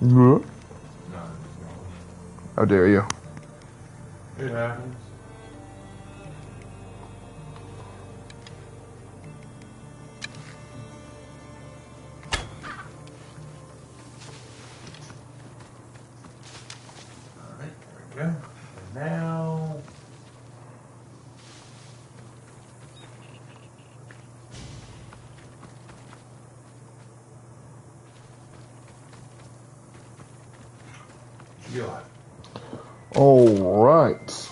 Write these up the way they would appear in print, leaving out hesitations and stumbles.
What? How dare you? It happens. Alright, there we go. And now... You're alive. All right.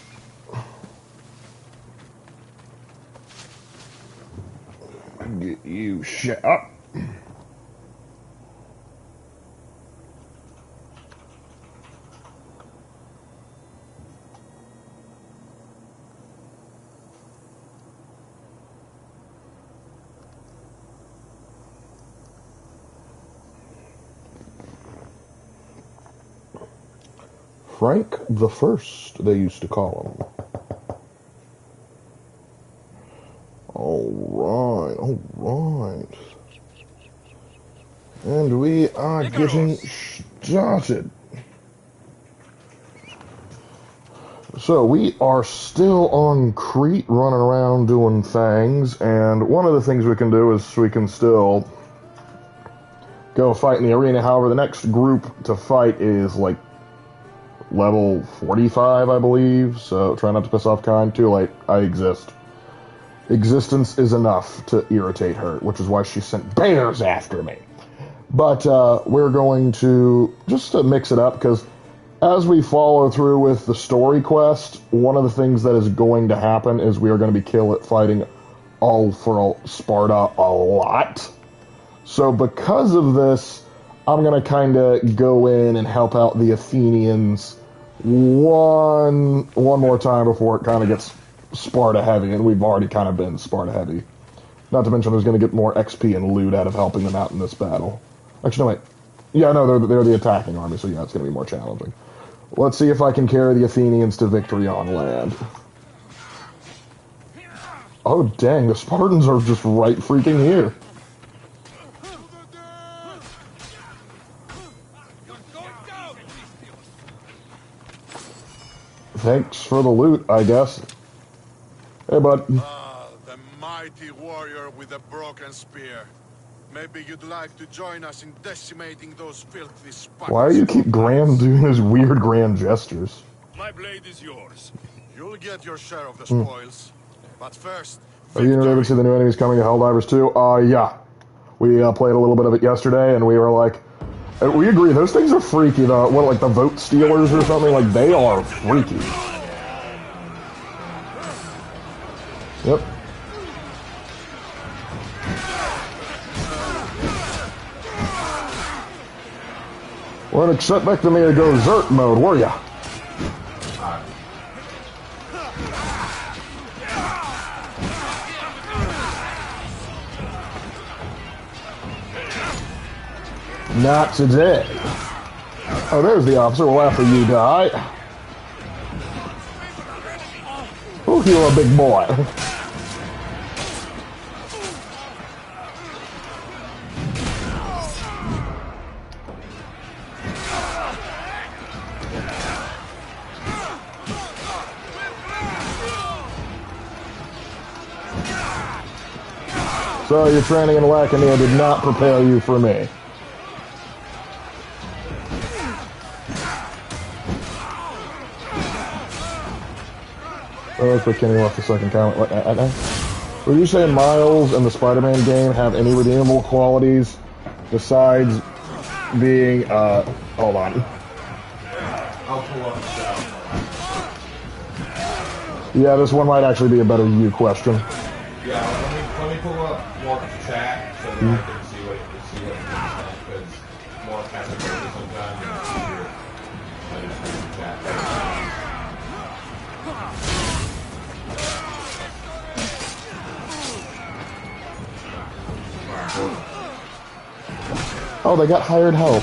Get you shut up. Frank the First, they used to call him. All right. And we are getting started. So we are still on Crete, running around doing things, and one of the things we can do is we can still go fight in the arena. However, the next group to fight is like level 45, I believe, so try not to piss off Kind. Too late. I exist. Existence is enough to irritate her, which is why she sent bears after me. But we're going to, just to mix it up, because as we follow through with the story quest, one of the things that is going to happen is we are going to be fighting all for Sparta a lot. So because of this, I'm going to kind of go in and help out the Athenians one more time before it kind of gets Sparta heavy, and we've already kind of been Sparta heavy. Not to mention there's going to get more XP and loot out of helping them out in this battle. Actually, no, wait. Yeah, no, they're the attacking army, so yeah, it's going to be more challenging. Let's see if I can carry the Athenians to victory on land. Oh, dang, the Spartans are just right freaking here. Thanks for the loot, I guess. Hey, bud. Ah, the mighty warrior with a broken spear. Maybe you'd like to join us in decimating those filthy Spartans. Why do you keep Graham doing his weird grand gestures? My blade is yours. You'll get your share of the spoils. But first, are you able to see the new enemies coming to Helldivers 2? Yeah. We played a little bit of it yesterday, and we were like, we agree, those things are freaky, though. What, like the vote stealers or something? Like, they are freaky. Yep. Weren't expecting me to go Zert mode, were ya? Not today. Oh, there's the officer. Well, after you die. Oh, you're a big boy. So your training in Laconia did not prepare you for me. Oh, that's what Kenny left the second comment. Would you say Miles and the Spider-Man game have any redeemable qualities besides being, hold on. I'll pull up the shout. Yeah, this one might actually be a better you question. Yeah, let me pull up Lark's chat so that I can see what he's saying, because Lark has to go sometimes and it's easier to understand the chat. Oh, they got hired help.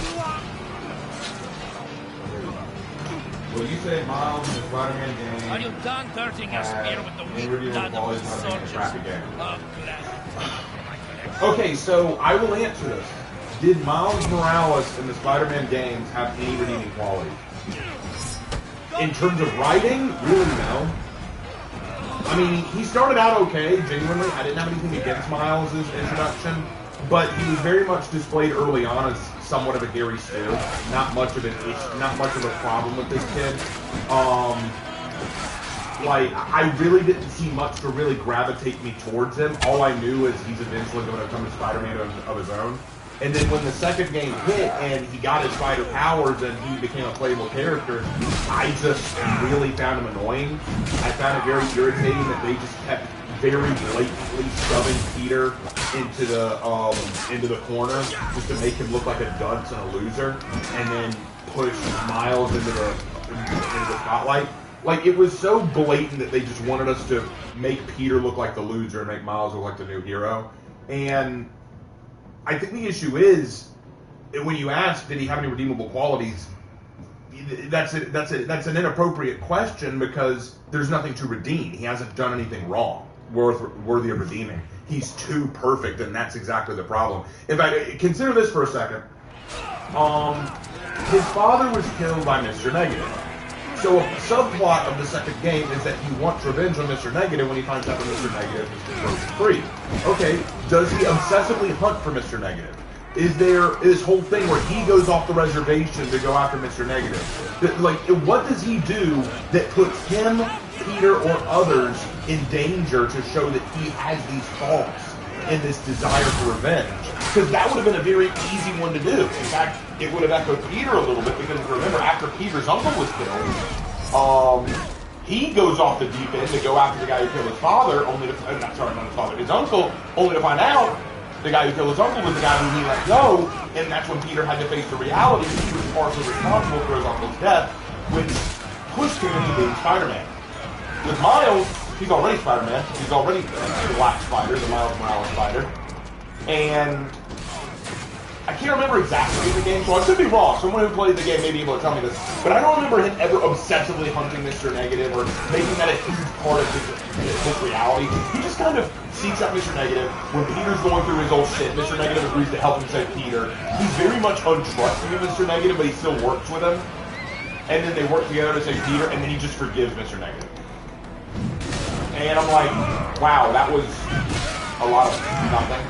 Will you say Miles in the Spider-Man game? Are you done dirtying your spear with the weak blood of the soldiers? Oh, glad. Okay, so I will answer this. Did Miles Morales in the Spider-Man games have any redeeming qualities? In terms of writing, really no. I mean, he started out okay, genuinely. I didn't have anything against Miles' introduction, but he was very much displayed early on as somewhat of a Gary Stu. Not much of a problem with this kid. Like, I really didn't see much to really gravitate me towards him. All I knew is he's eventually going to become a Spider-Man of his own. And then when the second game hit and he got his spider powers and he became a playable character, I just really found him annoying. I found it very irritating that they just kept very blatantly shoving Peter into the corner just to make him look like a dunce and a loser, and then push Miles into the spotlight. Like, it was so blatant that they just wanted us to make Peter look like the loser and make Miles look like the new hero. And I think the issue is, when you ask, did he have any redeemable qualities, that's an inappropriate question because there's nothing to redeem. He hasn't done anything wrong, worthy of redeeming. He's too perfect, and that's exactly the problem. In fact, consider this for a second. His father was killed by Mr. Negative. So a subplot of the second game is that he wants revenge on Mr. Negative when he finds out that Mr. Negative is free. Okay, does he obsessively hunt for Mr. Negative? Is there this whole thing where he goes off the reservation to go after Mr. Negative? Like, what does he do that puts him, Peter, or others in danger to show that he has these faults and this desire for revenge? Because that would have been a very easy one to do. In fact, it would have echoed Peter a little bit, because remember, after Peter's uncle was killed, he goes off the deep end to go after the guy who killed his father, his uncle, only to find out the guy who killed his uncle was the guy who he let go, and that's when Peter had to face the reality that he was partially responsible for his uncle's death, which pushed him into being Spider-Man. With Miles, he's already Spider-Man. He's already the Black Spider, the Miles Morales Spider. And I can't remember exactly the game, so I could be wrong. Someone who played the game may be able to tell me this. But I don't remember him ever obsessively hunting Mr. Negative or making that a huge part of his reality. He just kind of seeks out Mr. Negative. When Peter's going through his old shit, Mr. Negative agrees to help him save Peter. He's very much untrusting of Mr. Negative, but he still works with him. And then they work together to save Peter, and then he just forgives Mr. Negative. And I'm like, wow, that was a lot of nothing.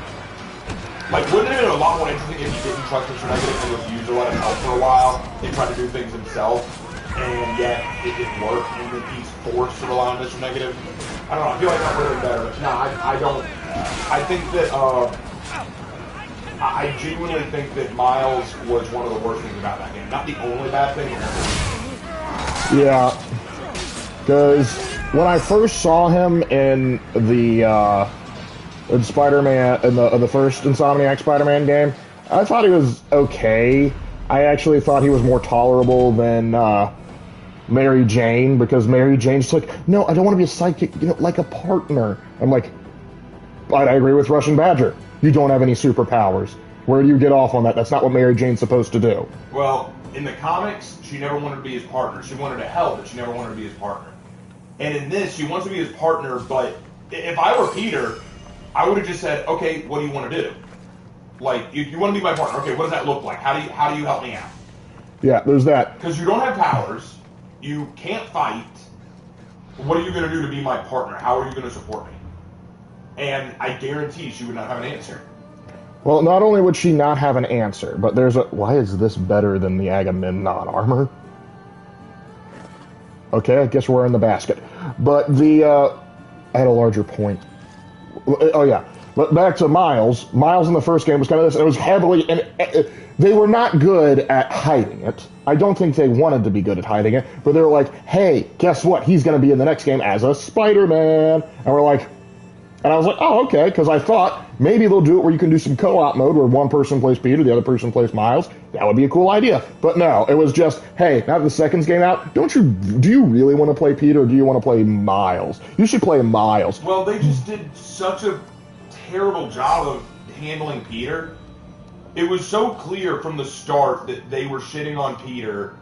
Like, wouldn't it have been a lot more interesting if he didn't trust Mr. Negative and refused to let him help for a while and tried to do things himself, and yet it didn't work, and then he's forced to rely on Mr. Negative? I don't know, I feel like that would have been better. No, I don't. I think that, I genuinely think that Miles was one of the worst things about that game. Not the only bad thing. Yeah, because when I first saw him in the, in Spider-Man, in the first Insomniac Spider-Man game, I thought he was okay. I actually thought he was more tolerable than Mary Jane, because Mary Jane's like, no, I don't want to be a sidekick, like a partner. I'm like, but I agree with Russian Badger. You don't have any superpowers. Where do you get off on that? That's not what Mary Jane's supposed to do. Well, in the comics, she never wanted to be his partner. She wanted to help, but she never wanted to be his partner. And in this, she wants to be his partner, but if I were Peter, I would have just said, okay, what do you want to do? Like, you want to be my partner. Okay, what does that look like? How do you help me out? Yeah, there's that. Because you don't have powers. You can't fight. What are you going to do to be my partner? How are you going to support me? And I guarantee she would not have an answer. Well, not only would she not have an answer, but there's a, why is this better than the Agamemnon armor? Okay, I guess we're in the basket. But I had a larger point. Oh yeah, but back to Miles. Miles in the first game was kind of this, and it was heavily, and they were not good at hiding it. I don't think they wanted to be good at hiding it, but they were like, hey, guess what? He's going to be in the next game as a Spider-Man. And we're like, and I was like, oh, okay, because I thought maybe they'll do it where you can do some co-op mode where one person plays Peter, the other person plays Miles. That would be a cool idea. But no, it was just, hey, now that the second's game out, do you really want to play Peter, or do you want to play Miles? You should play Miles. Well, they just did such a terrible job of handling Peter. It was so clear from the start that they were shitting on Peter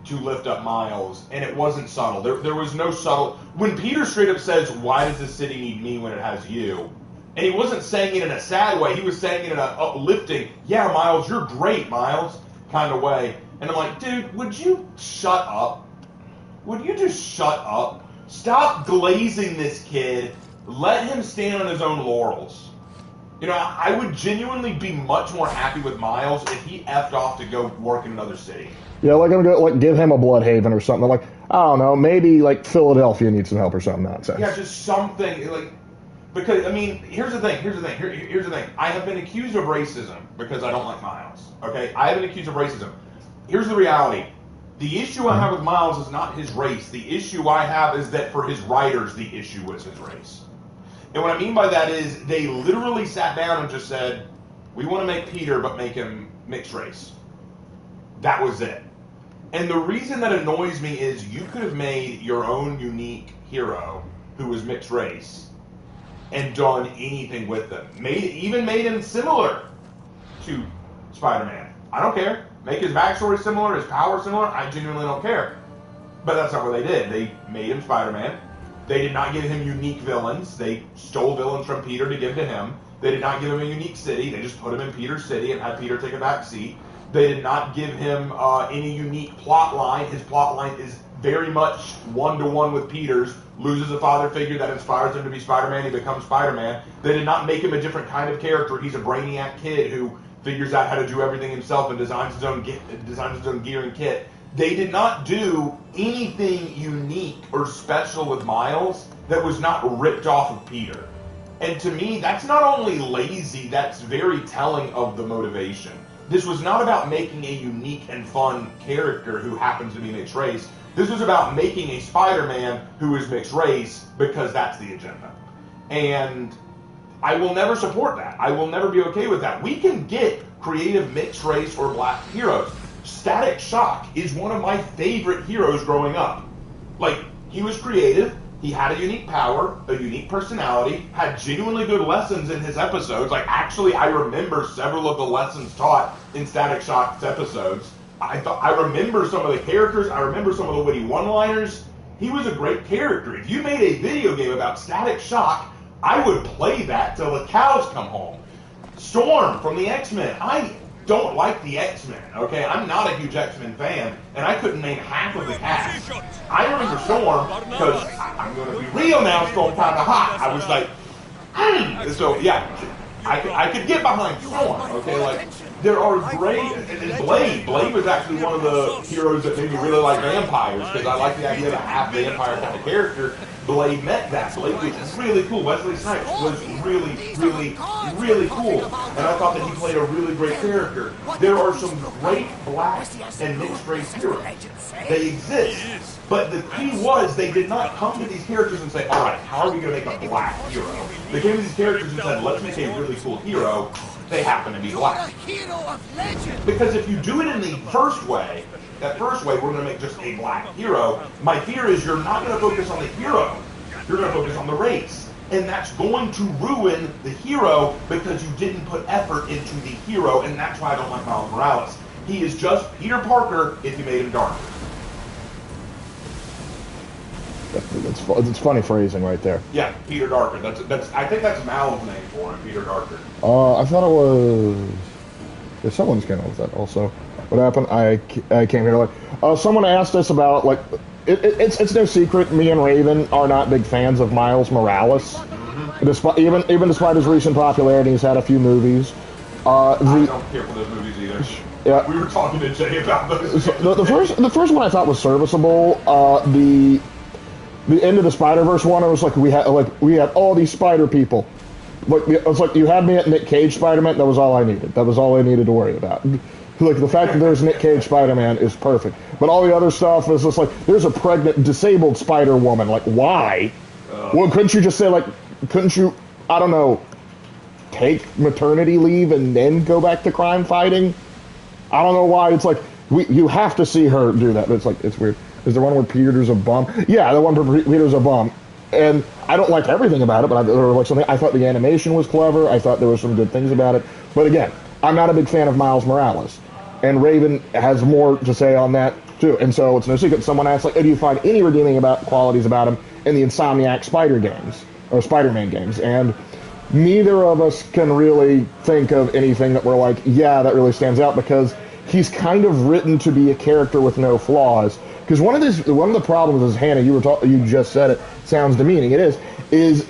to lift up Miles, and it wasn't subtle. There was no subtle. When Peter straight up says, why does the city need me when it has you? And he wasn't saying it in a sad way. He was saying it in an uplifting, yeah, Miles, you're great, Miles, kind of way. And I'm like, dude, would you shut up? Would you just shut up? Stop glazing this kid. Let him stand on his own laurels. You know, I would genuinely be much more happy with Miles if he effed off to go work in another city. Yeah, like I'm gonna give him a Bloodhaven or something. Like, I don't know, maybe like Philadelphia needs some help or something nonsense. Yeah, just something like, because I mean, here's the thing. Here's the thing. I have been accused of racism because I don't like Miles. Okay, I have been accused of racism. Here's the reality. The issue I have with Miles is not his race. The issue I have is that for his writers, the issue was his race. And what I mean by that is they literally sat down and just said, we want to make Peter, but make him mixed race. That was it. And the reason that annoys me is you could have made your own unique hero who was mixed race and done anything with them. Even made him similar to Spider-Man. I don't care. Make his backstory similar, his power similar. I genuinely don't care. But that's not what they did. They made him Spider-Man. They did not give him unique villains. They stole villains from Peter to give to him. They did not give him a unique city. They just put him in Peter's city and had Peter take a back seat. They did not give him any unique plot line. His plot line is very much one-to-one with Peter's. Loses a father figure that inspires him to be Spider-Man. He becomes Spider-Man. They did not make him a different kind of character. He's a brainiac kid who figures out how to do everything himself and designs his own gear and kit. They did not do anything unique or special with Miles that was not ripped off of Peter. And to me, that's not only lazy, that's very telling of the motivation. This was not about making a unique and fun character who happens to be mixed race. This was about making a Spider-Man who is mixed race because that's the agenda. And I will never support that. I will never be okay with that. We can get creative mixed race or black heroes. Static Shock is one of my favorite heroes growing up. Like, he was creative, he had a unique power, a unique personality, had genuinely good lessons in his episodes. Like, actually, I remember several of the lessons taught in Static Shock's episodes. I remember some of the characters, I remember some of the witty one-liners. He was a great character. If you made a video game about Static Shock, I would play that till the cows come home. Storm from the X-Men. I don't like the X-Men, okay? I'm not a huge X-Men fan, and I couldn't name half of the cast. I remember Storm, because I'm going to be real now, Storm kind of hot. I was like, So, yeah, I could get behind Storm, okay? Like, there are great, and Blade. Blade was actually one of the heroes that made me really like vampires, because I like the idea of a half vampire kind of character. Blade met that. Blade was really cool. Wesley Snipes was really, really, really cool. And I thought that he played a really great character. There are some great black and mixed race heroes. They exist. But the key was they did not come to these characters and say, all right, how are we going to make a black hero? They came to these characters and said, let's make a really cool hero. They happen to be black. Because if you do it in the first way, we're going to make just a black hero. My fear is you're not going to focus on the hero. You're going to focus on the race. And that's going to ruin the hero because you didn't put effort into the hero, and that's why I don't like Miles Morales. He is just Peter Parker if you made him dark. It's funny phrasing right there. Yeah, Peter Darker. That's I think that's Mal's name for him, Peter Darker. I thought it was... Yeah, someone's came up with that also. What happened? I came here like... someone asked us about, like... It's no secret, me and Raven are not big fans of Miles Morales. Mm-hmm. Even despite his recent popularity, he's had a few movies. I don't care for those movies either. Yeah. We were talking to Jay about those. The first one I thought was serviceable. The end of the Spider-Verse one, it was like we had all these spider people. Like, it was like you had me at Nick Cage Spider-Man. That was all I needed. That was all I needed to worry about. Like, the fact that there's Nick Cage Spider-Man is perfect. But all the other stuff is just like, there's a pregnant, disabled Spider-Woman. Like, why? Well, couldn't you just say, like, I don't know, take maternity leave and then go back to crime fighting? I don't know why. It's like, you have to see her do that. It's like, it's weird. Is there one where Peter's a bum? Yeah, the one where Peter's a bum. And I don't like everything about it, but I thought the animation was clever. I thought there were some good things about it. But again, I'm not a big fan of Miles Morales. And Raven has more to say on that, too. And so it's no secret. Someone asked, like, do you find any redeeming qualities about him in the Insomniac Spider-Man games? And neither of us can really think of anything that we're like, yeah, that really stands out, because he's kind of written to be a character with no flaws. Because one of the problems is, Hannah, you just said it, sounds demeaning. It is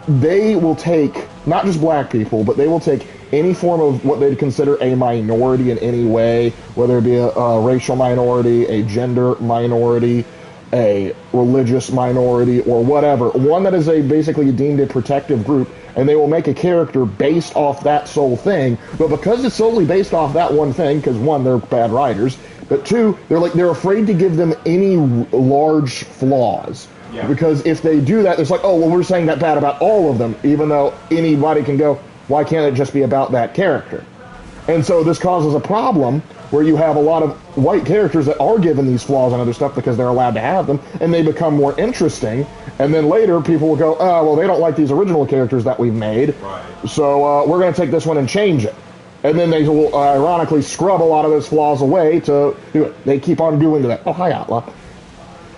they will take not just black people, but they will take any form of what they'd consider a minority in any way, whether it be a racial minority, a gender minority, a religious minority, or whatever, one that is basically deemed a protective group, and they will make a character based off that sole thing. But because it's solely based off that one thing, because one, they're bad writers, but two, they're afraid to give them any large flaws. Yeah. Because if they do that, it's like, oh, well, we're saying that bad about all of them, even though anybody can go, why can't it just be about that character? And so this causes a problem where you have a lot of white characters that are given these flaws and other stuff because they're allowed to have them, and they become more interesting. And then later, people will go, oh, well, they don't like these original characters that we've made, right, so we're going to take this one and change it. And then they will ironically scrub a lot of those flaws away to do it. They keep on doing that. Oh, hi, Atla.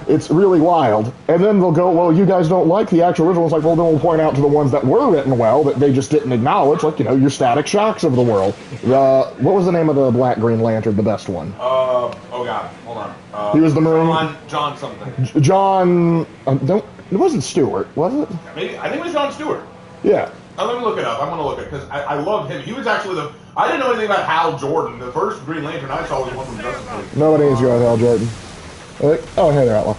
It's really wild. And then they'll go, well, you guys don't like the actual original. It's like, well, then we'll point out to the ones that were written well that they just didn't acknowledge, like, your Static Shocks of the world. What was the name of the Black Green Lantern, the best one? Oh, God. Hold on. He was the Marine. John something. John... it wasn't Stewart, was it? Maybe. I think it was John Stewart. Yeah. Let me look it up. I'm going to look it, because I love him. He was actually I didn't know anything about Hal Jordan. The first Green Lantern I saw was one from Justice League. Nobody needs to go with Hal Jordan. Oh, hey there, Atla.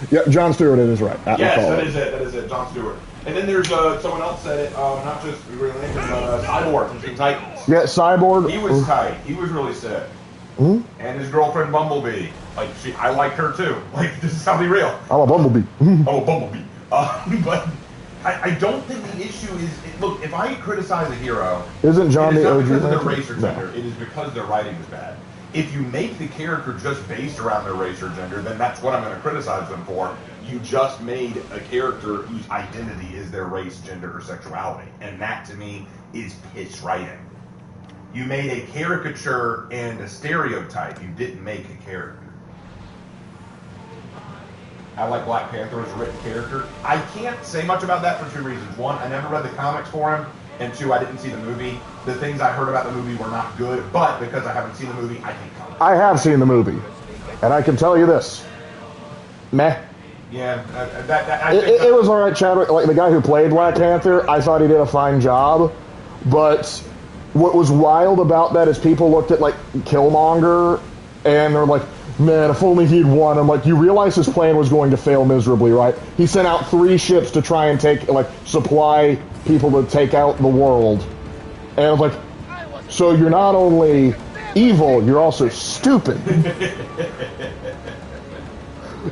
Yeah, John Stewart, it is right. Yes, that is it, John Stewart. And then there's someone else said it, not just Green Lantern, but Cyborg from Teen Titans. Yeah, Cyborg. He was tight. He was really sick. Mm-hmm. And his girlfriend Bumblebee. I like her too. This is how be real. I'm a Bumblebee. I'm a Bumblebee. But I don't think the issue is, look, if I criticize a hero, isn't John the OG? Because of their race or gender. It is because their writing is bad. If you make the character just based around their race or gender, then that's what I'm going to criticize them for. You just made a character whose identity is their race, gender, or sexuality. And that, to me, is piss writing. You made a caricature and a stereotype. You didn't make a character. I like Black Panther as a written character. I can't say much about that for two reasons. One, I never read the comics for him. And two, I didn't see the movie. The things I heard about the movie were not good, but because I haven't seen the movie, I can't comment. I have seen the movie, and I can tell you this. Meh. Yeah, it was all right, Chadwick. Like, the guy who played Black Panther, I thought he did a fine job. But what was wild about that is people looked at, like, Killmonger, and they're like, man, if only he'd won. I'm like, you realize his plan was going to fail miserably, right? He sent out 3 ships to try and supply people to take out the world. And I was like, so you're not only evil, you're also stupid.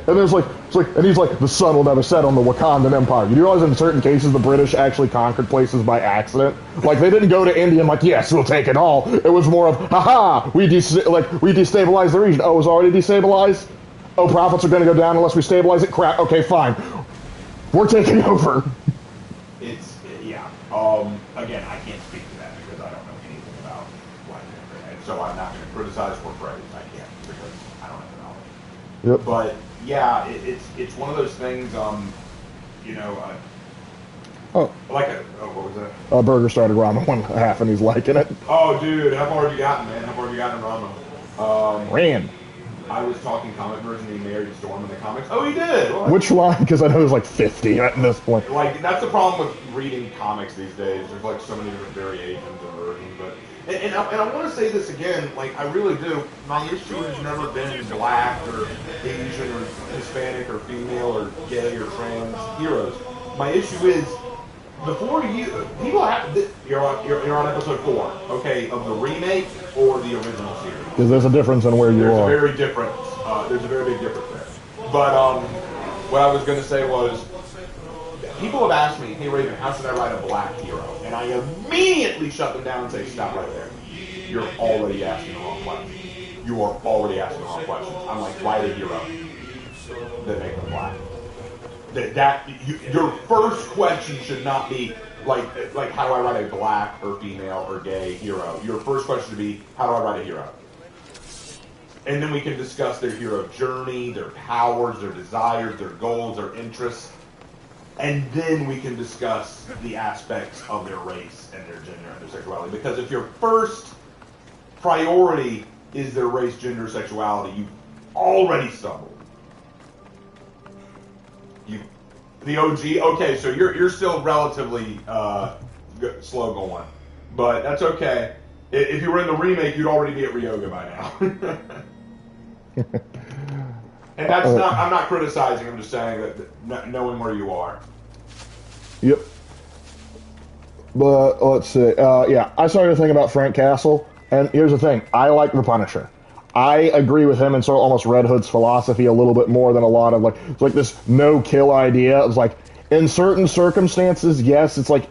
And there's and he's like, the sun will never set on the Wakandan Empire. You realize in certain cases the British actually conquered places by accident? Like, they didn't go to India and yes, we'll take it all. It was more of, haha, we destabilized the region. Oh, it was already destabilized? Oh, profits are going to go down unless we stabilize it? Crap, okay, fine. We're taking over. Again, I can't speak to that because I don't know anything about Black Panther. And so I'm not going to criticize or praise. I can't because I don't have the knowledge. Yep. But yeah, it's one of those things. What was that? Burger started ramen 1.5 and he's liking it. Oh, dude, how far have you gotten, man? How far have you gotten in ramen? Ran. I was talking comic version. He married Storm in the comics. Oh, he did. Well, which line? Because I know there's 50 at this point. That's the problem with reading comics these days. There's so many different variations and versions. But and I want to say this again. I really do. My issue has never been black or Asian or Hispanic or female or gay or trans heroes. My issue is before people have. You're on episode 4, okay, of the remake or the original series. Because there's a difference in where you are. There's a very big difference there. But what I was going to say was, people have asked me, hey Raven, how should I write a black hero? And I immediately shut them down and say, stop right there. You're already asking the wrong question. You are already asking the wrong questions. I'm like, write a hero that make them black. Your first question should not be like how do I write a black or female or gay hero? Your first question should be, how do I write a hero? And then we can discuss their hero journey, their powers, their desires, their goals, their interests. and then we can discuss the aspects of their race and their gender and their sexuality. Because if your first priority is their race, gender, sexuality, you've already stumbled. The OG, okay, so you're still relatively slow going, but that's okay. If you were in the remake, you'd already be at Ryoga by now. And that's not, I'm not criticizing, I'm just saying that knowing where you are. Yep. But let's see. Yeah, I started to think about Frank Castle, and here's the thing: I like the Punisher. I agree with him and sort of almost Red Hood's philosophy a little bit more than a lot of it's like this no-kill idea. It's like in certain circumstances, yes, it's like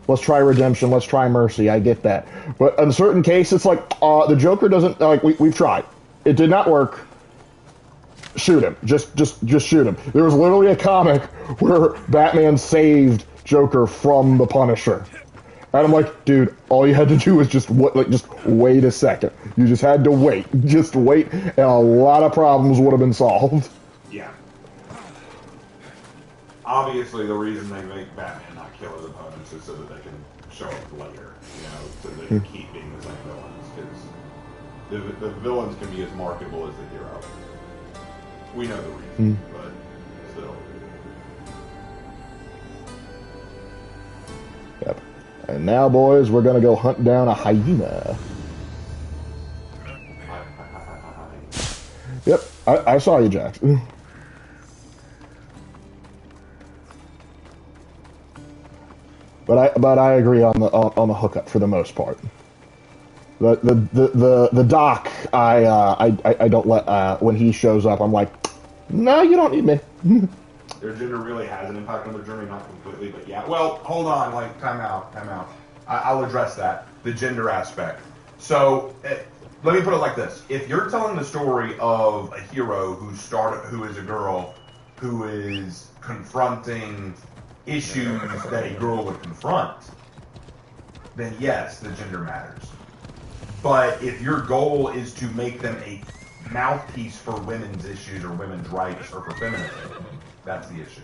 let's try redemption, let's try mercy. I get that, but in certain cases, it's like the Joker doesn't like we've tried, it did not work. Shoot him. Just shoot him. There was literally a comic where Batman saved Joker from the Punisher. And I'm like, dude, all you had to do was just wait a second. You just had to wait. Just wait, and a lot of problems would have been solved. Yeah. Obviously, the reason they make Batman not kill his opponents is so that they can show up later, so they can keep being the same villains. Because the villains can be as marketable as the hero. We know the reason, but still. Yep. And now, boys, we're gonna go hunt down a hyena. Yep, I saw you, Jax. But I agree on the hookup for the most part. The doc I don't let when he shows up. I'm like, no, you don't need me. Their gender really has an impact on their journey, not completely, but yeah. Well, hold on, time out. I'll address that, the gender aspect. So, let me put it like this: if you're telling the story of a hero who is a girl, who is confronting issues that a girl would confront, then yes, the gender matters. But if your goal is to make them a mouthpiece for women's issues or women's rights or for feminism, that's the issue.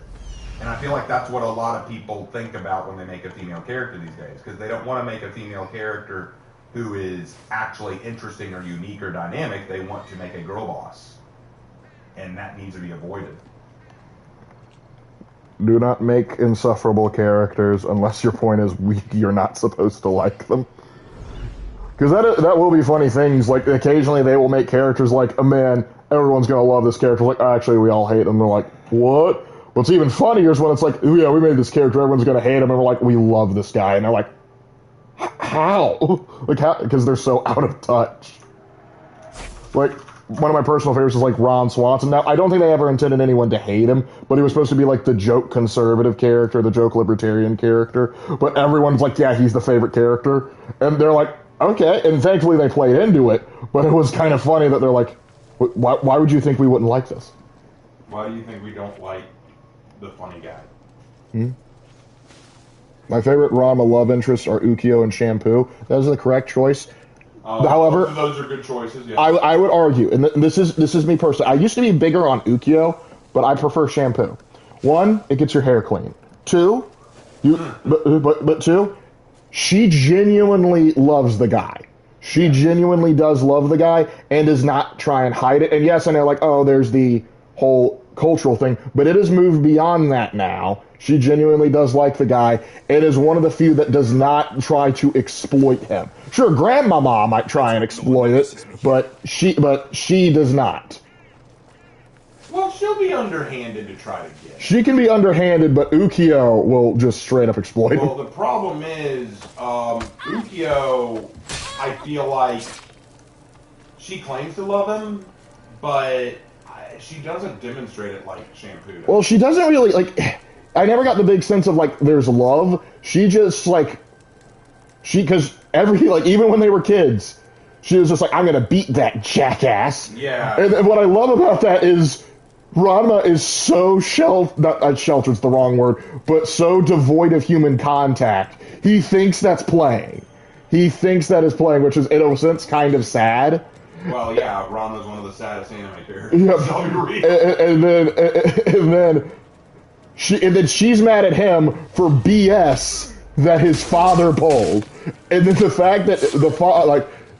And I feel like that's what a lot of people think about when they make a female character these days, because they don't want to make a female character who is actually interesting or unique or dynamic. They want to make a girl boss. And that needs to be avoided. Do not make insufferable characters unless your point is you're not supposed to like them. Because that will be funny things. Like, occasionally they will make characters like a man, everyone's going to love this character. Like, actually, we all hate them. They're like, what? What's even funnier is when it's like, oh, yeah, we made this character, everyone's going to hate him, and we're like, we love this guy. And they're like, how? Like, how? Because they're so out of touch. Like, one of my personal favorites is like Ron Swanson. Now, I don't think they ever intended anyone to hate him, but he was supposed to be like the joke conservative character, the joke libertarian character. But everyone's like, yeah, he's the favorite character. And they're like, okay, and thankfully they played into it, but it was kind of funny that they're like, why would you think we wouldn't like this? Why do you think we don't like the funny guy? My favorite Rama love interests are Ukyo and Shampoo. That is the correct choice. However, both of those are good choices. Yeah. I would argue, and this is me personally, I used to be bigger on Ukyo, but I prefer Shampoo. One, it gets your hair clean. Two, but two, she genuinely loves the guy. She genuinely does love the guy and does not try and hide it. And yes, I know, like, oh, there's the whole cultural thing, but it has moved beyond that now. She genuinely does like the guy. It is one of the few that does not try to exploit him. Sure, Grandmama might try and exploit it, but she does not. Well, she'll be underhanded to try to get. She can be underhanded, but Ukyo will just straight up exploit him. Well, the problem is, Ukyo, I feel like she claims to love him, but she doesn't demonstrate it like Shampoo does. Well, she doesn't really, like, I never got the big sense of, like, there's love. She just, like, because even when they were kids, she was just like, I'm going to beat that jackass. Yeah. And what I love about that is Ranma is so sheltered's the wrong word, but so devoid of human contact. He thinks that's playing. He thinks that is playing, which is, in a sense, kind of sad. Well, yeah, Ranma's one of the saddest anime characters. Yep. And then And then she's mad at him for BS that his father pulled. And then the fact that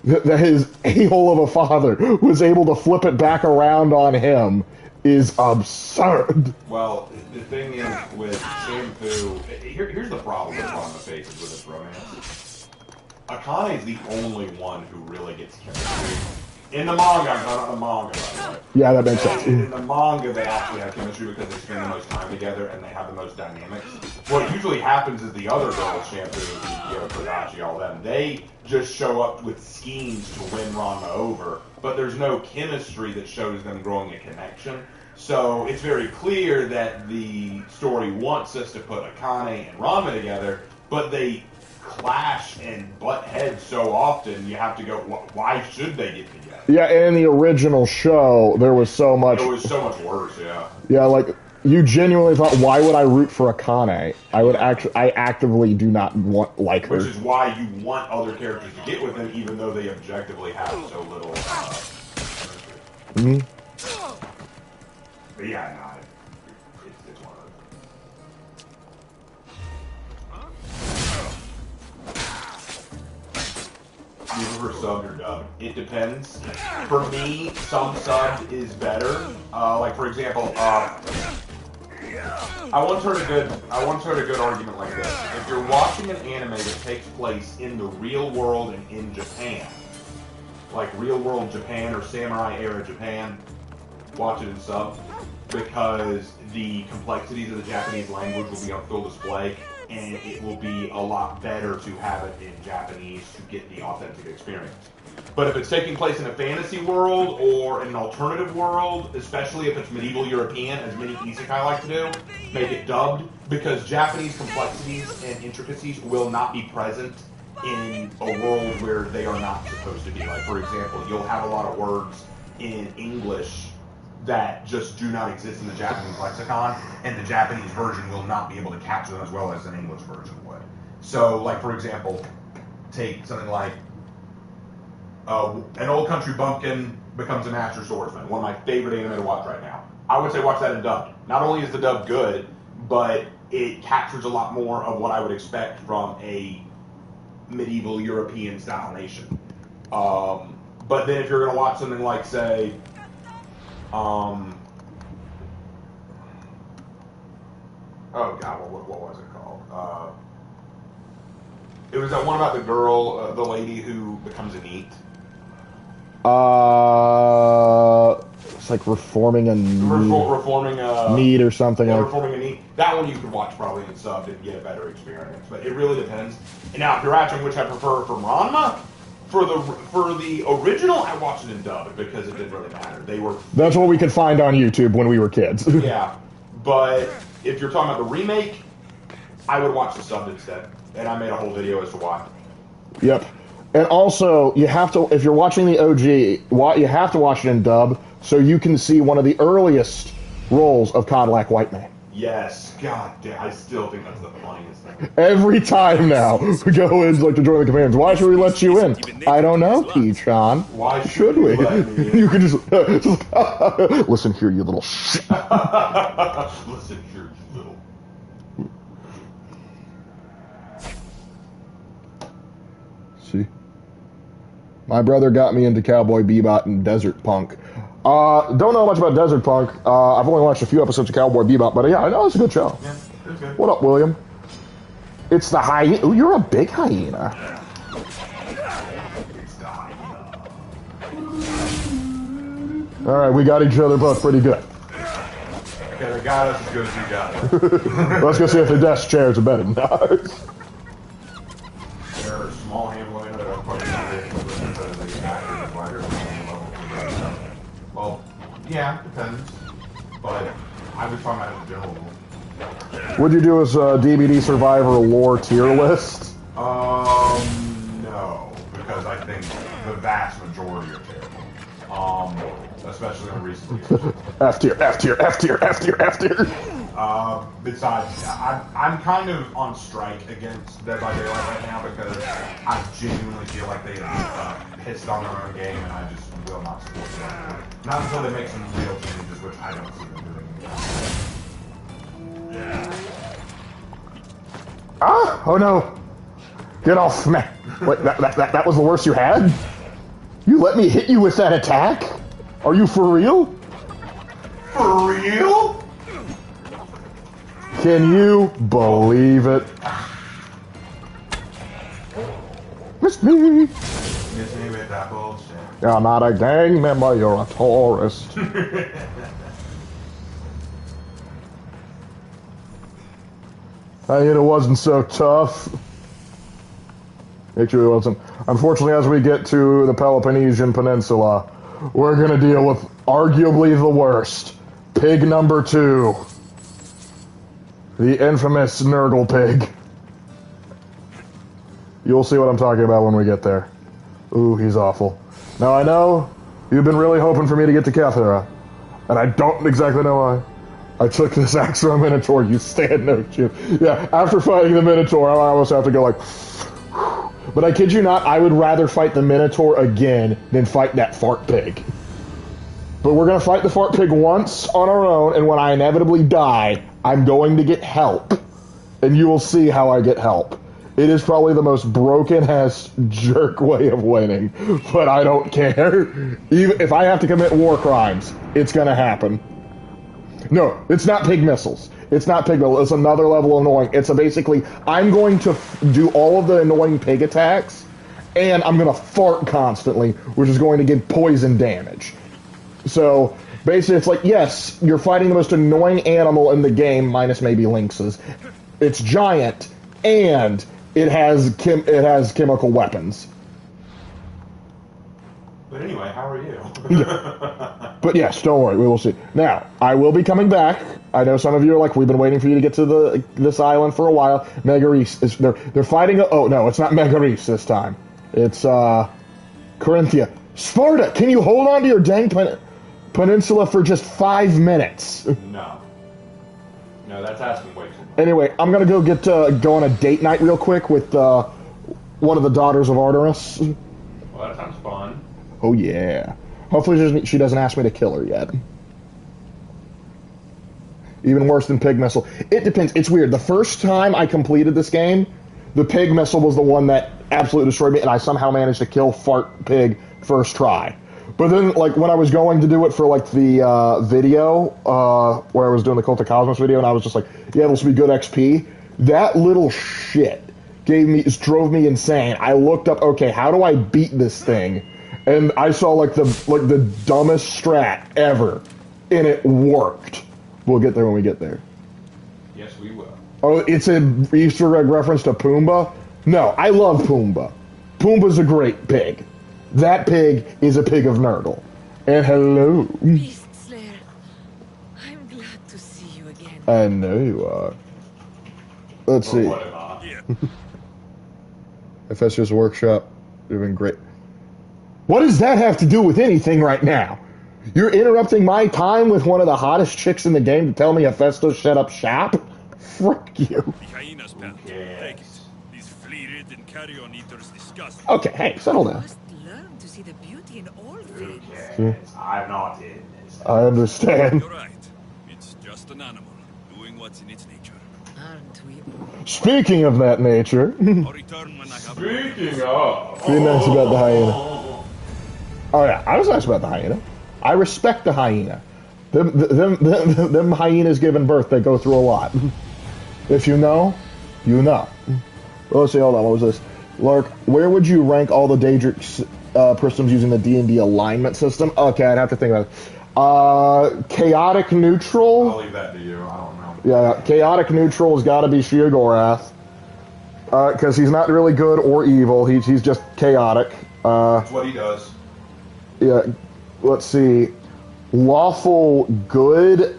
that his a-hole of a father was able to flip it back around on him is absurd. Well, the thing is with Shampoo, here's the problem that Ranma faces with this romance. Akane's the only one who really gets chemistry. In the manga, not in the manga, by the way. Yeah, that makes sense. In the manga, they actually have chemistry because they spend the most time together and they have the most dynamics. What usually happens is the other girls, Shampoo, Yukio, Kodachi, all them, they just show up with schemes to win Ranma over, but there's no chemistry that shows them growing a connection. So it's very clear that the story wants us to put Akane and Ranma together, but they clash and butt heads so often, you have to go, why should they get together? Yeah, and in the original show, there was so much... It was so much worse, yeah. Yeah, like, you genuinely thought, why would I root for Akane? I actively do not like her. Which is why you want other characters to get with them, even though they objectively have so little chemistry. But yeah, no, it's one of those. You prefer subbed or dubbed? It depends. For me, some subbed is better. Like for example, I once heard a good argument like this. If you're watching an anime that takes place in the real world and in Japan, like real world Japan or samurai era Japan, watch it in sub, because the complexities of the Japanese language will be on full display, and it will be a lot better to have it in Japanese to get the authentic experience. But if it's taking place in a fantasy world or in an alternative world, especially if it's medieval European, as many isekai like to do, make it dubbed, because Japanese complexities and intricacies will not be present in a world where they are not supposed to be. Like, for example, you'll have a lot of words in English that just do not exist in the Japanese lexicon, and the Japanese version will not be able to capture them as well as an English version would. So, like, for example, take something like an old country bumpkin becomes a master swordsman, one of my favorite anime to watch right now. I would say watch that in dubbed. Not only is the dub good, but it captures a lot more of what I would expect from a medieval European style nation. But then if you're going to watch something like, say, oh god, what was it called? It was that one about the girl, the lady who becomes a NEET. It's like reforming a reforming a need or something. Yeah, reforming a need. That one you could watch probably in sub and get a better experience. But it really depends. And now, if you're asking which I prefer from Ranma, for the original, I watched it in dub because it didn't really matter. That's what we could find on YouTube when we were kids. Yeah, but if you're talking about the remake, I would watch the sub instead. And I made a whole video as to why. Yep. And also, you have to, if you're watching the OG, you have to watch it in dub so you can see one of the earliest roles of Cadillac White Man. Yes, god damn, I still think that's the funniest thing. Every time now, we go in like to join the commands. Why should we let you in? I don't know, Peachon. Why should we? Let me in? You can just listen here, you little shit. Listen here, you little. See? My brother got me into Cowboy Bebop and Desert Punk. Don't know much about Desert Punk. I've only watched a few episodes of Cowboy Bebop, but yeah, I know it's a good show. Yeah, it's good. What up, William? It's the hyena. Ooh, you're a big hyena. It's the hyena. Alright, we got each other both pretty good. Okay, they got us as good as we got it. Let's go see if the desk chairs are better than ours. They're small handling, they're quite well, yeah, depends. But I was talking about it in general. Would you do as a DVD Survivor lore tier list? No, because I think the vast majority are terrible. Especially in recent years. F tier, F tier, F tier, F tier, F tier. Besides, I'm kind of on strike against Dead by Daylight right now because I genuinely feel like they have pissed on their own game, and I just will not support them. Not until they make some real changes, which I don't see them doing. Ah! Oh no! Get off me! Wait, that was the worst you had? You let me hit you with that attack? Are you for real? For real? Can you believe it? Miss me! Miss me with that bullshit. You're not a gang member, you're a tourist. It wasn't so tough. Actually, it wasn't. Unfortunately, as we get to the Peloponnesian Peninsula, we're gonna deal with arguably the worst. Pig number 2. The infamous Nurgle pig. You'll see what I'm talking about when we get there. Ooh, he's awful. Now I know you've been really hoping for me to get to Cathera, and I don't exactly know why. I took this axe from a Minotaur, you stand no chance. Yeah, after fighting the Minotaur, I almost have to go like... But I kid you not, I would rather fight the Minotaur again than fight that fart pig. But we're going to fight the fart pig once on our own, and when I inevitably die, I'm going to get help. And you will see how I get help. It is probably the most broken-ass jerk way of winning, but I don't care. Even if I have to commit war crimes, it's going to happen. No, it's not pig missiles. It's not pig missiles. It's another level of annoying. It's basically, I'm going to do all of the annoying pig attacks, and I'm going to fart constantly, which is going to give poison damage. So, basically, it's like, yes, you're fighting the most annoying animal in the game, minus maybe lynxes. It's giant, and it has chemical weapons. But anyway, how are you? Yeah. But yes, don't worry, we will see. Now, I will be coming back. I know some of you are like, we've been waiting for you to get to this island for a while. Megaris is they're fighting. Oh no, it's not Megaris this time. It's Corinthia. Sparta, can you hold on to your dang peninsula for just 5 minutes? No, that's asking way too much. Anyway, I'm gonna go on a date night real quick with one of the daughters of Artemis. Well, that sounds fun. Oh yeah. Hopefully she doesn't ask me to kill her yet. Even worse than pig missile. It depends. It's weird. The first time I completed this game, the pig missile was the one that absolutely destroyed me, and I somehow managed to kill Fart Pig first try. But then, like, when I was going to do it for, like, the video, where I was doing the Cult of Cosmos video, and I was just like, yeah, this will be good XP, that little shit drove me insane. I looked up, okay, how do I beat this thing? And I saw, like the dumbest strat ever, and it worked. We'll get there when we get there. Yes, we will. Oh, it's an Easter egg reference to Pumbaa? No, I love Pumbaa. Pumbaa's a great pig. That pig is a pig of Nurgle. And hello. Beast Slayer, I'm glad to see you again. I know you are. Let's see. What am I? Hephaestus Workshop. You've been great. What does that have to do with anything right now? You're interrupting my time with one of the hottest chicks in the game to tell me Hephaestus shut up shop? Frick you. The hyenas, pal. Take it. These flea-ridden carrion eaters disgust. Okay, hey, settle You down. must learn to see the beauty in all things. Yes, I'm not in this. I understand. You're right. It's just an animal doing what's in its nature. Aren't we all? Speaking of that nature, I'll return when I have. Speaking of... be nice about the hyena. Oh yeah, I was nice about the hyena. I respect the hyena. Them hyenas giving birth, they go through a lot. If you know, you know. Well, let's see, hold on, what was this? Lark, where would you rank all the Daedric systems using the D&D alignment system? Okay, I'd have to think about it. Chaotic neutral? I'll leave that to you, I don't know. Yeah, chaotic neutral has got to be Sheogorath. Because he's not really good or evil, he's just chaotic. That's what he does. Yeah, let's see. Lawful good,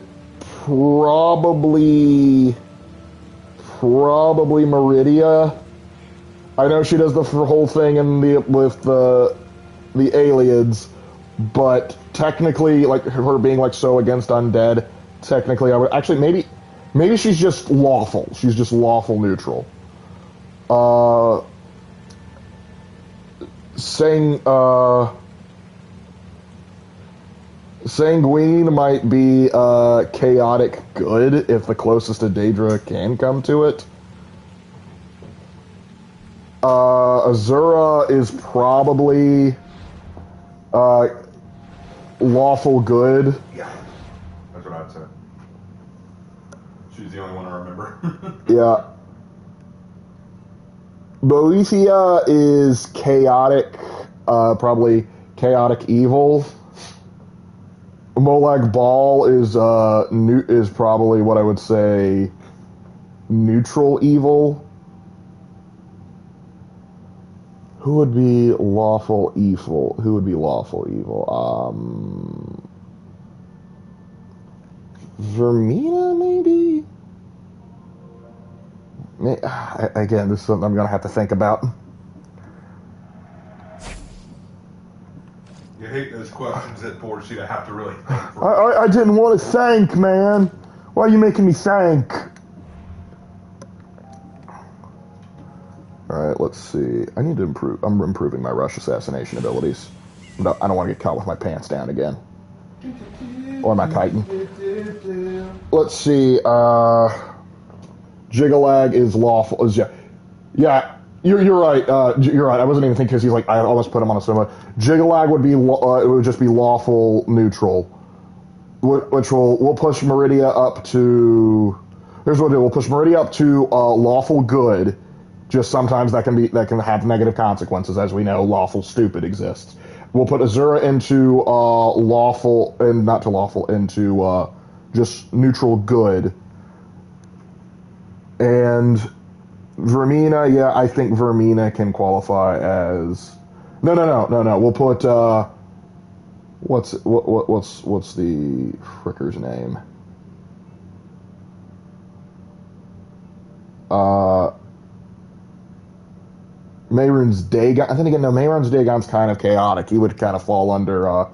probably Meridia. I know she does the whole thing with the aliens, but technically, like her being like so against undead, technically I would actually maybe she's just lawful. She's just lawful neutral. Sanguine might be chaotic good if the closest to Daedra can come to it. Azura is probably lawful good. Yeah, that's what I'd say. She's the only one I remember. Yeah. Boethia is chaotic, probably chaotic evil. Molag Bal is probably what I would say neutral evil. Who would be lawful evil? Who would be lawful evil? Vermina, maybe? Again, this is something I'm going to have to think about. You hate those questions that force you to have to really think. I didn't want to think, man. Why are you making me think? Alright, let's see. I need to improve. I'm improving my rush assassination abilities. No, I don't want to get caught with my pants down again. Or my chitin. Let's see. Jigalag is lawful. Yeah, you're right. You're right. I wasn't even thinking because he's like, I almost put him on a cinema. Jigalag would be it would just be lawful neutral, which we'll push Meridia up to. Here's what we'll do. We'll push Meridia up to lawful good. Just sometimes that can have negative consequences, as we know. Lawful stupid exists. We'll put Azura into lawful and not to lawful into just neutral good. And Vermina, yeah, I think Vermina can qualify as. No. We'll put what's the fricker's name? Mehrunes Dagon. I think again, no, Mehrunes Dagon's kind of chaotic. He would kind of fall under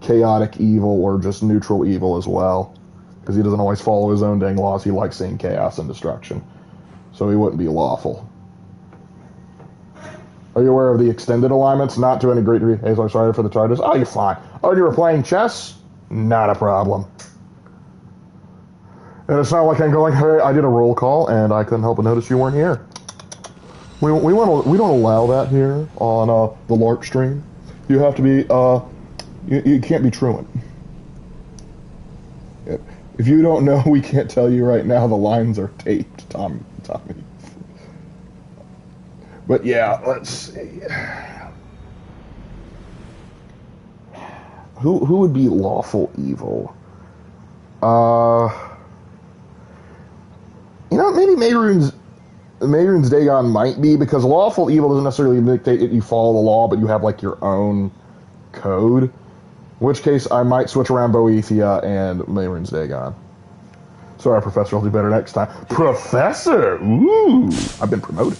chaotic evil or just neutral evil as well, because he doesn't always follow his own dang laws. He likes seeing chaos and destruction, so he wouldn't be lawful. Are you aware of the extended alignments? Not to any great degree. Hey, sorry for the TARDIS. Oh, you're fine. Oh, you were playing chess? Not a problem. And it's not like I'm going, hey, I did a roll call and I couldn't help but notice you weren't here. We don't allow that here on the Lark stream. You have to be you can't be truant. If you don't know, we can't tell you right now. The lines are taped, Tommy. But yeah, let's see. Who would be lawful evil? Maybe Mehrunes Dagon might be, because lawful evil doesn't necessarily dictate that you follow the law, but you have like your own code. In which case, I might switch around Boethia and Mehrunes Dagon. Sorry, Professor, I'll do better next time. Professor! Ooh! I've been promoted.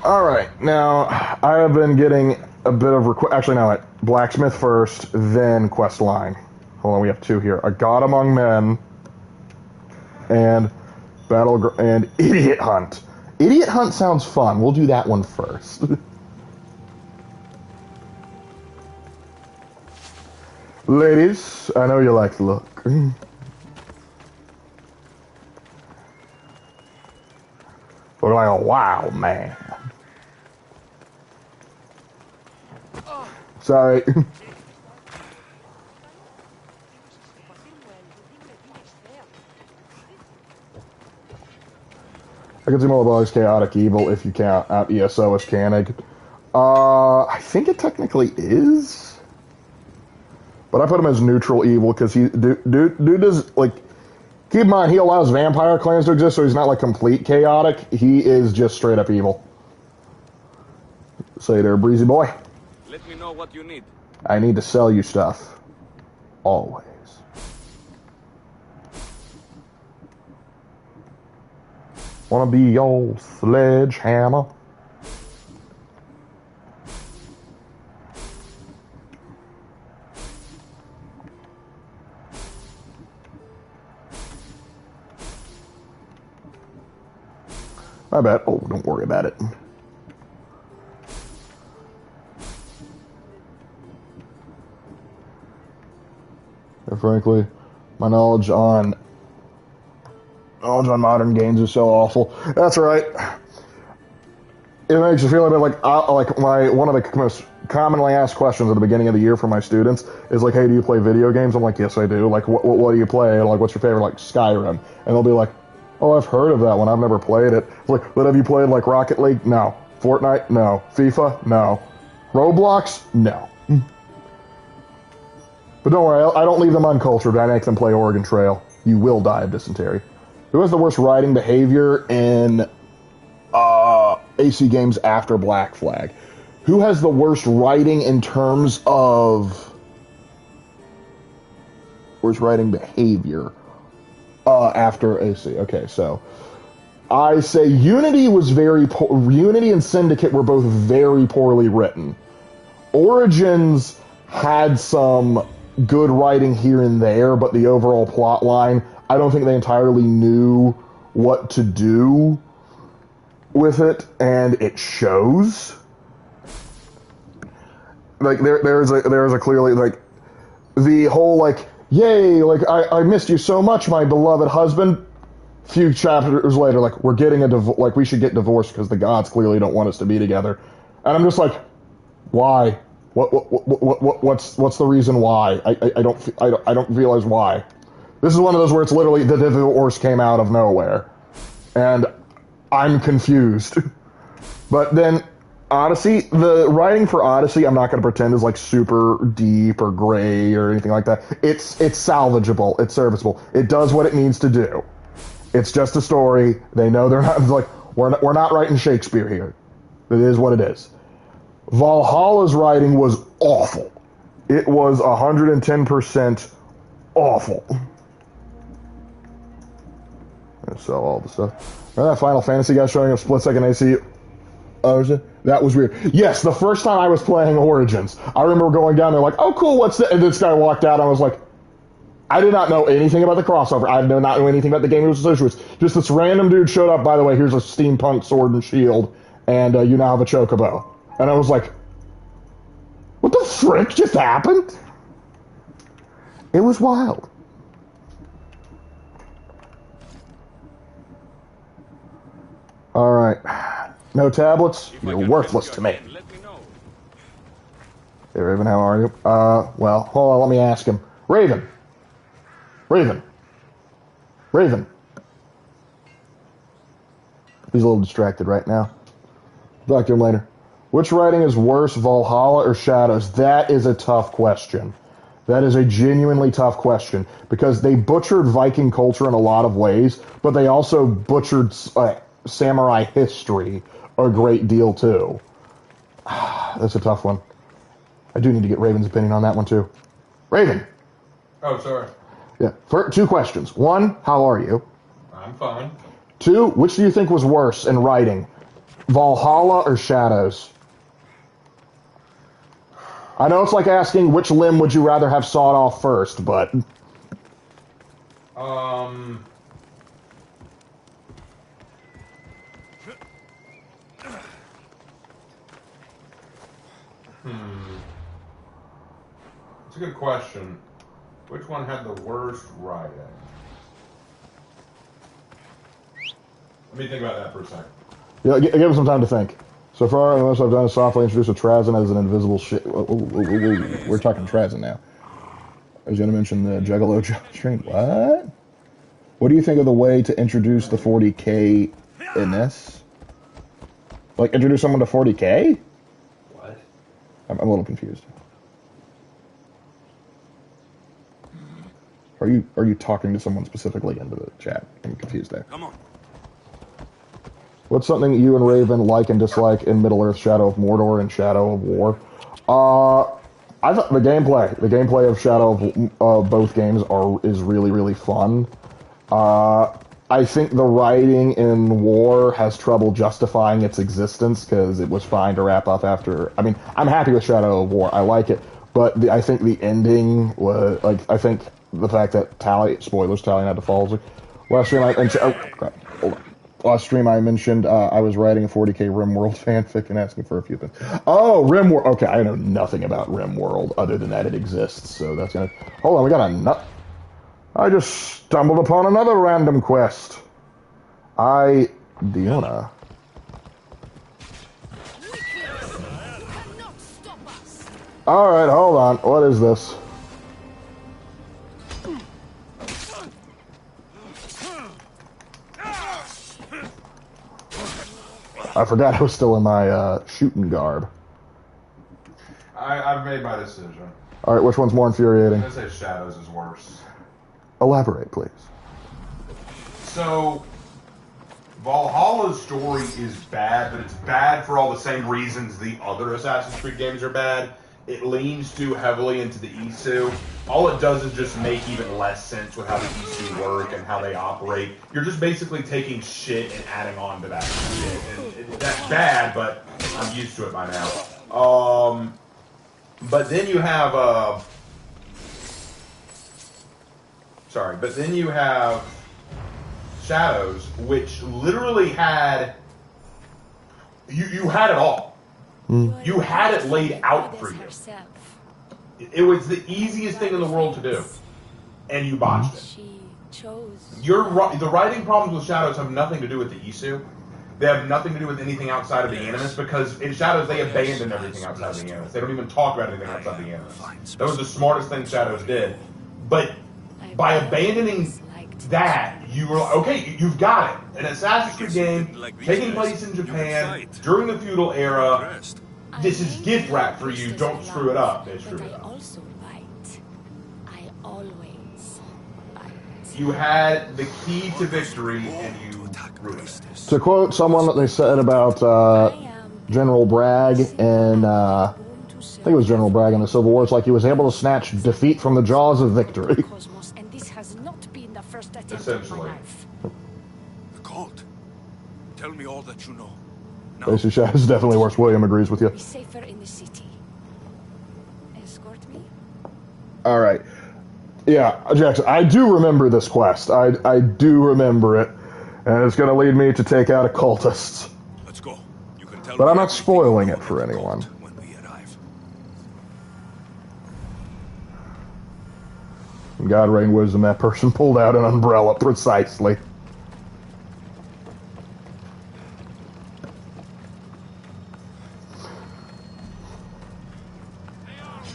Alright, now, I have been getting a bit of actually, no, Blacksmith first, then Quest Line. Hold on, we have two here. A God Among Men and and Idiot Hunt. Idiot Hunt sounds fun. We'll do that one first. Ladies, I know you like the look. Look like a wild man. Sorry. I can see more about chaotic evil if you count out ESO as canig. I think it technically is, but I put him as neutral evil because dude does like. Keep in mind, he allows vampire clans to exist, so he's not like complete chaotic. He is just straight up evil. Say there, breezy boy. Let me know what you need. I need to sell you stuff. Always. Wanna be your sledgehammer? I bet. Oh, don't worry about it. frankly, my knowledge on modern games is so awful. That's right. It makes you feel a bit like one of the most commonly asked questions at the beginning of the year for my students is like, "Hey, do you play video games?" I'm like, "Yes, I do." Like, what do you play? Like, what's your favorite? Like Skyrim, and they'll be like, "Oh, I've heard of that one. I've never played it." It's like, but have you played like Rocket League? No. Fortnite? No. FIFA? No. Roblox? No. But don't worry, I don't leave them uncultured. I make them play Oregon Trail. You will die of dysentery. Who has the worst riding behavior in AC games after Black Flag? Who has the worst riding in terms of worst riding behavior after AC? Okay, so I say Unity was Unity and Syndicate were both very poorly written. Origins had some good writing here and there, but the overall plot line, I don't think they entirely knew what to do with it, and it shows. Like there's a clearly like the whole like, yay, like I missed you so much, my beloved husband. Few chapters later, like, we're getting like we should get divorced because the gods clearly don't want us to be together, and I'm just like, why? What's the reason why? I don't realize why. This is one of those where it's literally the divorce came out of nowhere, and I'm confused. But then Odyssey, the writing for Odyssey, I'm not going to pretend is like super deep or gray or anything like that. It's salvageable. It's serviceable. It does what it needs to do. It's just a story. They know they're not like we're not writing Shakespeare here. It is what it is. Valhalla's writing was awful. It was 110% awful. I sell all the stuff. Remember that Final Fantasy guy showing up split-second AC? That was weird. Yes, the first time I was playing Origins, I remember going down there like, oh cool, what's that? And this guy walked out and I was like, I did not know anything about the crossover. I did not know anything about the game it was associated with. Just this random dude showed up, by the way, here's a steampunk sword and shield, and you now have a chocobo. And I was like, what the frick just happened? It was wild. Alright. No tablets? You're worthless to me. Hey, Raven, how are you? Well, hold on, let me ask him. Raven! He's a little distracted right now. Talk to him later. Which writing is worse, Valhalla or Shadows? That is a tough question. That is a genuinely tough question, because they butchered Viking culture in a lot of ways, but they also butchered samurai history a great deal too. That's a tough one. I do need to get Raven's opinion on that one too. Raven! Oh, sorry. Yeah, for 2 questions. 1, how are you? I'm fine. 2, which do you think was worse in writing? Valhalla or Shadows? I know it's like asking which limb would you rather have sawed off first, but... It's a good question. Which one had the worst writing? Let me think about that for a second. Yeah, give him some time to think. So far, the most I've done is softly introduce a Trazyn as an invisible shit. We're talking Trazyn now. I was going to mention the Juggalo train. What? What do you think of the way to introduce the 40k in this? Like, introduce someone to 40k? What? I'm a little confused. Are you talking to someone specifically into the chat? I'm confused there. Come on. What's something you and Raven like and dislike in Middle-earth, Shadow of Mordor, and Shadow of War? I thought the gameplay of Shadow of both games is really, really fun. I think the writing in War has trouble justifying its existence because it was fine to wrap up after. I mean, I'm happy with Shadow of War. I like it, but I think the ending was like. I think the fact that Talion had to fall. Last night and oh crap, hold on. last stream I mentioned I was writing a 40k RimWorld fanfic and asking for a few things. Oh, RimWorld. Okay, I know nothing about RimWorld other than that it exists. So that's gonna. Hold on, we got a nut. I just stumbled upon another random quest. Diona. All right, hold on. What is this? I forgot I was still in my shooting garb. I've made my decision. All right, which one's more infuriating? I'm gonna say Shadows is worse. Elaborate, please. So, Valhalla's story is bad, but it's bad for all the same reasons the other Assassin's Creed games are bad. It leans too heavily into the Isu. All it does is just make even less sense with how the Isu work and how they operate. You're just basically taking shit and adding on to that shit. And that's bad, but I'm used to it by now. But then you have Shadows, which literally had you had it all. You had it laid out for you. It was the easiest thing in the world to do, and you botched it. The writing problems with Shadows have nothing to do with the Isu. They have nothing to do with anything outside of the Animus, because in Shadows they abandoned everything outside of the Animus. They don't even talk about anything outside of the Animus. That was the smartest thing Shadows did. But by abandoning that, you were like, okay, you've got it. An Assassin's Creed game taking place in Japan during the feudal era. This is gift wrap for you. Don't screw it up. They screwed it up. You had the key to victory, and you ruined it. To quote someone that they said about General Bragg and I think it was General Bragg in the Civil War, it's like he was able to snatch defeat from the jaws of victory. Essentially. The cult. Tell me all that you know. Basically, Shadows is definitely worse. William agrees with you. Be safer in the city. Escort me? All right. Yeah, Jackson, I do remember this quest. I do remember it. And it's going to lead me to take out occultists. Let's go. You can tell But I'm me not everything spoiling you it know for about the anyone. cult when we arrive. God rain wisdom, that person pulled out an umbrella precisely.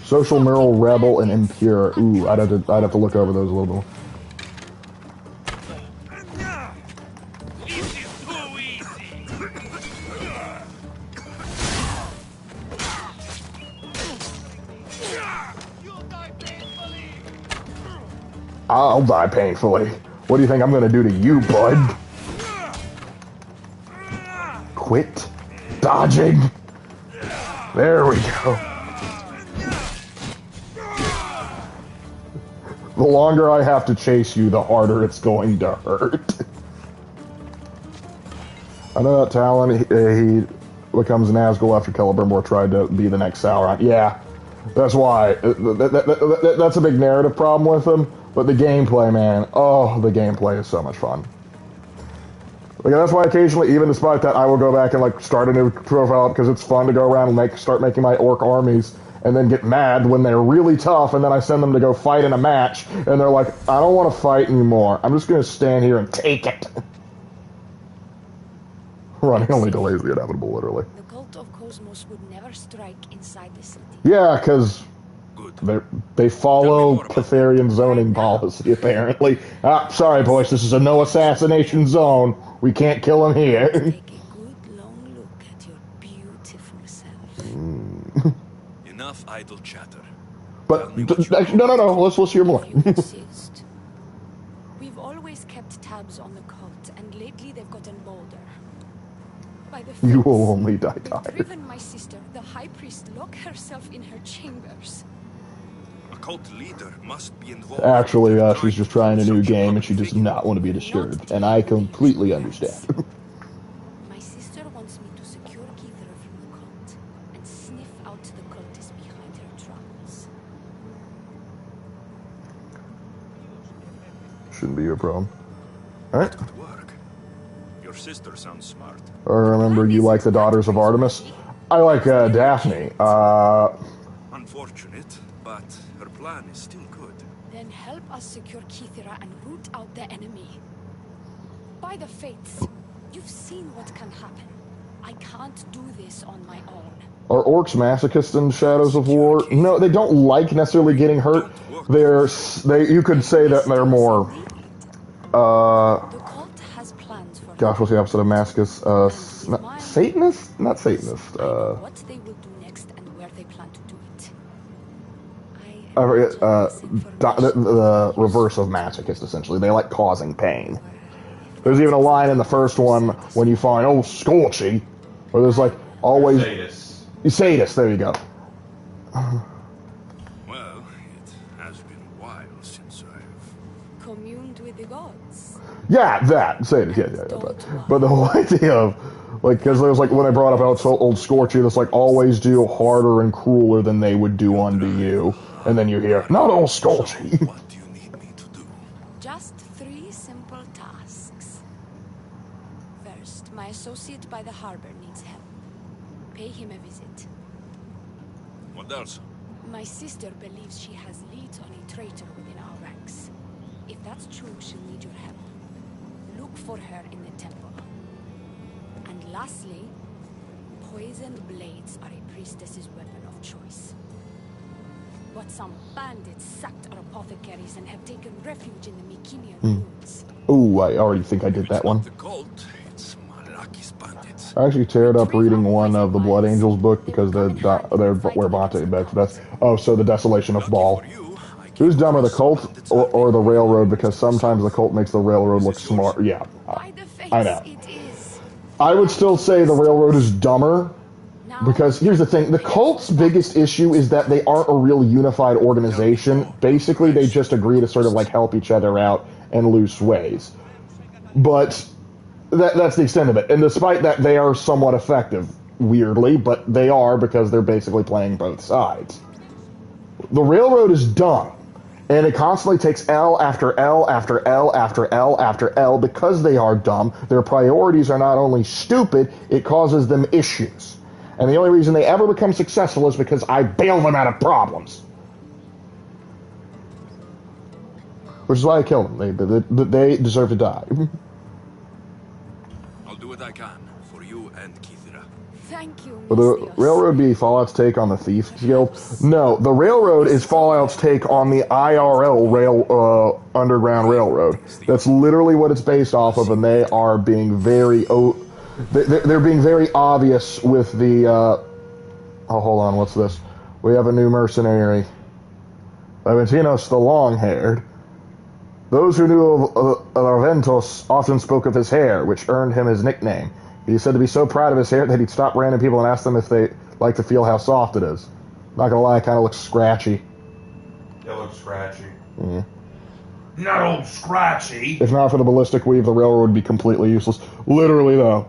Social Moral Rebel and Impure. Ooh, I'd have to look over those a little bit more. I'll die painfully. What do you think I'm gonna do to you, bud? Quit dodging. There we go. The longer I have to chase you, the harder it's going to hurt. I know that Talon, he becomes Nazgul after Celebrimbor tried to be the next Sauron. Yeah, that's why. That's a big narrative problem with him. But the gameplay, man, oh, the gameplay is so much fun. Like, that's why occasionally, even despite that, I will go back and like start a new profile because it's fun to go around and start making my orc armies, and then get mad when they're really tough, and then I send them to go fight in a match, and they're like, I don't want to fight anymore. I'm just going to stand here and take it. Running only delays the inevitable, literally. The cult of Cosmos would never strike inside the city. Yeah, because they follow Catharian zoning policy, apparently. Ah, sorry, boys, this is a no assassination zone. We can't kill him here. Take a good long look at your beautiful self. Enough idle chatter. But no. Let's hear more. You insist. We've always kept tabs on the cult, and lately they've gotten bolder. By the You will only die they've tired. driven my sister, the high priest, lock herself in her chambers. A cult leader must be involved. Actually, she's just trying a new game, and she does not want to be disturbed, and I completely understand. My sister wants me to secure Kithra from the cult and sniff out the cultists behind her troubles. Shouldn't be your problem. All right. That could work. Your sister sounds smart. I remember you like the Daughters of Artemis. I like Daphne. Unfortunate, but her plan is still good. Then help us secure Kithira and root out the enemy. By the fates, you've seen what can happen. I can't do this on my own. Are orcs masochists in Shadows of War? No, they don't like necessarily getting hurt. You could say that they're more, The cult has plans for gosh, what's the opposite of masochist? Satanist? Not Satanist. what they will do next and where they plan to do it. The reverse of masochist, essentially. They like causing pain. There's even a line in the first one when you find old Scorchy, where there's like always... Sadist, there you go. Well, it has been a while since I've communed with the gods. Yeah, that. Sadist, yeah. But the whole idea of, like, because there's like, when they brought up old Scorchy, that's like, always do harder and crueler than they would do unto you. And then you hear, not old Scorchy. What do you need me to do? Just 3 simple tasks. First, my associate by the harbor needs help. Pay him a visit. What else? My sister believes she has leads on a traitor within our ranks. If that's true, she'll need your help. Look for her in the temple. And lastly, poisoned blades are a priestess's weapon of choice. But some bandits sacked our apothecaries and have taken refuge in the Mycenaean ruins. Ooh, I already think I did that one. The cult, it's Malaki's bandits. I actually teared up reading one of the Blood Angels book because they're where Bonte begged for that. Oh, so the Desolation of Baal. Who's dumber, the cult or the railroad? Because sometimes the cult makes the railroad look smart. Yeah, I know. I would still say the railroad is dumber because here's the thing: the cult's biggest issue is that they aren't a real unified organization. Basically, they just agree to sort of like help each other out in loose ways. But that's the extent of it. And despite that, they are somewhat effective, weirdly, but they are because they're basically playing both sides. The railroad is dumb, and it constantly takes L after L after L after L after L because they are dumb. Their priorities are not only stupid, it causes them issues. And the only reason they ever become successful is because I bail them out of problems. Which is why I killed them. They deserve to die. I'll do what I can for you and Kithira. Thank you, Will the railroad be Fallout's take on the Thief Guild? No, the railroad is Fallout's take on the IRL Underground Railroad. That's literally what it's based off of, and they are being very they're being very obvious with the oh, hold on, what's this? We have a new mercenary. Aventinos the long-haired. Those who knew of Aventos often spoke of his hair, which earned him his nickname. He said to be so proud of his hair that he'd stop random people and ask them if they like to feel how soft it is. Not gonna lie, it kind of looks scratchy. It looks scratchy. Yeah. Not old scratchy. If not for the ballistic weave, the railroad would be completely useless. Literally, though.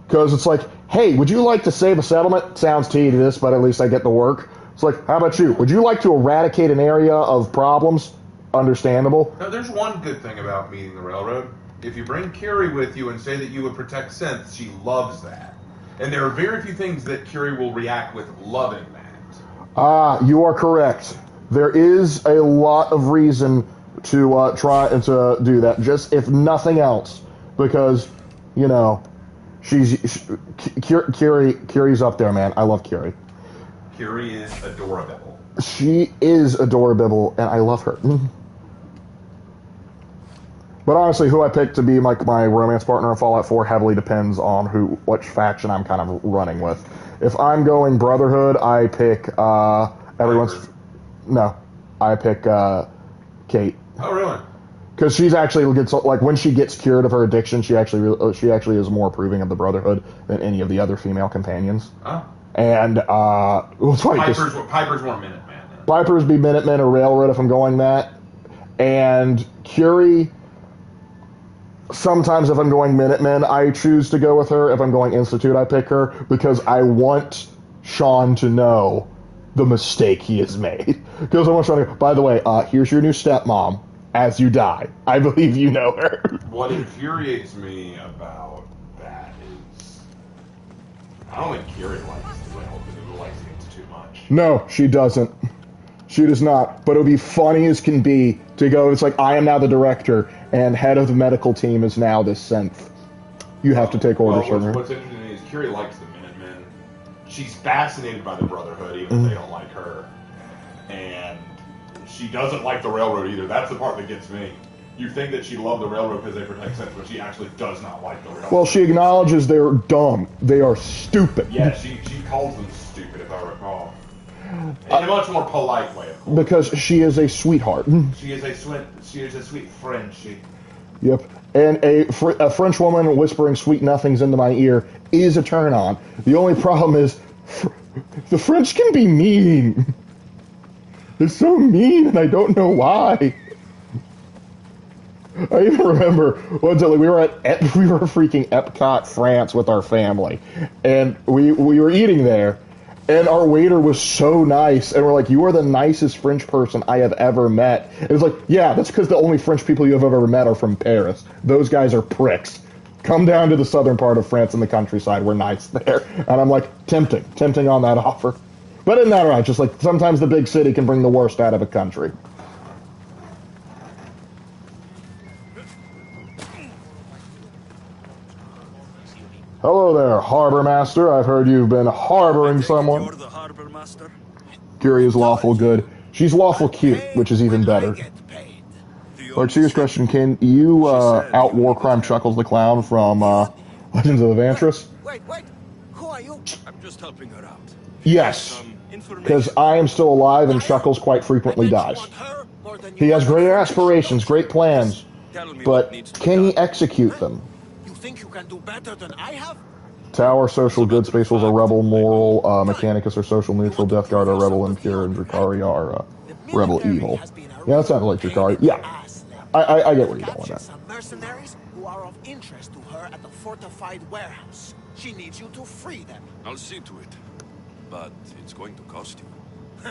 Because it's like, hey, would you like to save a settlement? Sounds tedious, but at least I get to work. It's like, how about you? Would you like to eradicate an area of problems? Understandable. Now, there's one good thing about meeting the railroad. If you bring Curie with you and say that you would protect synths, she loves that. And there are very few things that Curie will react with loving that. You are correct. There is a lot of reason to try to do that, just if nothing else, because, you know, Curie's up there, man. I love Curie. Curie is adorable. She is adorable, and I love her. But honestly, who I pick to be my romance partner in Fallout 4 heavily depends on which faction I'm kind of running with. If I'm going Brotherhood, I pick I pick Kate. Oh, really? Because she's actually gets, like, when she gets cured of her addiction, she actually is more approving of the Brotherhood than any of the other female companions. Oh. And it's funny Piper's more Minuteman. Then. Piper's be Minutemen or Railroad if I'm going that, and Curie. Sometimes if I'm going Minutemen, I choose to go with her. If I'm going Institute, I pick her because I want Sean to know the mistake he has made. Because I want Sean to go, by the way, here's your new stepmom. as you die. I believe you know her. What infuriates me about that is I don't think Kiri likes the rail because it likes things too much. No, she doesn't. She does not. But it would be funny as can be to go, it's like, I am now the director, and head of the medical team is now this synth. You have to take orders from her. What's interesting to me is Kiri likes the Minutemen. She's fascinated by the Brotherhood, even if they don't like her. And she doesn't like the Railroad either. That's the part that gets me. You think that she loved the Railroad because they protect synths, but she actually does not like the Railroad. Well, she acknowledges they're dumb. They are stupid. Yeah, she calls them stupid, if I recall. In a much more polite way, of course. Because she is a sweetheart. She is a sweet Frenchie. Yep. And a French woman whispering sweet nothings into my ear is a turn on. The only problem is the French can be mean. They're so mean, and I don't know why. I even remember one time we were freaking Epcot, France, with our family, and we were eating there, and our waiter was so nice, and we're like, "You are the nicest French person I have ever met." And it's like, "Yeah, that's because the only French people you have ever met are from Paris. Those guys are pricks. Come down to the southern part of France in the countryside. We're nice there." And I'm like, tempting on that offer. But isn't that right? Just like sometimes the big city can bring the worst out of a country. Hello there, Harbor Master. I've heard you've been harboring someone. You're the harbor master? Curie is lawful good. She's lawful cute, which is even better. Lark, serious question. Can you out war crime Chuckles the Clown from Legends of Evantris? Wait. Who are you? I'm just helping her out. Yes, because I am still alive and Chuckles quite frequently dies. He has great aspirations, great plans, but can he execute them? You think you can do better than I have? Tower, social good, Spatials are rebel, moral, Mechanicus are social neutral, Death Guard are rebel impure, and Drakari are rebel evil. Yeah, that sounded like Drakari. Yeah, I get where you're going with that. Some mercenaries who are of interest to her at the fortified warehouse. She needs you to free them. I'll see to it. But it's going to cost you.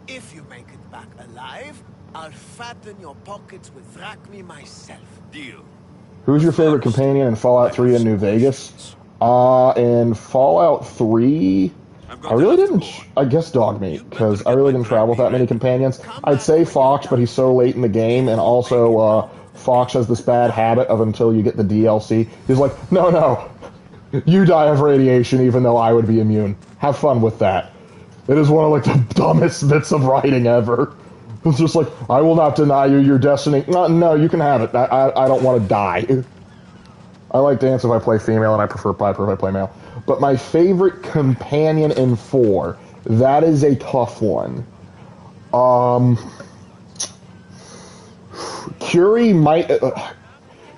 If you make it back alive, I'll fatten your pockets with Drachmi myself. Deal. Who's your favorite companion in Fallout 3 and New Vegas? In Fallout 3, I really didn't, I guess Dogmeat, because I really didn't travel with that many companions. I'd say Fox, but he's so late in the game, and also Fox has this bad habit of until you get the DLC, he's like, no, you die of radiation even though I would be immune. Have fun with that. It is one of like the dumbest bits of writing ever. It's just like, I will not deny you your destiny. No, you can have it. I don't want to die. I like dance if I play female, and I prefer Piper if I play male. But my favorite companion in 4, that is a tough one. Curie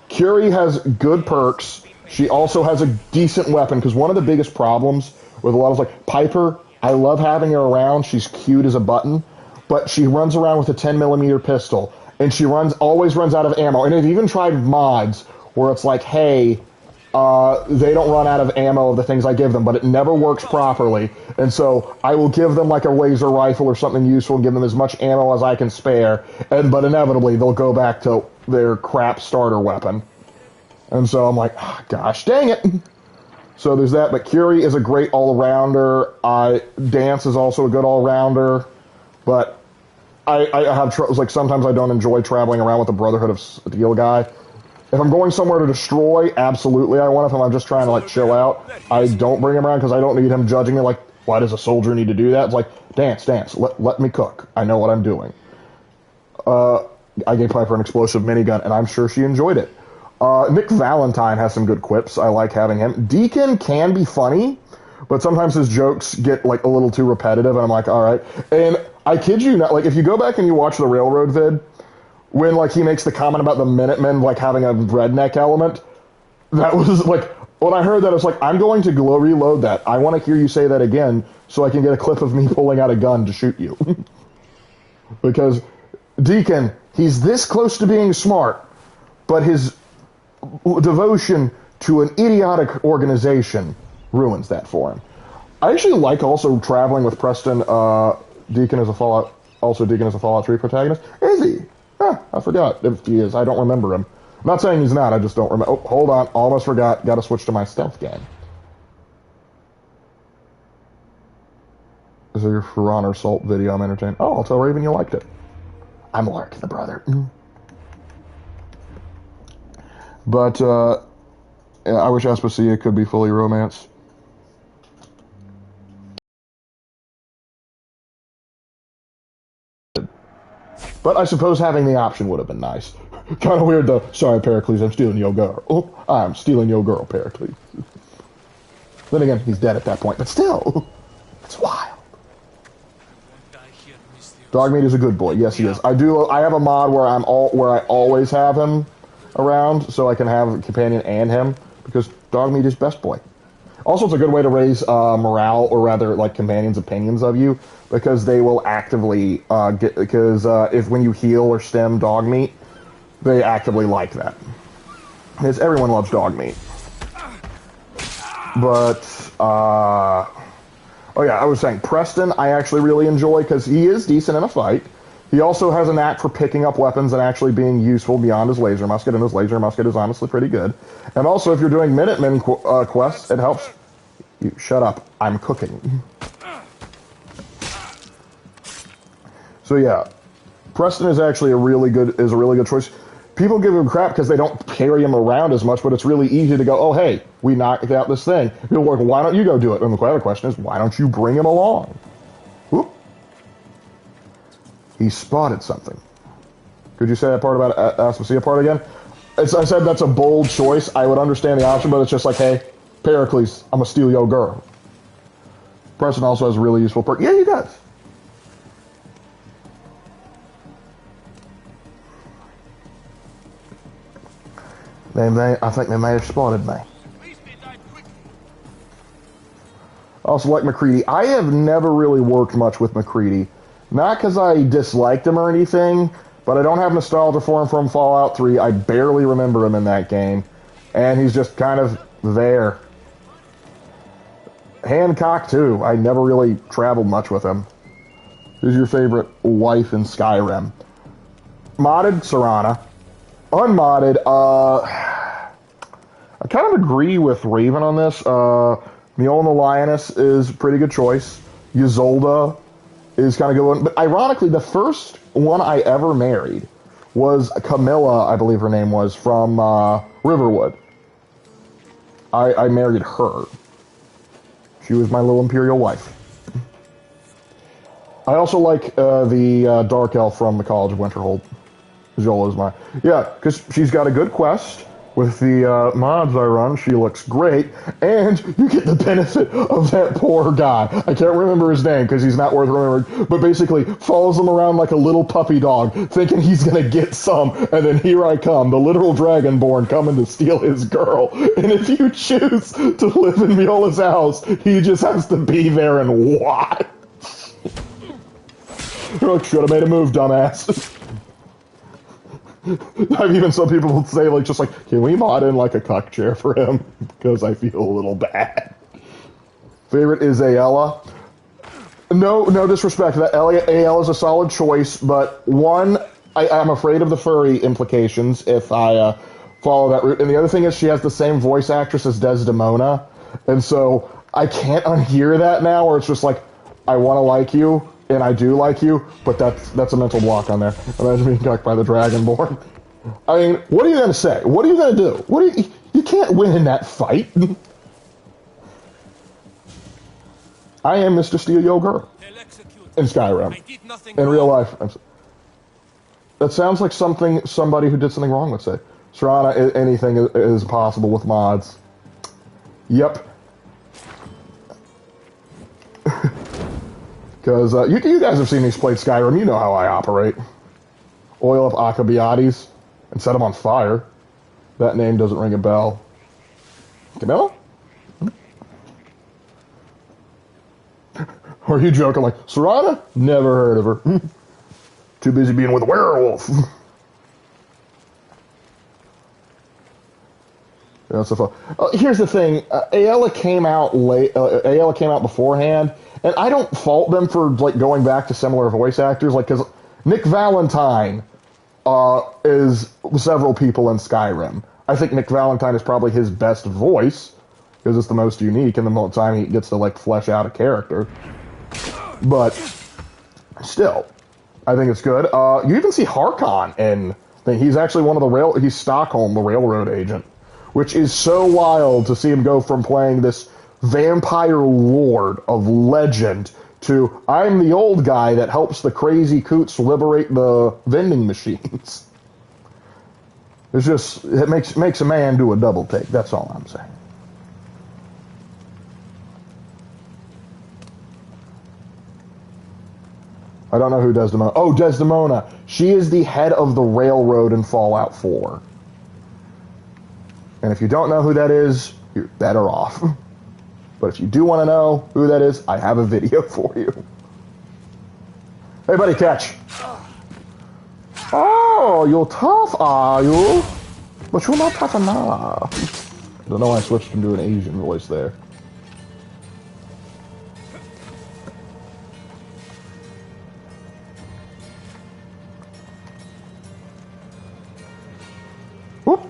Curie has good perks. She also has a decent weapon, because one of the biggest problems with a lot of, like, Piper, I love having her around. She's cute as a button. But she runs around with a 10mm pistol, and she always runs out of ammo. And I've even tried mods where it's like, hey, they don't run out of ammo of the things I give them, but it never works properly. And so I will give them like a laser rifle or something useful and give them as much ammo as I can spare. But inevitably they'll go back to their crap starter weapon. And so I'm like, gosh dang it. So there's that. But Curie is a great all-rounder. Dance is also a good all-rounder. But I have like sometimes I don't enjoy traveling around with the Brotherhood of Steel guy. If I'm going somewhere to destroy, absolutely I want. If I'm just trying to like chill out, I don't bring him around because I don't need him judging me like, why does a soldier need to do that? It's like, dance, let me cook. I know what I'm doing. I gave Piper an explosive minigun, and I'm sure she enjoyed it. Nick Valentine has some good quips. I like having him. Deacon can be funny, but sometimes his jokes get like a little too repetitive, and I'm like, all right. And I kid you not, like if you go back and you watch the Railroad vid, when like he makes the comment about the Minutemen like having a redneck element, that was like, when I heard that, I was like, I'm going to reload that. I want to hear you say that again so I can get a clip of me pulling out a gun to shoot you. Because Deacon, he's this close to being smart, but his devotion to an idiotic organization ruins that for him. I actually like also traveling with Preston. Deacon is a Fallout 3 protagonist. Is he? Huh, I forgot if he is. I don't remember him. I'm not saying he's not, I just don't remember. Oh, hold on. Almost forgot. Gotta switch to my stealth game. Is there your For Honor Assault video? I'm entertained. Oh, I'll tell Raven you liked it. I'm Lark, the brother. But, I wish Aspasia could be fully romance. But I suppose having the option would have been nice. Kind of weird though. Sorry, Pericles, I'm stealing your girl. Oh, I'm stealing your girl, Pericles. Then again, he's dead at that point. But still, it's wild. Dogmeat is a good boy. Yes, he is. I have a mod where I always have him around, so I can have a companion and him because Dogmeat is best boy. Also, it's a good way to raise morale, or rather, like, companions' opinions of you, because they will actively if when you heal or stem Dogmeat, they actively like that. Because everyone loves Dogmeat. But, oh yeah, I was saying, Preston I actually really enjoy, because he is decent in a fight. He also has a knack for picking up weapons and actually being useful beyond his laser musket, and his laser musket is honestly pretty good. And also, if you're doing Minutemen quests, it helps. You shut up. I'm cooking. So yeah, Preston is actually a really good choice. People give him crap because they don't carry him around as much, but it's really easy to go, oh hey, we knocked out this thing. People are like, why don't you go do it? And the other question is, why don't you bring him along? Whoop. He spotted something. Could you say that part about Aspasia part again? I said that's a bold choice. I would understand the option, but it's just like, hey, Pericles, I'm gonna steal your girl. Preston also has a really useful perk. Yeah, he does. I think they may have spotted me. Also like McCready. I have never really worked much with McCready. Not because I disliked him or anything, but I don't have nostalgia for him from Fallout 3. I barely remember him in that game. And he's just kind of there. Hancock, too. I never really traveled much with him. Who's your favorite wife in Skyrim? Modded, Serana. Unmodded, I kind of agree with Raven on this. Mjolnir the Lioness is a pretty good choice. Ysolda is kind of good one. But ironically, the first one I ever married was Camilla, I believe her name was, from Riverwood. I married her. She was my little imperial wife. I also like the Dark Elf from the College of Winterhold. Zola is mine. Yeah, because she's got a good quest. With the mods I run, she looks great, and you get the benefit of that poor guy. I can't remember his name because he's not worth remembering, but basically follows him around like a little puppy dog, thinking he's going to get some, and then here I come, the literal Dragonborn coming to steal his girl. And if you choose to live in Miola's house, he just has to be there and watch. Should have made a move, dumbass. I've even some people will say, like, just like, can we mod in, like, a cuck chair for him? Because I feel a little bad. Favorite is Ayala. No disrespect. That Ayala is a solid choice, but one, I'm afraid of the furry implications if I follow that route. And the other thing is she has the same voice actress as Desdemona, and so I can't unhear that now, where it's just like, I want to like you, and I do like you, but that's a mental block on there. Imagine being cucked by the Dragonborn. I mean, what are you going to say? What are you going to do? You can't win in that fight. I am Mr. Steal Yo Girl in Skyrim. In real life. That sounds like somebody who did something wrong would say. Serana, anything is possible with mods. Yep. Because you guys have seen me play Skyrim. You know how I operate. Oil up Akabiates and set them on fire. That name doesn't ring a bell. Camilla? Or are you joking like, Serana? Never heard of her. Too busy being with a werewolf. That's so fun. Here's the thing. Ayala came out late. Ayala came out beforehand. And I don't fault them for like going back to similar voice actors, like because Nick Valentine is several people in Skyrim. I think Nick Valentine is probably his best voice, because it's the most unique, and the most time he gets to, like, flesh out a character. But, still, I think it's good. You even see Harkon in... He's actually one of the he's Stockholm, the railroad agent, which is so wild to see him go from playing this vampire lord of legend to I'm the old guy that helps the crazy coots liberate the vending machines. It's just, it makes a man do a double take. That's all I'm saying. I don't know who Desdemona... Oh, Desdemona. She is the head of the railroad in Fallout 4. And if you don't know who that is, you're better off. But if you do want to know who that is, I have a video for you. Hey, buddy, catch. Oh, you're tough, are you? But you're not tough enough. I don't know why I switched into an Asian voice there. Whoop.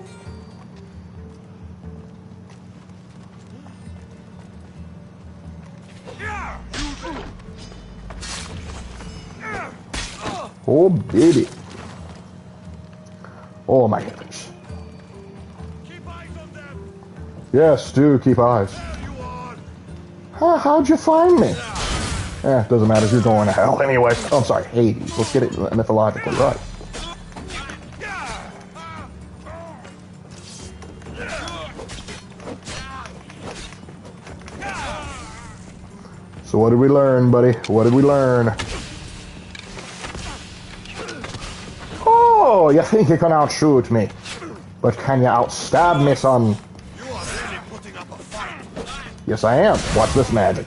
Oh, baby. Oh, my goodness. Keep eyes on them. Yes, do keep eyes. How'd you find me? Doesn't matter if you're going to hell anyway. Oh, I'm sorry, Hades. Let's get it mythologically right. So what did we learn, buddy? What did we learn? Oh, you think you can outshoot me. But can you outstab me, son? You are really putting up a fight. Yes, I am. Watch this magic.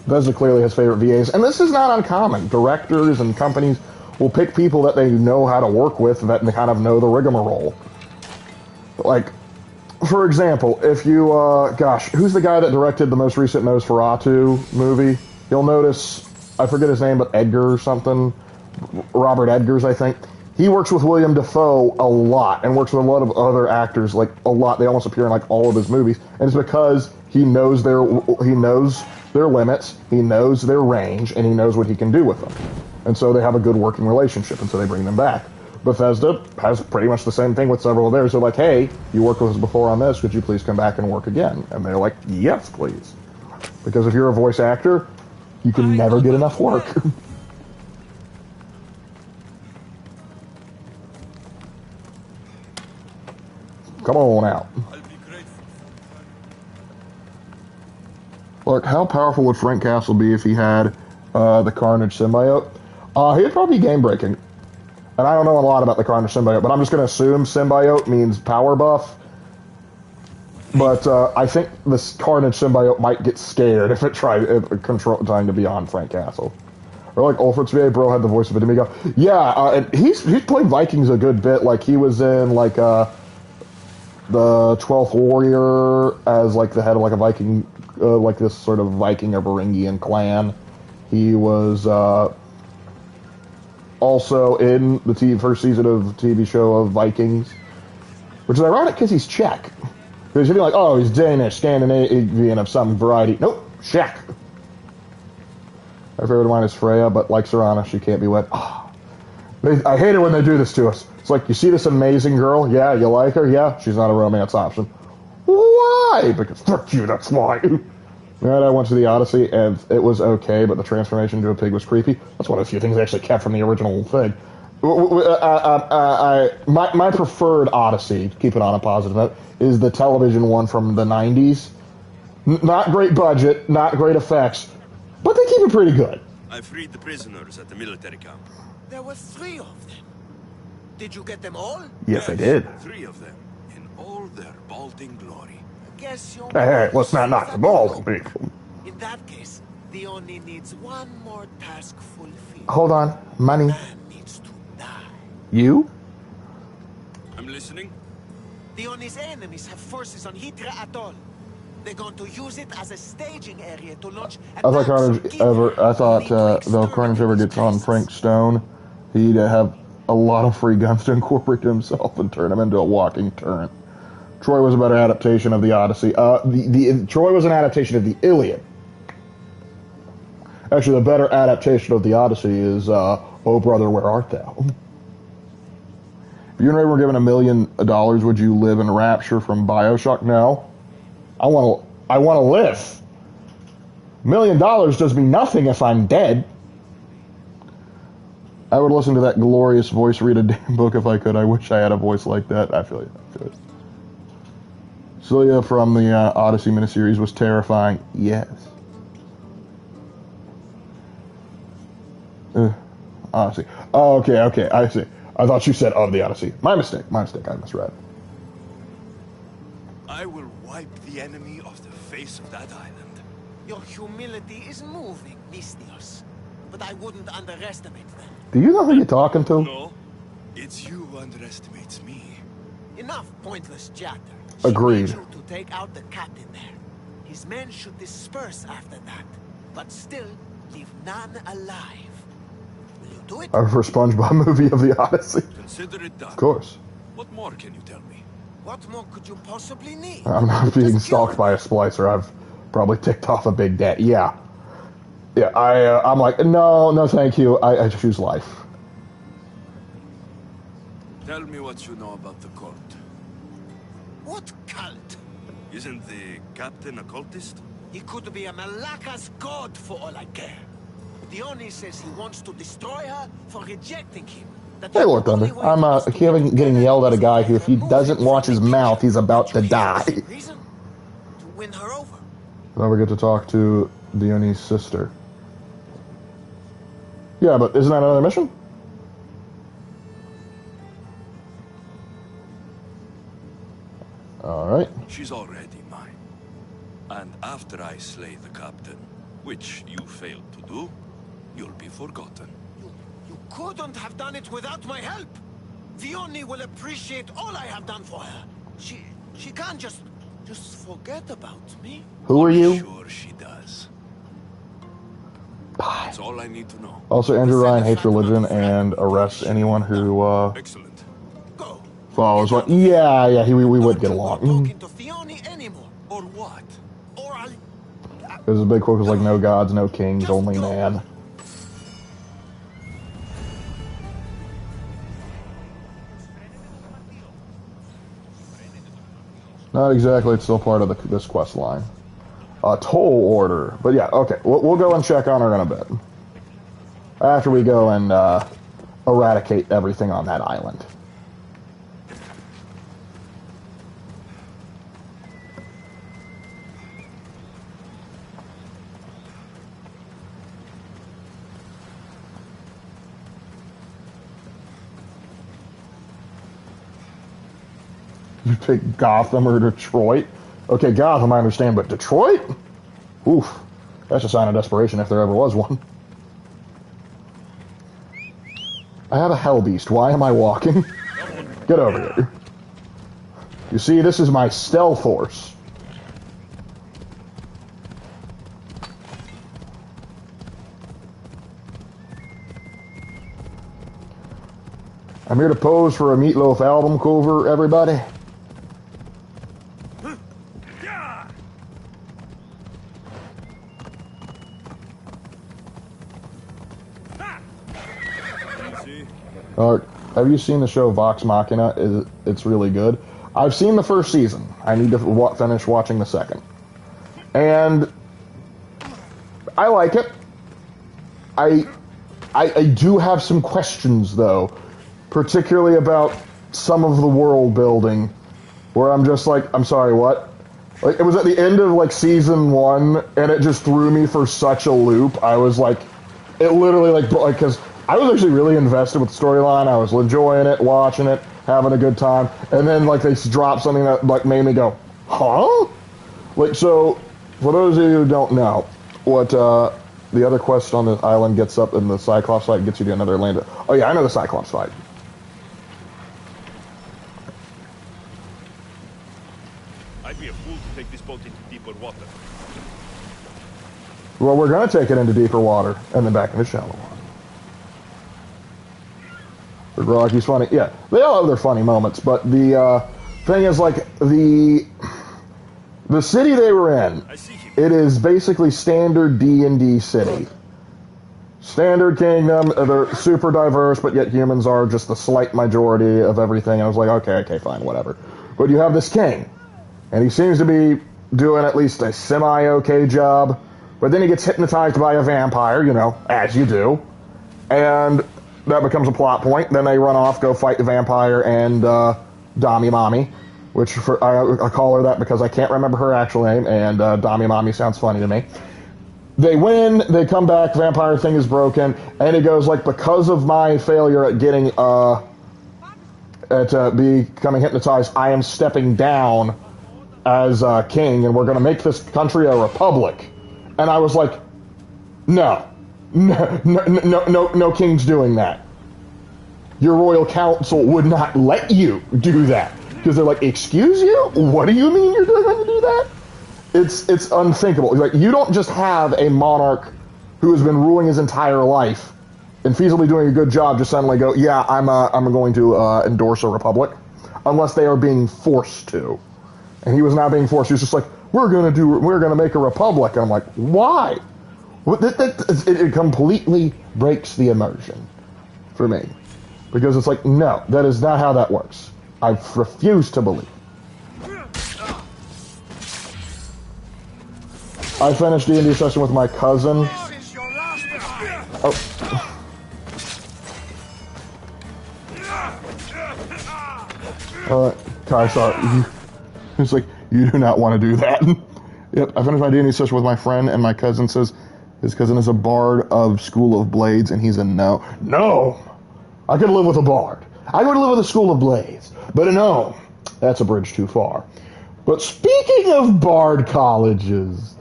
Those are clearly his favorite VAs. And this is not uncommon. Directors and companies will pick people that they know how to work with, that they kind of know the rigmarole. Like, for example, if you, gosh, who's the guy that directed the most recent Nosferatu movie? You'll notice, I forget his name, but Edgar or something. Robert Edgers, I think. He works with William Dafoe a lot, and works with a lot of other actors, like, a lot. They almost appear in, like, all of his movies. And it's because he knows their limits, he knows their range, and he knows what he can do with them. And so they have a good working relationship, and so they bring them back. Bethesda has pretty much the same thing with several of theirs. They're like, hey, you worked with us before on this, could you please come back and work again? And they're like, yes, please. Because if you're a voice actor, you can never get enough work. Come on out. Look, how powerful would Frank Castle be if he had the Carnage symbiote? He'd probably be game-breaking. And I don't know a lot about the Carnage symbiote, but I'm just going to assume symbiote means power buff. But I think this Carnage symbiote might get scared if it trying to be on Frank Castle. Or like Ulfred's VA, bro had the voice of a demigod. Yeah, and he's played Vikings a good bit. Like he was in like the 12th Warrior as like the head of like a Viking, like this sort of Viking or Varangian clan. He was also in the first season of the TV show of Vikings, which is ironic because he's Czech. Because you'd be like, oh, he's Danish, Scandinavian of some variety. Nope, Czech. My favorite of mine is Freya, but like Serana, she can't be wet. Oh. I hate it when they do this to us. It's like, you see this amazing girl? Yeah, you like her? Yeah, she's not a romance option. Why? Because fuck you, that's why. Right, I went to the Odyssey, and it was okay, but the transformation into a pig was creepy. That's one of the few things I actually kept from the original thing. My preferred Odyssey, to keep it on a positive note, is the television one from the 90s. Not great budget, not great effects, but they keep it pretty good. I freed the prisoners at the military camp. There were 3 of them. Did you get them all? Yes, I did. 3 of them, in all their balding glory. Guess you're... Hey, let's not knock the balls on people. In that case, the Oni needs one more task fulfilled. Hold on, money. Man needs to die. You? I'm listening. The Oni's enemies have forces on Hydra Atoll. They're going to use it as a staging area to launch I thought though Carnage ever gets on Frank Stone, he'd have a lot of free guns to incorporate himself and turn him into a walking turret. Troy was a better adaptation of the Odyssey. Troy was an adaptation of the Iliad. Actually, the better adaptation of the Odyssey is Oh Brother, Where Art Thou? If you and Ray were given $1 million, would you live in Rapture from BioShock? No. I want to live. $1 million does me nothing if I'm dead. I would listen to that glorious voice read a damn book if I could. I wish I had a voice like that. I feel it. Celia from the Odyssey miniseries was terrifying. Yes. Odyssey. Oh, okay. I see. I thought you said of the Odyssey. My mistake. I misread. I will wipe the enemy off the face of that island. Your humility is moving, Mistios. But I wouldn't underestimate them. Do you know who you're talking to? No, it's you who underestimates me. Enough pointless chatter. Agreed. She needs you to take out the captain there. His men should disperse after that, but still leave none alive. Will you do it? I prefer SpongeBob movie of the Odyssey. Consider it done. Of course. What more can you tell me? What more could you possibly need? I'm not being Just stalked by a splicer. I've probably ticked off a big debt. Yeah. I'm like, no, thank you. I choose life. Tell me what you know about the cult. What cult? Isn't the captain a cultist? He could be a Malaka's god for all I care. Dione says he wants to destroy her for rejecting him. That Hey, Lord Thunder. I'm getting yelled at a guy who, if he doesn't watch his mouth, he's about to die. Reason? To win her over. Now we get to talk to Dione's sister. Yeah, but isn't that another mission? Alright. She's already mine. And after I slay the captain, which you failed to do, you'll be forgotten. You couldn't have done it without my help. Dione will appreciate all I have done for her. She can't just forget about me. Who are you? Sure she does. That's all I need to know. Also, Andrew Ryan hates religion and arrests anyone who Excellent. Go. follows one. Yeah, we would get along. Talking to Dione anymore. Or what? Or I'll... There's a big quote was like, no gods, no kings, Just only go. man. Not exactly, it's still part of this quest line. Toll order. But yeah, okay, we'll go and check on her in a bit. After we go and eradicate everything on that island. You pick Gotham or Detroit? Okay, Gotham I understand, but Detroit? Oof. That's a sign of desperation if there ever was one. I have a hell beast. Why am I walking? Get over here. You see, this is my stealth horse. I'm here to pose for a Meatloaf album cover, everybody. Have you seen the show Vox Machina? It's really good. I've seen the first season. I need to finish watching the second. And I like it. I do have some questions, though. Particularly about some of the world building. Where I'm just like, I'm sorry, what? Like, it was at the end of, like, season 1, and it just threw me for such a loop. I was like, it literally, like, because I was actually really invested with the storyline. I was enjoying it, watching it, having a good time. And then, like, they dropped something that, like, made me go, huh? Like, so, for those of you who don't know, what, the other quest on the island gets up in the Cyclops fight gets you to another land. Oh, yeah, I know the Cyclops fight. I'd be a fool to take this boat into deeper water. Well, we're going to take it into deeper water and then back into shallow water. The Groggy's funny. Yeah, they all have their funny moments, but the thing is, like, the city they were in, it is basically standard D&D city. Standard kingdom, they're super diverse, but yet humans are just the slight majority of everything. I was like, okay, fine, whatever. But you have this king, and he seems to be doing at least a semi-okay job, but then he gets hypnotized by a vampire, you know, as you do, and that becomes a plot point. Then they run off, go fight the vampire and Dami Mommy, which I call her that because I can't remember her actual name, and Dami Mommy sounds funny to me. They win, they come back, vampire thing is broken, and he goes like, because of my failure at getting, becoming hypnotized, I am stepping down as king, and we're going to make this country a republic. And I was like, no king's doing that. Your royal council would not let you do that. Because they're like, excuse you? What do you mean you're going to do that? It's unthinkable. Like, you don't just have a monarch who has been ruling his entire life and feasibly doing a good job just suddenly go, yeah, I'm going to endorse a republic, unless they are being forced to. And he was not being forced. He was just like, we're gonna make a republic. And I'm like, why? It completely breaks the immersion for me, because it's like, no, that is not how that works. I refuse to believe. I finished D&D session with my cousin. Oh. Kai, sorry. It's like, you do not want to do that. Yep, I finished my D&D session with my friend, and my cousin says his cousin is a bard of School of Blades, and he's a no. No! I could live with a bard. I could live with a School of Blades. But a gnome, that's a bridge too far. But speaking of bard colleges,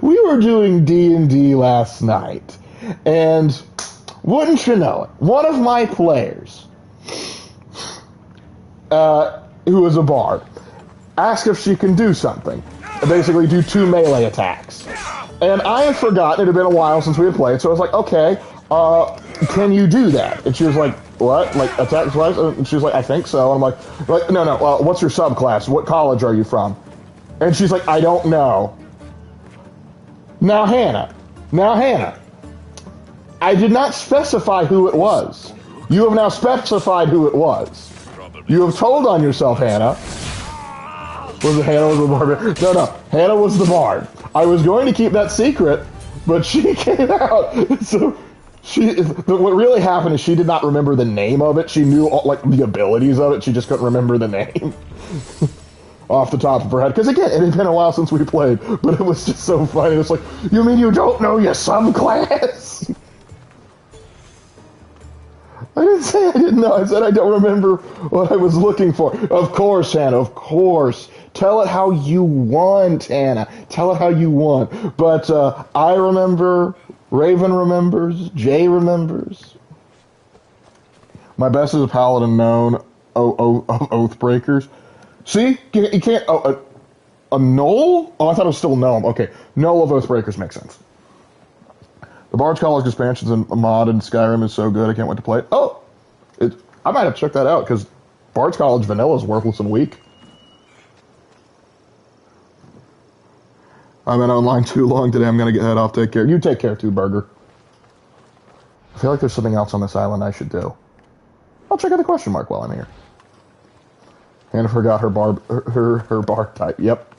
we were doing D&D last night, and wouldn't you know it, one of my players, who is a bard, asked if she can do something, basically do 2 melee attacks. And I had forgotten, it had been a while since we had played, so I was like, okay, can you do that? And she was like, what? Like, attack twice? And she was like, I think so. And I'm like, no, what's your subclass? What college are you from? And she's like, I don't know. Now, Hannah, I did not specify who it was. You have now specified who it was. You have told on yourself, Hannah. Was it Hannah was the bard? No, Hannah was the bard. I was going to keep that secret, but she came out. So what really happened is she did not remember the name of it. She knew all, like, the abilities of it. She just couldn't remember the name off the top of her head. Because again, it had been a while since we played, but it was just so funny. It's like, you mean you don't know your subclass? I didn't say I didn't know. I said I don't remember what I was looking for. Of course, Hannah, of course. Tell it how you want, Hannah. Tell it how you want. But I remember, Raven remembers, Jay remembers. My best is a paladin known of Oathbreakers. See? You can't... Oh, a Knoll? Oh, I thought it was still Gnome. Okay. Knoll of Oathbreakers makes sense. The Bard's College expansions and mod in Skyrim is so good, I can't wait to play it. Oh! I might have checked that out, because Bard's College vanilla is worthless and weak. I've been online too long today. I'm going to get head off. Take care. You take care too, Burger. I feel like there's something else on this island I should do. I'll check out the question mark while I'm here. Hannah forgot her bar type. Yep.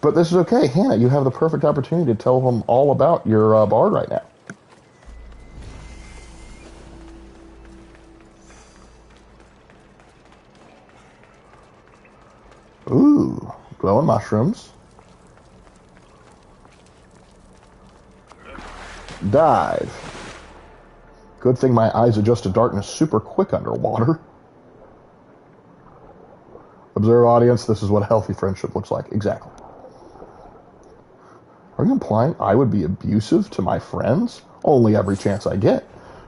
But this is okay. Hannah, you have the perfect opportunity to tell them all about your bard right now. Ooh, glowing mushrooms. Dive. Good thing my eyes adjust to darkness super quick underwater. Observe audience, this is what a healthy friendship looks like. Exactly. Are you implying I would be abusive to my friends? Only every chance I get.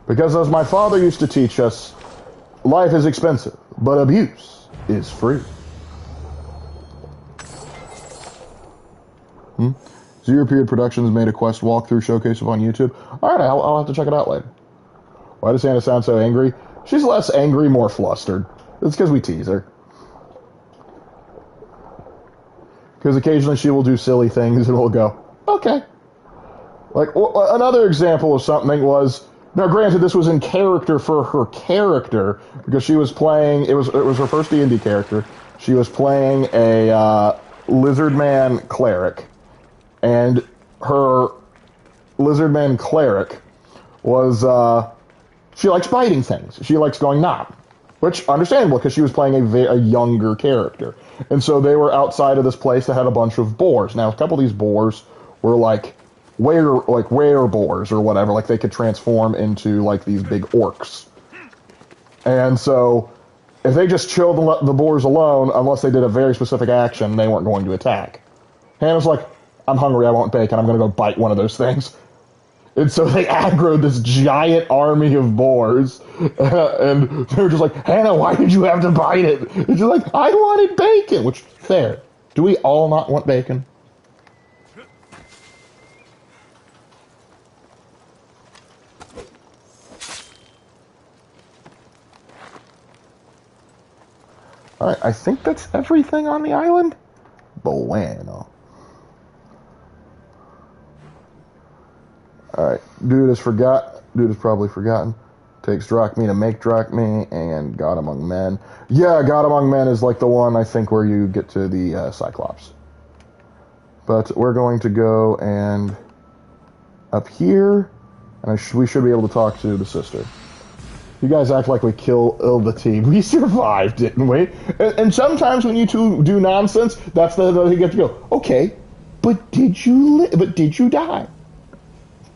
Because as my father used to teach us, life is expensive, but abuse is free. Zero Period Productions made a quest walkthrough showcase on YouTube. Alright, I'll have to check it out later. Why does Santa sound so angry? She's less angry, more flustered. It's because we tease her. Because occasionally she will do silly things and we'll go, okay. Like, another example of something was, now granted this was in character for her character, because she was playing, it was her first D&D character. She was playing a lizard man cleric. And her lizard man cleric was, she likes biting things. She likes going nah. Which, understandable, because she was playing a younger character. And so they were outside of this place that had a bunch of boars. Now, a couple of these boars were like were boars or whatever. Like, they could transform into, like, these big orcs. And so, if they just chilled the boars alone, unless they did a very specific action, they weren't going to attack. Hannah's like, I'm hungry, I want bacon, I'm going to go bite one of those things. And so they aggroed this giant army of boars, and they were just like, Hannah, why did you have to bite it? And she's like, I wanted bacon, which, fair. Do we all not want bacon? Alright, I think that's everything on the island. Bueno. Alright, dude has probably forgotten. Takes Drachme to make Drachme, and God Among Men. Yeah, God Among Men is like the one, I think, where you get to the Cyclops. But we're going to go and up here, and we should be able to talk to the sister. You guys act like we killed the team. We survived, didn't we? And sometimes when you two do nonsense, that's the you get to go, okay, but did you die?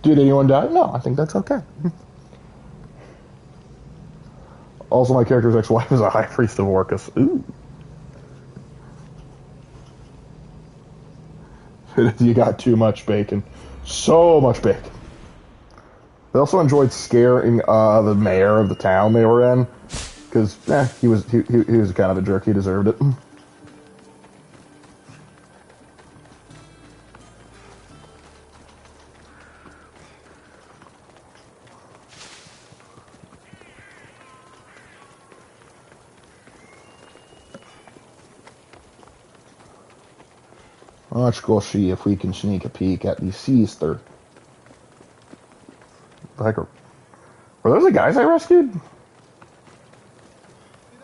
Did anyone die? No, I think that's okay. Also, my character's ex-wife is a high priest of Orcus. Ooh. You got too much bacon. So much bacon. They also enjoyed scaring the mayor of the town they were in, because he was kind of a jerk. He deserved it. Let's go see if we can sneak a peek at the sister. Were those the guys I rescued?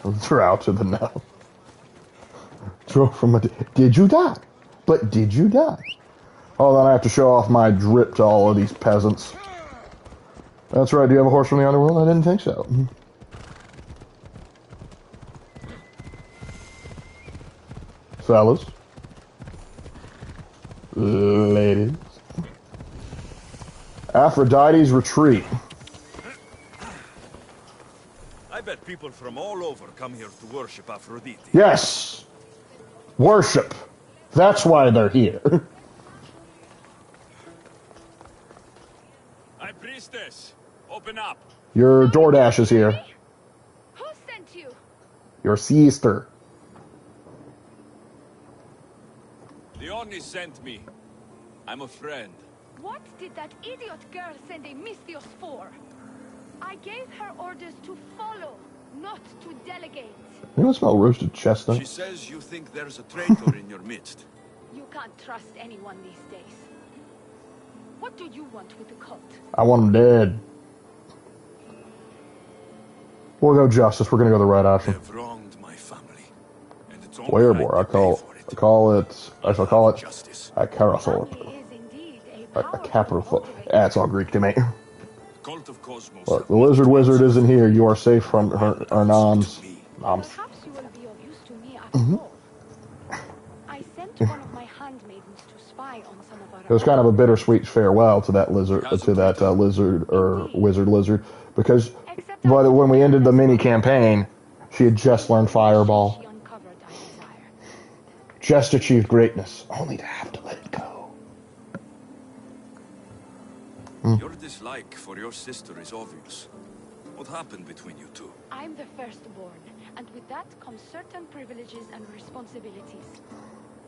They're out to the now. Did you die? But did you die? Oh, then I have to show off my drip to all of these peasants. That's right, do you have a horse from the underworld? I didn't think so. Fellas. Ladies. Aphrodite's retreat. I bet people from all over come here to worship Aphrodite. Yes! Worship. That's why they're here. High Priestess, open up. Your DoorDash is here. Who sent you? Your sister. Leonie sent me. I'm a friend. What did that idiot girl send a Misthios for? I gave her orders to follow, not to delegate. Anyone smell roasted chestnut? She says you think there's a traitor in your midst. You can't trust anyone these days. What do you want with the cult? I want him dead. We'll go justice. We're gonna go the right option. They've wronged my family, and it's only Werebore. right I shall call it justice. a Carathorpe. Family is indeed A powerful Caprothorpe. motivator. That's all Greek to me. Cult of Cosmos. Look, the lizard wizard isn't here. You are safe from her noms. Noms. Perhaps you will be of use to me after all. I sent one of my handmaidens to spy on some of our. It was kind of a bittersweet farewell to that lizard, wizard, because when we ended the mini campaign, she had just learned Fireball, She uncovered our desire. just achieved greatness, only to have to let it go. Your dislike for your sister is obvious. What happened between you two? I'm the firstborn, and with that comes certain privileges and responsibilities.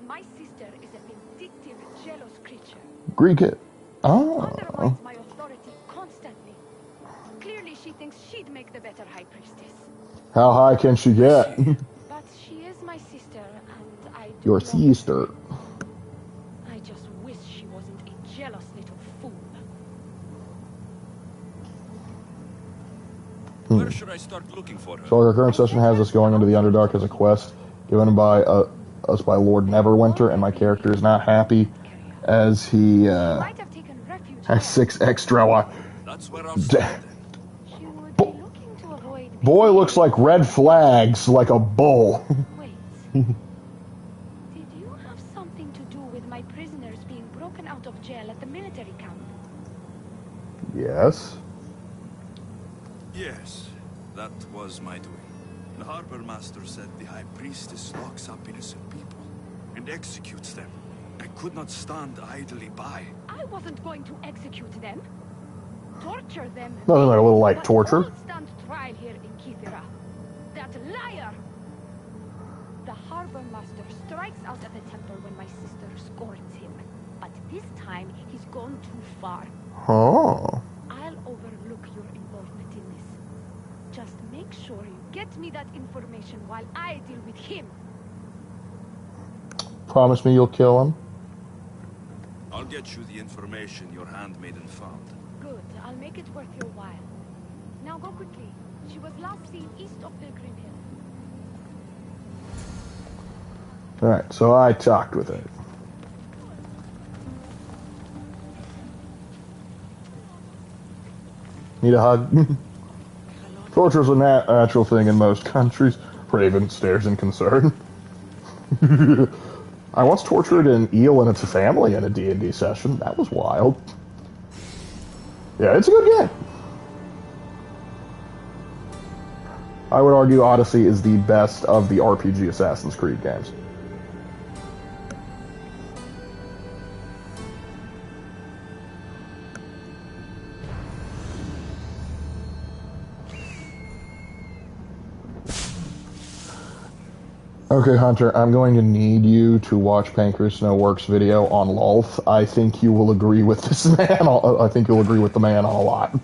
My sister is a vindictive, jealous creature. Greek it. Undermines Oh. my authority constantly. Clearly she thinks she'd make the better high priestess. How high can she get? But she is my sister, and I do Your love her. sister. I just wish she wasn't a jealous little fool. Where should I start looking for her? So our current session has us going into the Underdark as a quest given by us by Lord Neverwinter, and my character is not happy as he Might have taken refuge there. has 6 extra. That's where I'll start then. She would be looking to avoid Boy busy looks like red flags, like a bull. Wait. Did you have something to do with my prisoners being broken out of jail at the military camp? Yes. Yes, that was my doing. The harbor master said the high priestess locks up innocent people and executes them. I could not stand idly by. I wasn't going to execute them. Torture them. Nothing like a little light But torture. all stand trial here in Kithira. That liar! The harbor master strikes out at the temple when my sister scorns him. But this time, he's gone too far. Oh. I'll overlook your involvement in this. Just make sure you get me that information while I deal with him. Promise me you'll kill him. I'll get you the information your handmaiden found. Good. I'll make it worth your while. Now go quickly. She was last seen east of the Green Hill. Alright, so I talked with it. Need a hug? Torture is a natural thing in most countries. Raven stares in concern. I once tortured an eel and its family in a D&D session. That was wild. Yeah, it's a good game. I would argue Odyssey is the best of the RPG Assassin's Creed games. Okay, Hunter, I'm going to need you to watch Pancreas No Works video on Lulth. I think you will agree with this man. I think you'll agree with the man on a lot.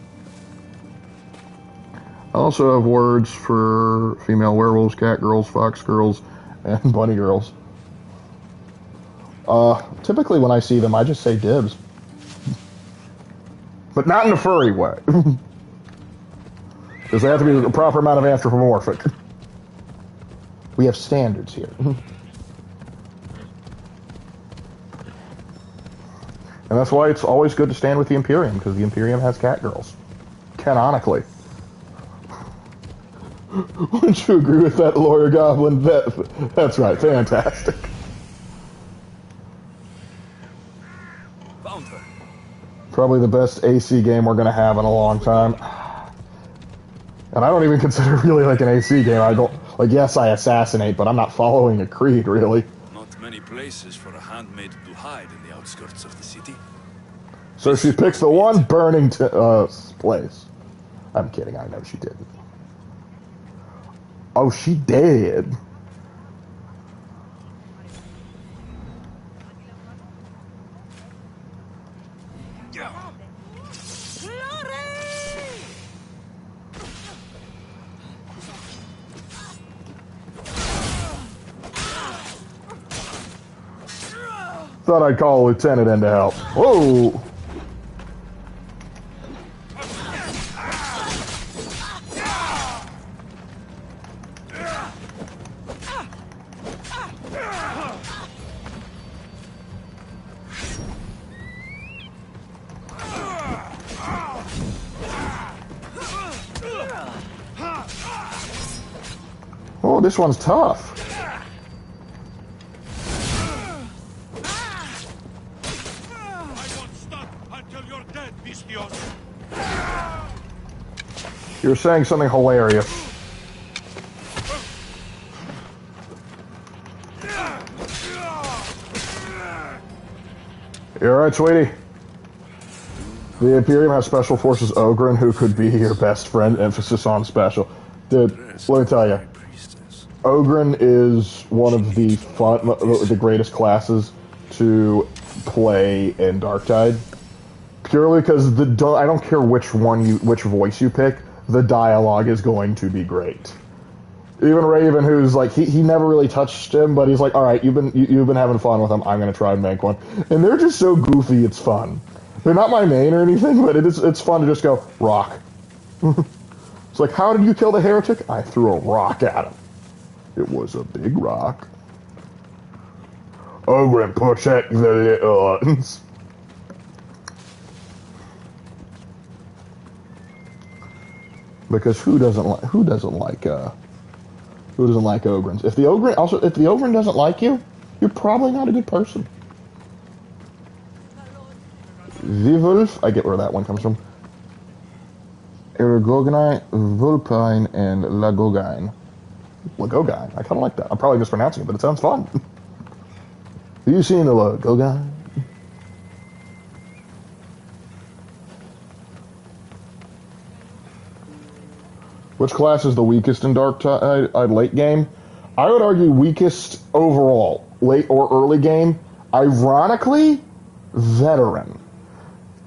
I also have words for female werewolves, cat girls, fox girls, and bunny girls. Typically when I see them, I just say dibs. But not in a furry way. Because they have to be the proper amount of anthropomorphic. We have standards here. And that's why it's always good to stand with the Imperium, because the Imperium has cat girls. Canonically. Wouldn't you agree with that, Lawyer Goblin? That's right, fantastic. Found her. Probably the best AC game we're going to have in a long time. And I don't even consider it really like an AC game. I don't... Like, yes, I assassinate, but I'm not following a creed, really. Not many places for a handmaid to hide in the outskirts of the city. So she picks the one burning place. I'm kidding, I know she didn't. Oh, she did. Thought I'd call a lieutenant in to help. Whoa! Oh, this one's tough. You're saying something hilarious. You alright, sweetie? The Imperium has Special Forces Ogren, who could be your best friend, emphasis on special. Dude, let me tell you, Ogren is one of the greatest classes to play in Darktide. Purely because I don't care which voice you pick, the dialogue is going to be great. Even Raven, who's like he never really touched him, but he's like, all right, you've been having fun with him. I'm gonna try and make one, and they're just so goofy. It's fun. They're not my main or anything, but it's fun to just go rock. It's like, how did you kill the heretic? I threw a rock at him. It was a big rock. Ogren, protect the little ones. Because who doesn't like Ogrens? If the Ogren doesn't like you, you're probably not a good person. The Wolf, I get where that one comes from. Ergogine, Vulpine, and Lagogine. Lagogine, I kind of like that. I'm probably mispronouncing it, but it sounds fun. Have you seen the Lagogine? Which class is the weakest in Darktide late game? I would argue weakest overall, late or early game. Ironically, Veteran.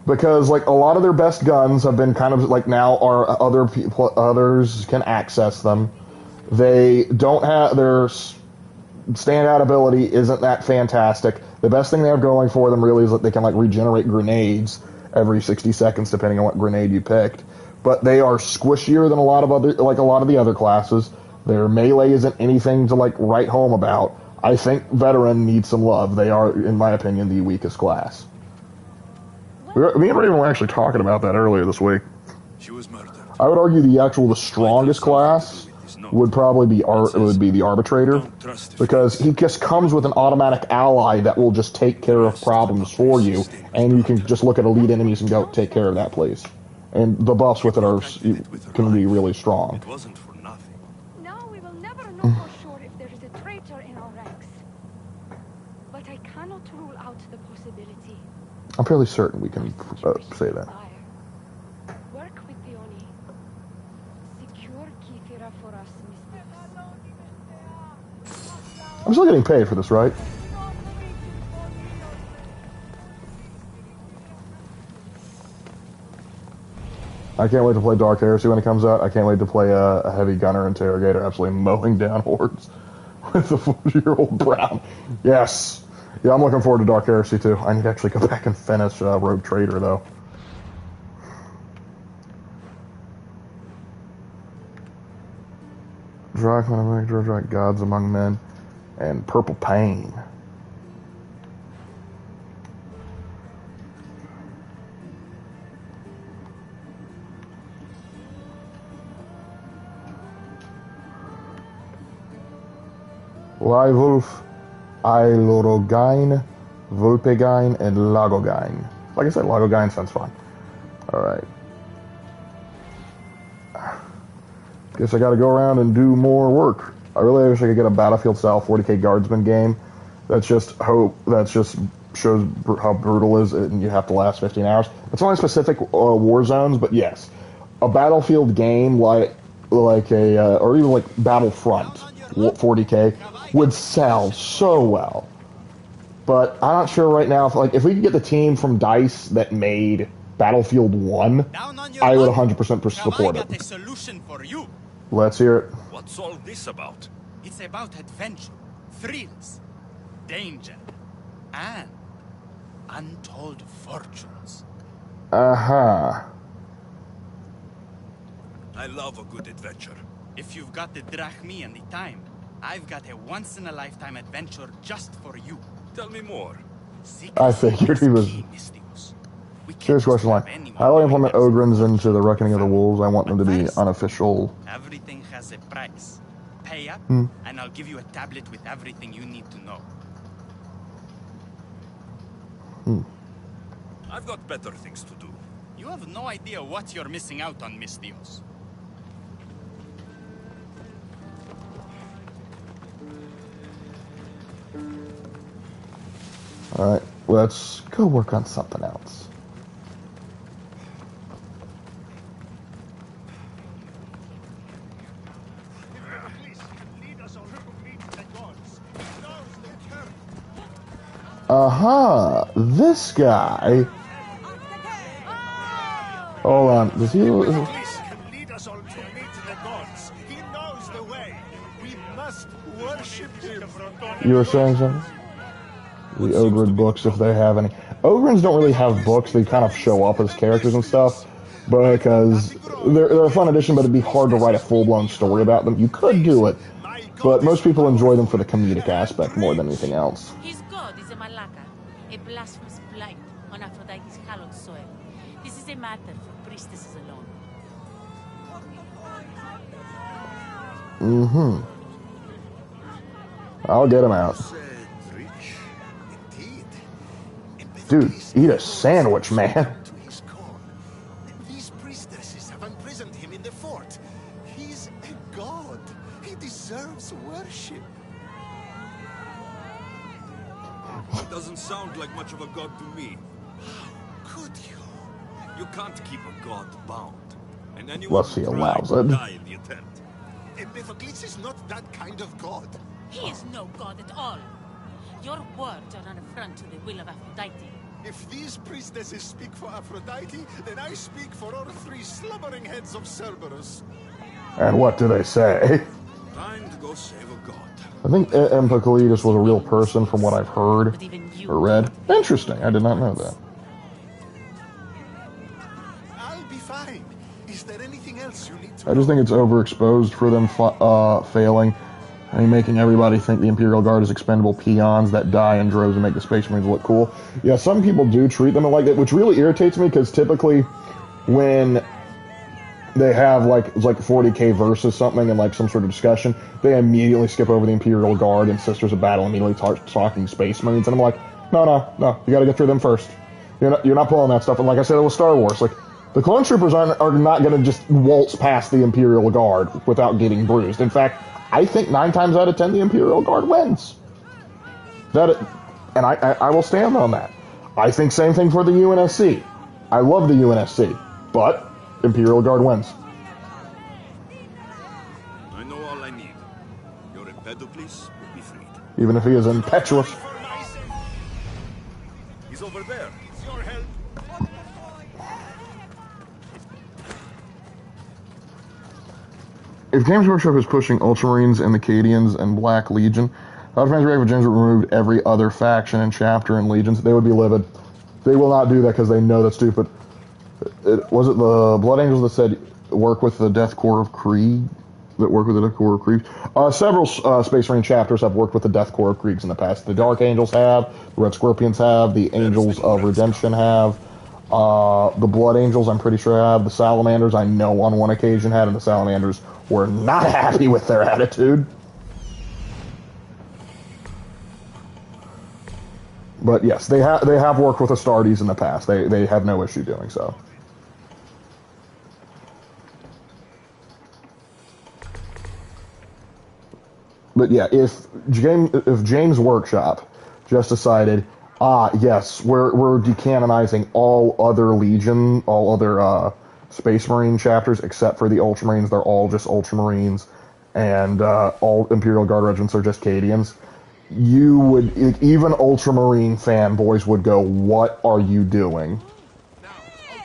Because like a lot of their best guns have been kind of like now are others can access them. They don't have their standout ability isn't that fantastic. The best thing they have going for them really is that they can like regenerate grenades every 60 seconds depending on what grenade you picked. But they are squishier than a lot of the other classes. Their melee isn't anything to like write home about. I think Veteran needs some love. They are, in my opinion, the weakest class. Me and Raven were actually talking about that earlier this week. She was murdered. I would argue the strongest class would probably be the Arbitrator, because he just comes with an automatic ally that will just take care of problems for you, and you can just look at elite enemies and go take care of that, please. And the buffs with it can be really strong. It wasn't for nothing. Now we will never know for sure if there is a traitor in our ranks. But I cannot rule out the possibility. I'm fairly certain we can say that. Work with the Oni. Secure Kithira for us, Mr. I'm still getting paid for this, right? I can't wait to play Dark Heresy when it comes out. I can't wait to play a heavy gunner interrogator absolutely mowing down hordes with the 40-year-old Brown. Yes. Yeah, I'm looking forward to Dark Heresy too. I need to actually go back and finish Rogue Trader though. Drak, Gods Among Men, and Purple Pain. Wolf, Eilorogine, Vulpegine, and Lagogine. Like I said, Lagogine sounds fun. Alright. Guess I gotta go around and do more work. I really wish I could get a Battlefield-style 40k Guardsman game. That's just shows how brutal it is, and you have to last 15 hours. It's only specific war zones, but yes. A Battlefield game or even like Battlefront 40k would sell so well. But I'm not sure right now if we could get the team from DICE that made Battlefield 1, I would 100% support it. I got a solution for you. Let's hear it. What's all this about? It's about adventure, thrills, danger, and untold fortunes. Uh-huh. I love a good adventure. If you've got the drachmi and the time, I've got a once-in-a-lifetime adventure just for you. Tell me more. I figured he was... Serious question line. How do I implement Ogrins into the Reckoning of the Wolves? I want them to be unofficial. Everything has a price. Pay up, and I'll give you a tablet with everything you need to know. I've got better things to do. You have no idea what you're missing out on, Mistios. Alright, let's go work on something else. This guy. Hold on. Does he? Please can lead us all to meet the gods. He knows the way. We must worship him. You were saying something? The Ogren books, if they have any. Ogrins don't really have books. They kind of show up as characters and stuff. Because they're a fun addition, but it'd be hard to write a full-blown story about them. You could do it, but most people enjoy them for the comedic aspect more than anything else. His god is a Malaka, a blasphemous blight on Aphrodite's hallowed soil. This is a matter for priestesses alone. Mm-hmm. I'll get him out. Dude, eat a sandwich, man. These priestesses have imprisoned him in the fort. He's a god. He deserves worship. Doesn't sound like much of a god to me. How could you? You can't keep a god bound. And anyone Unless he who tried allows will it. die in the attempt. Epithocles is not that kind of god. He is no god at all. Your words are an affront to the will of Aphrodite. If these priestesses speak for Aphrodite, then I speak for all three slumbering heads of Cerberus. And what do they say? Time to go save a god. I think Empocletus was a real person from what I've heard or read. Interesting. I did not know that. I'll be fine. Is there anything else you need to I just think it's overexposed for them failing. I mean, making everybody think the Imperial Guard is expendable peons that die in droves and make the Space Marines look cool. Yeah, some people do treat them like that, which really irritates me, because typically when they have like 40k versus something and like some sort of discussion, they immediately skip over the Imperial Guard and Sisters of Battle, immediately talking Space Marines, and I'm like, no, you got to get through them first. You're not pulling that stuff. And like I said with Star Wars, like the clone troopers are not going to just waltz past the Imperial Guard without getting bruised. In fact, I think 9 times out of 10 the Imperial Guard wins. And I will stand on that. I think same thing for the UNSC. I love the UNSC, but Imperial Guard wins. I know all I need. Your Empedocles will be freed. Even if he is impetuous. He's over there. It's your help. If Games Workshop is pushing Ultramarines and the Cadians and Black Legion, how do fans react if James removed every other faction and chapter in Legions? They would be livid. They will not do that because they know that's stupid. Was it the Blood Angels that said work with the Death Corps of Krieg? That work with the Death Corps of Krieg? Several Space Marine chapters have worked with the Death Corps of Kriegs in the past. The Dark Angels have, the Red Scorpions have, the Angels of Redemption have, the Blood Angels I'm pretty sure have, the Salamanders I know on one occasion had, and the Salamanders were not happy with their attitude. But yes, they have worked with Astartes in the past. They have no issue doing so. But yeah, if James Workshop just decided, yes, we're decanonizing all other Legion, all other Space Marine chapters except for the Ultramarines, they're all just Ultramarines, and all Imperial Guard regiments are just Cadians, you would, even Ultramarine fanboys would go, what are you doing?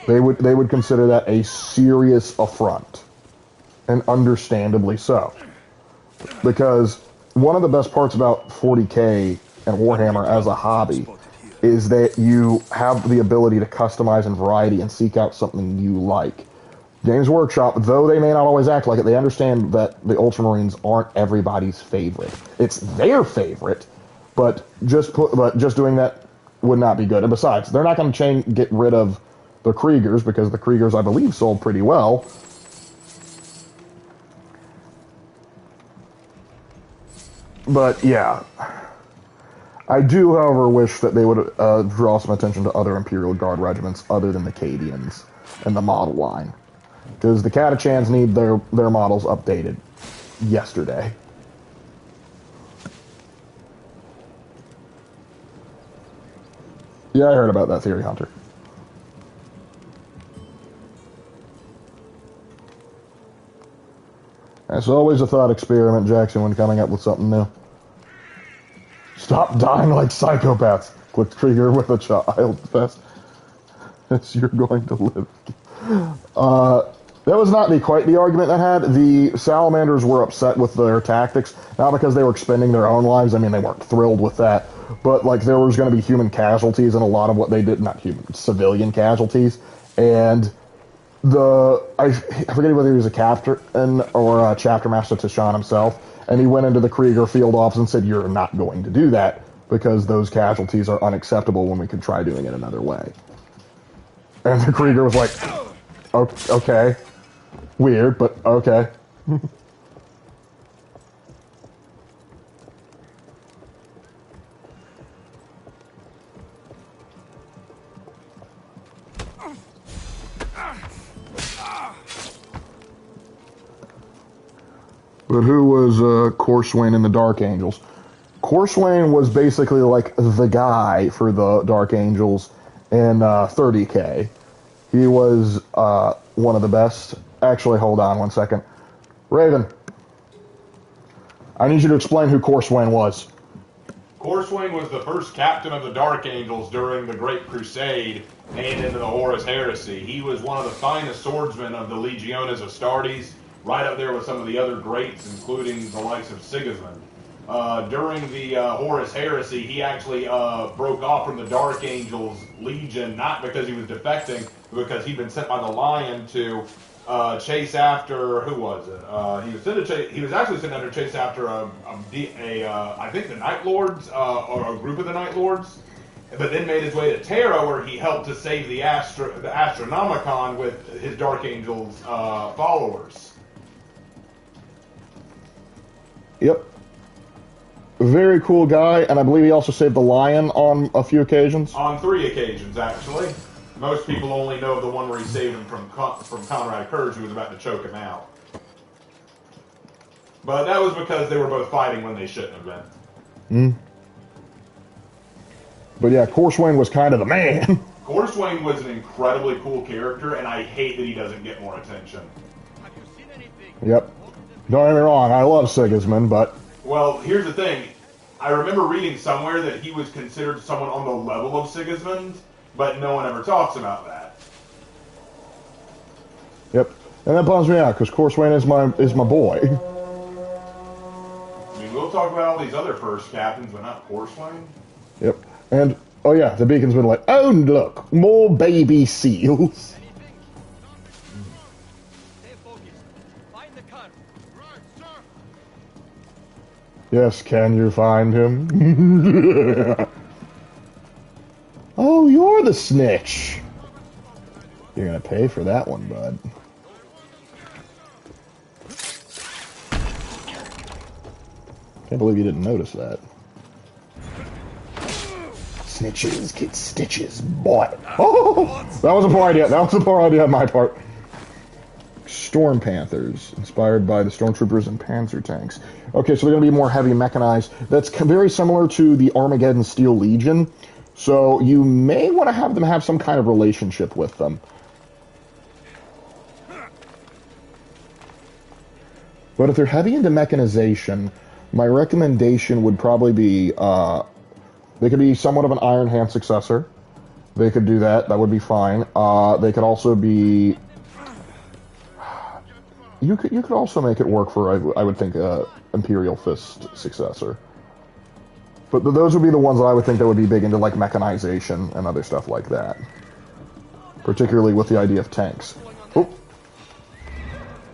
They would consider that a serious affront, and understandably so. Because one of the best parts about 40k and Warhammer as a hobby is that you have the ability to customize and variety and seek out something you like. Games Workshop, though they may not always act like it, they understand that the Ultramarines aren't everybody's favorite. It's their favorite, but just doing that would not be good. And besides, they're not going to get rid of the Kriegers, because the Kriegers, I believe, sold pretty well. But yeah, I do, however, wish that they would draw some attention to other Imperial Guard regiments other than the Cadians and the model line, because the Catachans need their models updated yesterday. Yeah, I heard about that, Theory Hunter. It's always a thought experiment, Jackson, when coming up with something new. Stop dying like psychopaths. Click trigger with a child fest. As you're going to live. That was not quite the argument that had. The salamanders were upset with their tactics, not because they were expending their own lives. I mean, they weren't thrilled with that. But, like, there was going to be human casualties in a lot of what they did. Not human, civilian casualties. And I forget whether he was a captain or a chapter master Tashan himself, and he went into the Krieger field office and said, "You're not going to do that because those casualties are unacceptable when we could try doing it another way." And the Krieger was like, "Okay, weird, but okay." But who was Corswain in the Dark Angels? Corswain was basically like the guy for the Dark Angels in 30K. He was one of the best. Actually, hold on one second. Raven, I need you to explain who Corswain was. Corswain was the first captain of the Dark Angels during the Great Crusade and into the Horus Heresy. He was one of the finest swordsmen of the Legiones Astartes, right up there with some of the other greats, including the likes of Sigismund. During the Horus Heresy, he actually broke off from the Dark Angels Legion, not because he was defecting, but because he'd been sent by the Lion to chase after, who was it? He was actually sent under chase after I think the Night Lords, or a group of the Night Lords, but then made his way to Terra, where he helped to save the Astronomicon with his Dark Angels followers. Yep. Very cool guy, and I believe he also saved the Lion on a few occasions. On 3 occasions, actually. Most people only know of the one where he saved him from Conrad Kurz, who was about to choke him out. But that was because they were both fighting when they shouldn't have been. But yeah, Corswain was kind of the man. Corswain was an incredibly cool character, and I hate that he doesn't get more attention. Yep. Don't get me wrong, I love Sigismund, but... Well, here's the thing. I remember reading somewhere that he was considered someone on the level of Sigismund, but no one ever talks about that. Yep. And that bums me out, because Corswain is my boy. I mean, we'll talk about all these other first captains, but not Corswain. Yep. And, oh yeah, the beacon's been like, "Oh, look, more baby seals." Yes, can you find him? Oh, you're the snitch. You're gonna pay for that one, bud. Can't believe you didn't notice that. Snitches get stitches, boy. Oh, that was a poor idea. That was a poor idea on my part. Storm Panthers, inspired by the Stormtroopers and Panzer tanks. Okay, so they're going to be more heavy mechanized. That's very similar to the Armageddon Steel Legion, so you may want to have them have some kind of relationship with them. But if they're heavy into mechanization, my recommendation would probably be, they could be somewhat of an Iron Hand successor. They could do that. That would be fine. They could also be... You could also make it work for, I would think, Imperial Fist successor. But those would be the ones that I would think that would be big into, like, mechanization and other stuff like that. Particularly with the idea of tanks. Oh.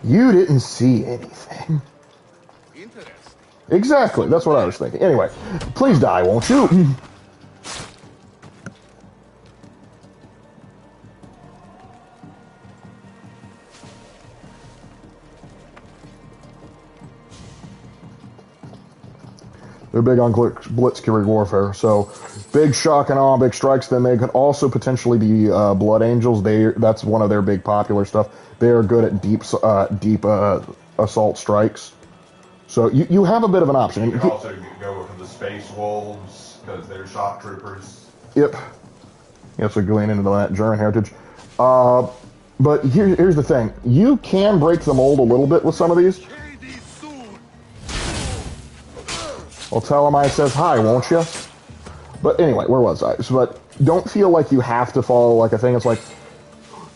You didn't see anything. Exactly, that's what I was thinking. Anyway, please die, won't you? They're big on blitzkrieg warfare, so big shock and awe, big strikes. Then they could also potentially be Blood Angels. That's one of their big popular stuff. They are good at deep assault strikes. So you have a bit of an option. You can also go for the Space Wolves, because they're shock troopers. Yep. You have to glean into that German heritage. But here's the thing. You can break the mold a little bit with some of these. Well, tell him I says hi, won't you? But anyway, where was I? So, but don't feel like you have to follow like a thing. It's like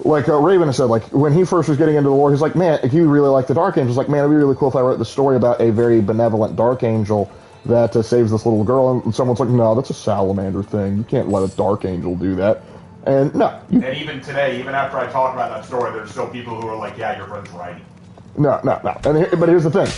Raven said, like when he first was getting into the lore, he's like, man, if you really like the Dark Angels, like, man, it'd be really cool if I wrote the story about a very benevolent Dark Angel that saves this little girl. And someone's like, no, that's a salamander thing. You can't let a Dark Angel do that. And no. And even today, even after I talk about that story, there's still people who are like, yeah, your friend's right. No. But here's the thing.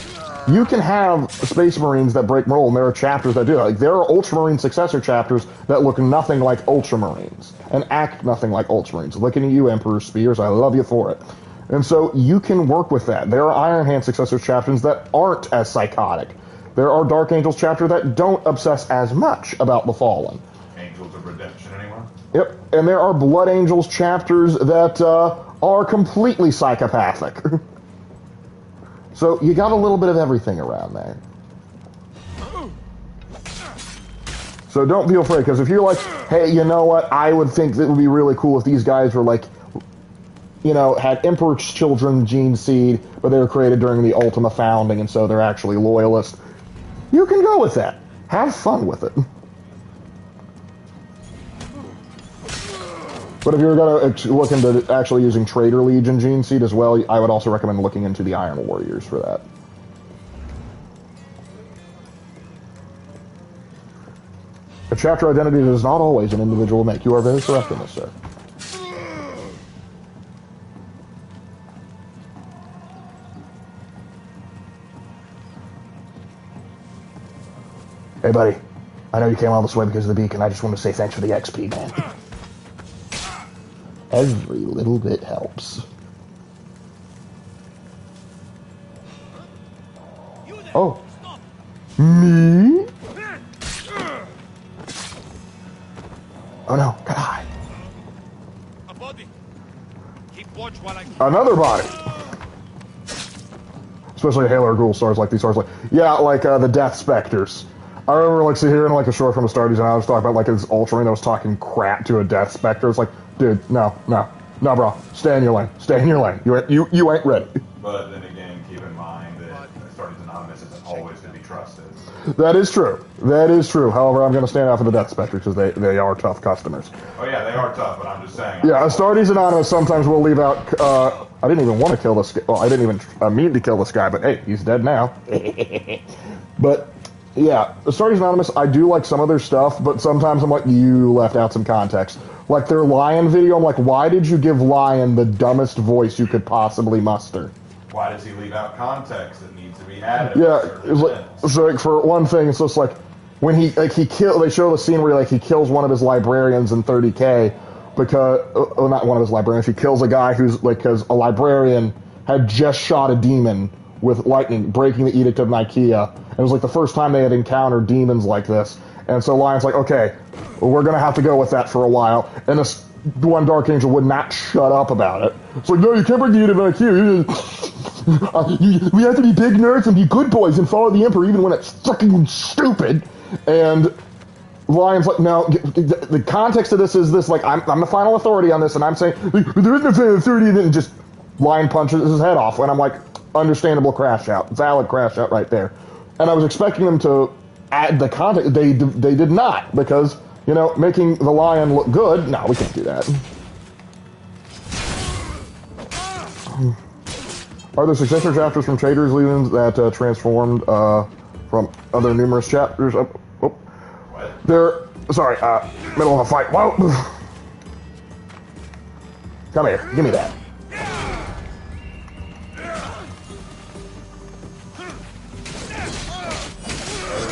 You can have Space Marines that break mold, and there are chapters that do it. Like, there are Ultramarine successor chapters that look nothing like Ultramarines and act nothing like Ultramarines. Looking at you, Emperor Spears, I love you for it. And so you can work with that. There are Iron Hand successor chapters that aren't as psychotic. There are Dark Angels chapters that don't obsess as much about the Fallen. Angels of Redemption, anyone? Yep. And there are Blood Angels chapters that are completely psychopathic. So you got a little bit of everything around there. So don't feel afraid, because if you're like, hey, you know what, I would think that it would be really cool if these guys were like, you know, had Emperor's Children gene seed, but they were created during the Ultima founding, and so they're actually loyalists. You can go with that. Have fun with it. But if you're going to look into actually using Traitor Legion gene seed as well, I would also recommend looking into the Iron Warriors for that. A chapter identity does not always an individual make. You are very correct in this, sir. Hey, buddy. I know you came all this way because of the beacon. I just want to say thanks for the XP, man. Every little bit helps. Oh. Me? Oh no, gotta hide. A body. Keep watch while I... Another body. Especially Halo or Ghoul stars like these stars, like, yeah, like the Death Specters. I remember like hearing like a short from the Stardies, and I was talking about like this Ultramarine that was talking crap to a Death Specter. It's like, dude, no, bro, stay in your lane, You ain't ready. But then again, keep in mind that Stardies Anonymous isn't always to be trusted. That is true. However, I'm going to stand out for the Death Spectre because they are tough customers. Oh yeah, they are tough, but I'm just saying. Yeah, Astartes Anonymous sometimes will leave out. I didn't even want to kill this guy. Well, I didn't even mean to kill this guy, but hey, he's dead now. But yeah, Astartes Anonymous, I do like some of their stuff, but sometimes I'm like, you left out some context. Like their Lion video, I'm like, why did you give Lion the dumbest voice you could possibly muster? Why does he leave out context that needs to be added? Yeah, it's like, so like for one thing, it's just like when they show the scene where he kills one of his librarians in 30K because, not one of his librarians, he kills a guy who's like, because a librarian had just shot a demon with lightning, breaking the Edict of Nicaea. It was like the first time they had encountered demons like this. And so Lion's like, okay, we're going to have to go with that for a while. And this one Dark Angel would not shut up about it. It's like, no, you can't break the Edict of Nicaea. We have to be big nerds and be good boys and follow the Emperor even when it's fucking stupid. And Lion's like, no, the context of this is this, like, I'm the final authority on this, and I'm saying, there is no final authority, and then just Lion punches his head off. And I'm like, understandable crash out. Valid crash out right there. And I was expecting them to add the context. They did not, because, you know, making the Lion look good, no, we can't do that. Are there successor chapters from Trader's Legions that transformed from other numerous chapters? Sorry, middle of a fight. Whoa! Come here, give me that.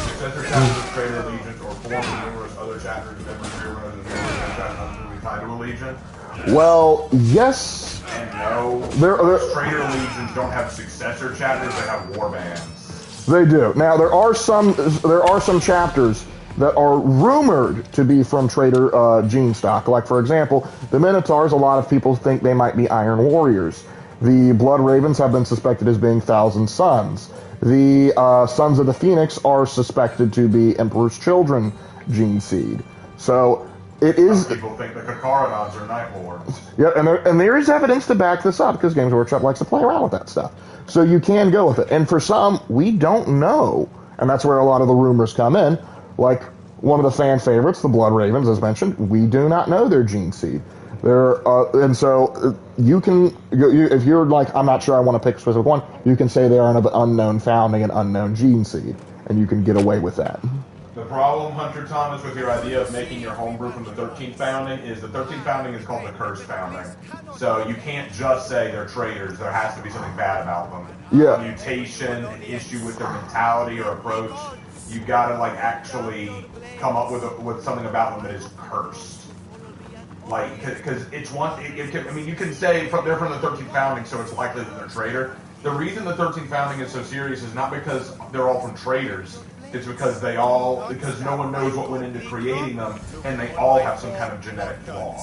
Successor chapters of Trader Legions or form numerous other chapters of every hero in the story tied to a legion? Well, yes. And no. Trader Legions don't have successor chapters, they have war bands. They do. Now there are some chapters that are rumored to be from Trader gene stock. Like for example, the Minotaurs, a lot of people think they might be Iron Warriors. The Blood Ravens have been suspected as being Thousand Sons. The Sons of the Phoenix are suspected to be Emperor's Children gene seed. So it is. Some people think the Kakaronons are Night Lords. Yeah, and there is evidence to back this up because Games Workshop likes to play around with that stuff. So you can go with it. And for some, we don't know, and that's where a lot of the rumors come in. Like one of the fan favorites, the Blood Ravens, as mentioned, we do not know their gene seed. And so you can, if you're like, I'm not sure I want to pick a specific one, you can say they are an unknown founding and unknown gene seed, and you can get away with that. The problem, Hunter Thomas, with your idea of making your homebrew from the 13th founding is the 13th founding is called the Cursed Founding. So you can't just say they're traitors. There has to be something bad about them. Yeah. A mutation, an issue with their mentality or approach. You gotta like actually come up with something about them that is cursed. Like, because it's one. I mean, you can say they're from the 13th founding, so it's likely that they're traitor. The reason the 13th founding is so serious is not because they're all from traitors. It's because because no one knows what went into creating them, and they all have some kind of genetic flaw.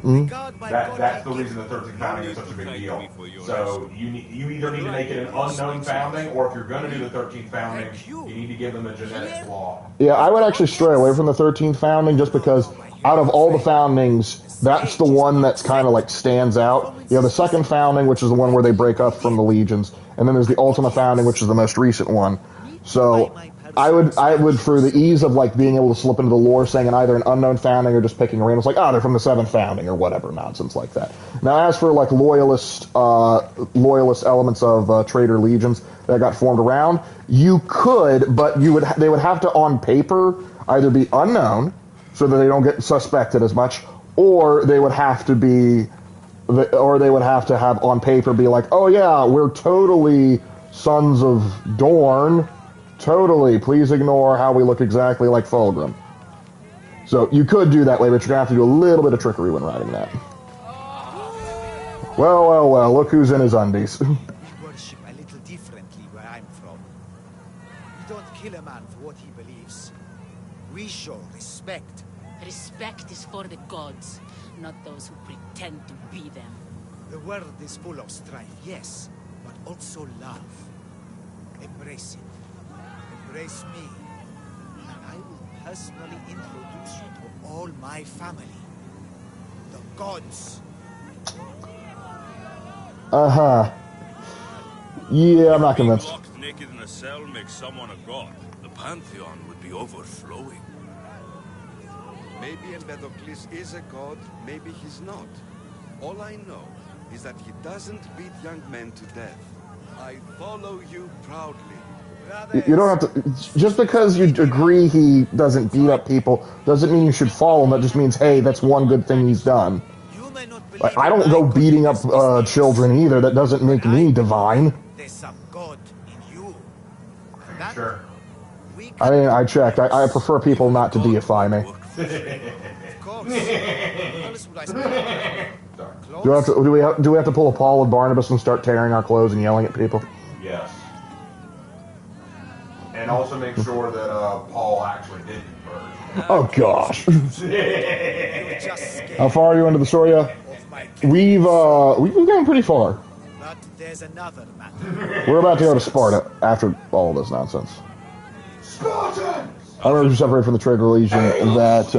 Mm-hmm. That's the reason the 13th founding is such a big deal. So you either need to make it an unknown founding, or if you're going to do the 13th founding, you need to give them a genetic flaw. Yeah, I would actually stray away from the 13th founding just because out of all the foundings, that's the one that's kind of like stands out. You have the second founding, which is the one where they break up from the legions, and then there's the Ultima founding, which is the most recent one. So I would, for the ease of like being able to slip into the lore, saying either an unknown founding or just picking a random, it's like, oh, they're from the 7th founding or whatever nonsense like that. Now, as for like loyalist elements of traitor legions that got formed around, you could, but they would have to on paper either be unknown, so that they don't get suspected as much, or they would have to have on paper be like, oh yeah, we're totally sons of Dorn. Totally. Please ignore how we look exactly like Fulgrim. So you could do that way, but you're going to have to do a little bit of trickery when writing that. Well, look who's in his undies. We worship a little differently where I'm from. We don't kill a man for what he believes. We show respect. Respect is for the gods, not those who pretend to be them. The world is full of strife, yes, but also love. Embrace it. Embrace me, and I will personally introduce you to all my family. The gods. Uh-huh. Yeah, I'm not convinced. Locked naked in a cell makes someone a god. The pantheon would be overflowing. Maybe Empedocles is a god, maybe he's not. All I know is that he doesn't beat young men to death. I follow you proudly. You don't have to... Just because you agree he doesn't beat up people doesn't mean you should follow him. That just means, hey, that's one good thing he's done. Like, I don't go beating up children either. That doesn't make me divine. There's some god in you. Sure. I mean, I checked. I prefer people not to deify me. Do we have to pull a Paul and Barnabas and start tearing our clothes and yelling at people? Yes. And also make sure that Paul actually did convert. Oh gosh. How far are you into the story? We've gone pretty far. But there's another matter. We're about to go to Sparta after all this nonsense. Spartans! I remember we separated from the Traitor Legion that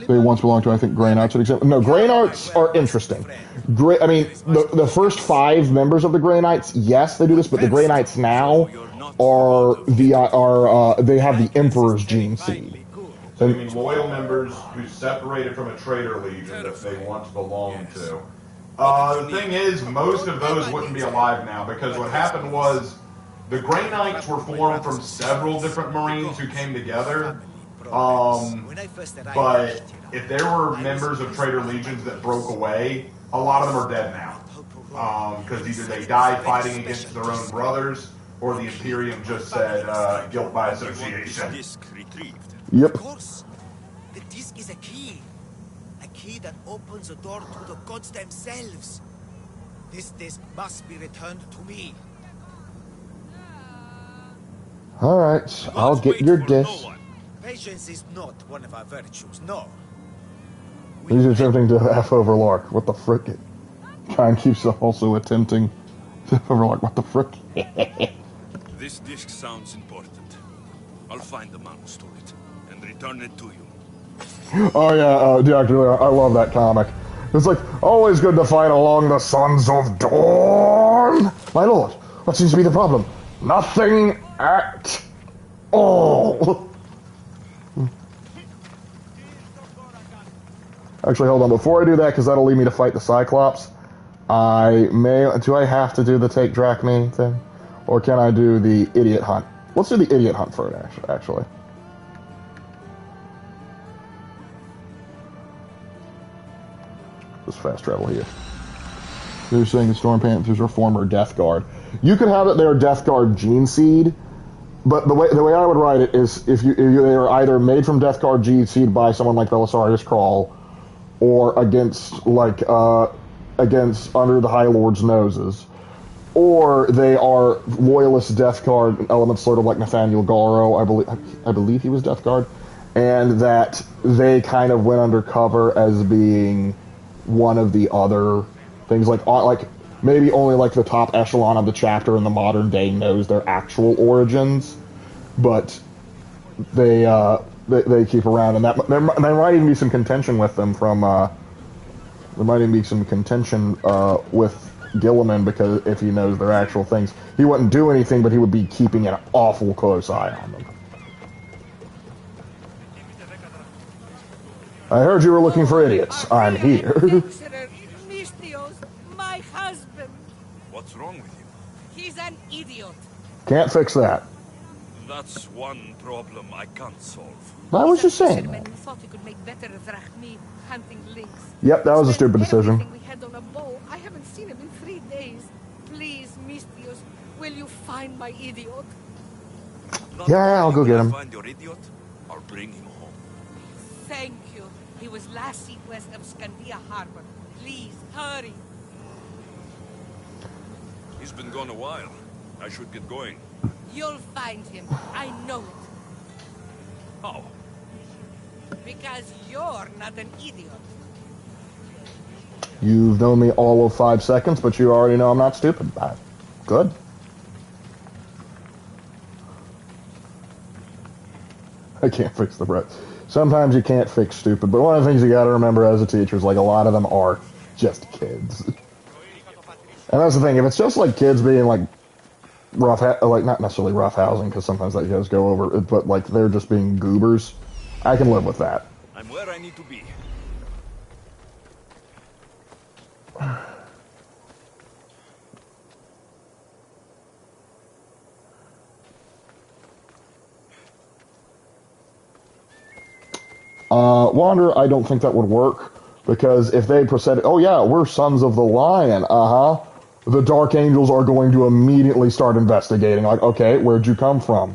they once belonged to, I think, Grey Knights. No, Grey Knights are interesting. The first 5 members of the Grey Knights, yes, they do this, but the Grey Knights now they have the Emperor's gene seed. So you mean loyal members who separated from a traitor legion that they once belonged to. The thing is, most of those wouldn't be alive now, because what happened was the Grey Knights were formed from several different Marines who came together. But if there were members of traitor legions that broke away, a lot of them are dead now. Because either they died fighting against their own brothers, or the Imperium just said guilt by association. Yep. Of course. The disc is a key that opens a door to the gods themselves. This disc must be returned to me. Alright, I'll get your disc. Patience is not one of our virtues, no. He's attempting to F over Lark. What the frick? Time keeps also attempting to F over Lark. What the frick? This disc sounds important. I'll find the man who stole it and return it to you. Oh yeah, Doctor, I love that comic. It's like, always good to fight along the Sons of Dawn. My lord, what seems to be the problem? Nothing at all. Actually, hold on. Before I do that, because that'll lead me to fight the Cyclops, do I have to do the take Drachme thing? Or can I do the idiot hunt? Let's do the idiot hunt first, actually. Just fast travel here. They're saying the Storm Panthers are former Death Guard. You could have it their Death Guard gene seed, but the way I would write it is if they are either made from Death Guard gene seed by someone like Belisarius Krall, or against Under the High Lord's noses, or they are loyalist Death Guard elements, sort of like Nathaniel Garo. I believe he was Death Guard, and that they kind of went undercover as being one of the other things, like maybe only like the top echelon of the chapter in the modern day knows their actual origins, but they keep around, and there might even be some contention with them there might even be some contention with Gilliman, because if he knows their actual things, he wouldn't do anything, but he would be keeping an awful close eye on them. I heard you were looking for idiots. I'm here. My husband. What's wrong with you? He's an idiot. Can't fix that. That's one problem I can't solve. I was just saying that. You thought you could make better Drachme hunting lynx. Yep, that was a stupid decision. We had on a bow. I haven't seen him in 3 days. Please, Mistios, will you find my idiot? Yeah, I'll go get him. Find your idiot, or bring him home. Thank you. He was last seen west of Scandia Harbor. Please, hurry. He's been gone a while. I should get going. You'll find him. I know it. How? Because you're not an idiot. You've known me all of 5 seconds, but you already know I'm not stupid. Good. I can't fix the breath. Sometimes you can't fix stupid, but one of the things you gotta remember as a teacher is, like, a lot of them are just kids. And that's the thing, if it's just like kids being like like not necessarily roughhousing, because sometimes that does go over, but like they're just being goobers, I can live with that. I'm where I need to be. Wander, I don't think that would work, because if they said, oh yeah, we're Sons of the Lion, the Dark Angels are going to immediately start investigating, like, okay, where'd you come from?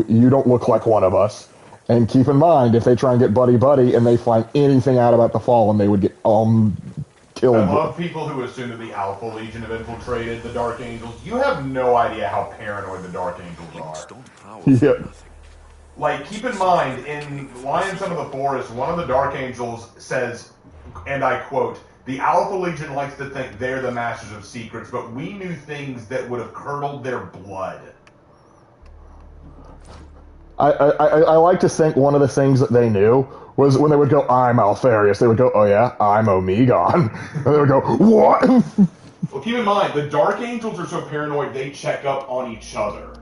You don't look like one of us. And keep in mind, if they try and get buddy-buddy and they find anything out about the Fallen, they would get, killed. I love people who assume that the Alpha Legion have infiltrated the Dark Angels. You have no idea how paranoid the Dark Angels are. Yep. Like, keep in mind, in Lion Son of the Forest, one of the Dark Angels says, and I quote, "The Alpha Legion likes to think they're the masters of secrets, but we knew things that would have curdled their blood." I like to think one of the things that they knew was when they would go, I'm Alfarius, they would go, oh yeah, I'm Omegon. And they would go, what? Well, keep in mind, the Dark Angels are so paranoid they check up on each other.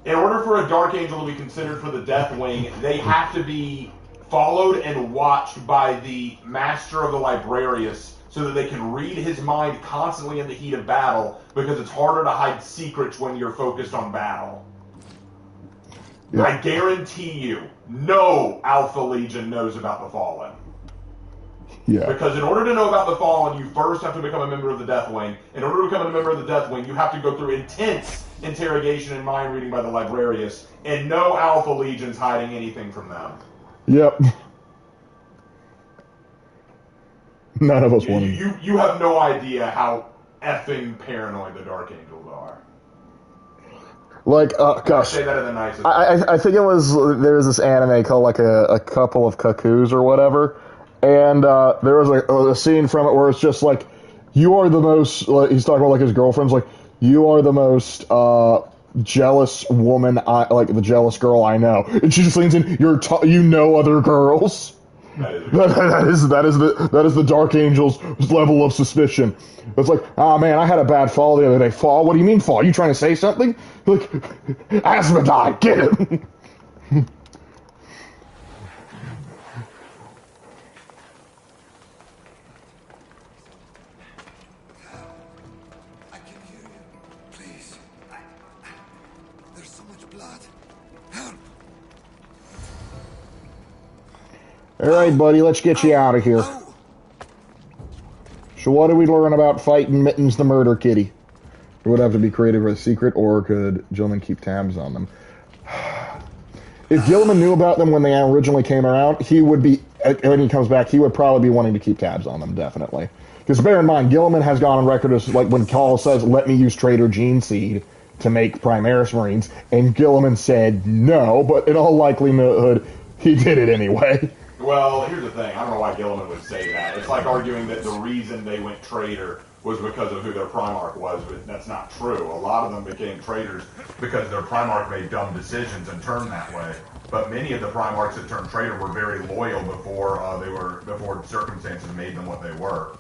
In order for a Dark Angel to be considered for the Death Wing, they have to be followed and watched by the Master of the Librarius so that they can read his mind constantly in the heat of battle, because it's harder to hide secrets when you're focused on battle. Yeah. I guarantee you, no Alpha Legion knows about the Fallen. Yeah. Because in order to know about the Fallen, you first have to become a member of the Death Wing. In order to become a member of the Death Wing, you have to go through intense interrogation and mind reading by the Librarius, and no Alpha Legion's hiding anything from them. Yep. None of us want to. You have no idea how effing paranoid the Dark Angels are. Like, gosh. I say that in the nicest way. I think it was, there was this anime called, like, a Couple of Cuckoos or whatever, and there was a scene from it where it's just like, you are the most, like, he's talking about, like, his girlfriend's like, you are the most jealous woman, like, the jealous girl I know. And she just leans in, you know other girls. That is the Dark Angel's level of suspicion. It's like, oh man, I had a bad fall the other day. Fall? What do you mean fall? You trying to say something? Like, Asmodai, get him! Alright, buddy, let's get you out of here. So what do we learn about fighting Mittens the Murder Kitty? It would have to be created with a secret, or could Gilliman keep tabs on them? If Gilliman knew about them when they originally came around, he would be, when he comes back, he would probably be wanting to keep tabs on them, definitely. Because bear in mind, Gilliman has gone on record as, like, when Call says, let me use Trader Gene Seed to make Primaris Marines, and Gilliman said no, but in all likelihood, he did it anyway. Well, here's the thing. I don't know why Gilliman would say that. It's like arguing that the reason they went Trader was because of who their Primarch was, but that's not true. A lot of them became traitors because their Primarch made dumb decisions and turned that way. But many of the Primarchs that turned traitor were very loyal before circumstances made them what they were.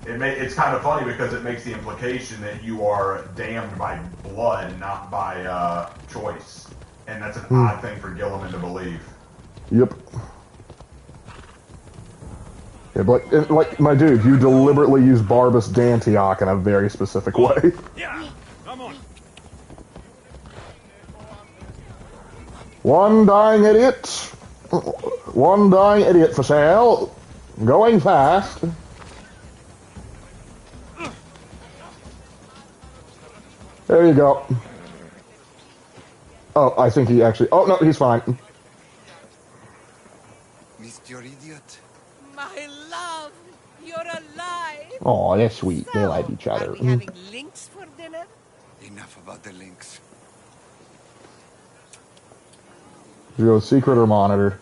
It's kind of funny because it makes the implication that you are damned by blood, not by choice, and that's an odd thing for Gilliman to believe. Yep. Yeah, but like my dude, you deliberately use Barbus Dantioch in a very specific way. Yeah, come on. One dying idiot for sale. Going fast. There you go. Oh, I think he actually... Oh, no, he's fine. Missed your idiot. My love, you're alive. Oh, they're sweet. They like each other. Are we having links for dinner? Enough about the links. You go secret or monitor?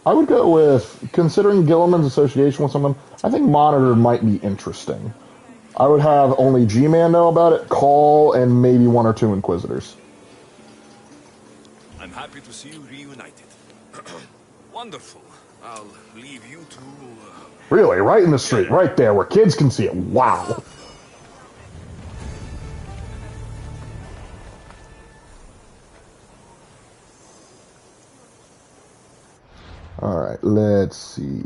I would go with, considering Gilliman's association with someone, I think monitor might be interesting. I would have only G-Man know about it, Call, and maybe 1 or 2 Inquisitors. I'm happy to see you reunited. Wonderful. I'll leave you to... Really? Right in the street, right there, where kids can see it. Wow. Alright, let's see.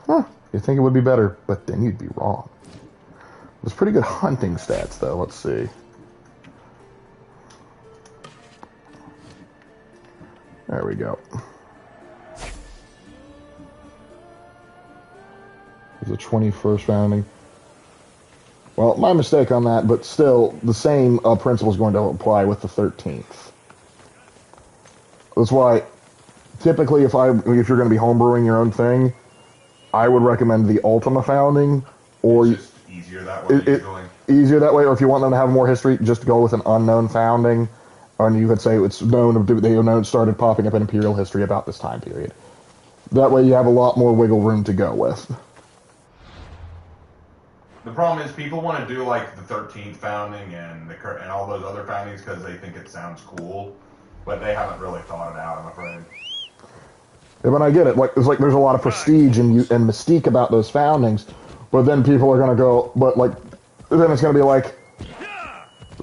Huh. You'd think it would be better, but then you'd be wrong. There's pretty good hunting stats, though. Let's see. There we go. There's a 21st founding. Well, my mistake on that, but still, the same principle is going to apply with the 13th. That's why, typically, if you're going to be homebrewing your own thing, I would recommend the Ultima founding, or it's just easier that way. Easier that way, or if you want them to have more history, just go with an unknown founding, and you could say it's known they started popping up in Imperial history about this time period. That way, you have a lot more wiggle room to go with. The problem is people want to do like the 13th founding and all those other foundings because they think it sounds cool, but they haven't really thought it out, I'm afraid. Yeah, but I get it. Like, it's like there's a lot of prestige and mystique about those foundings, but then people are gonna go. But like, then it's gonna be like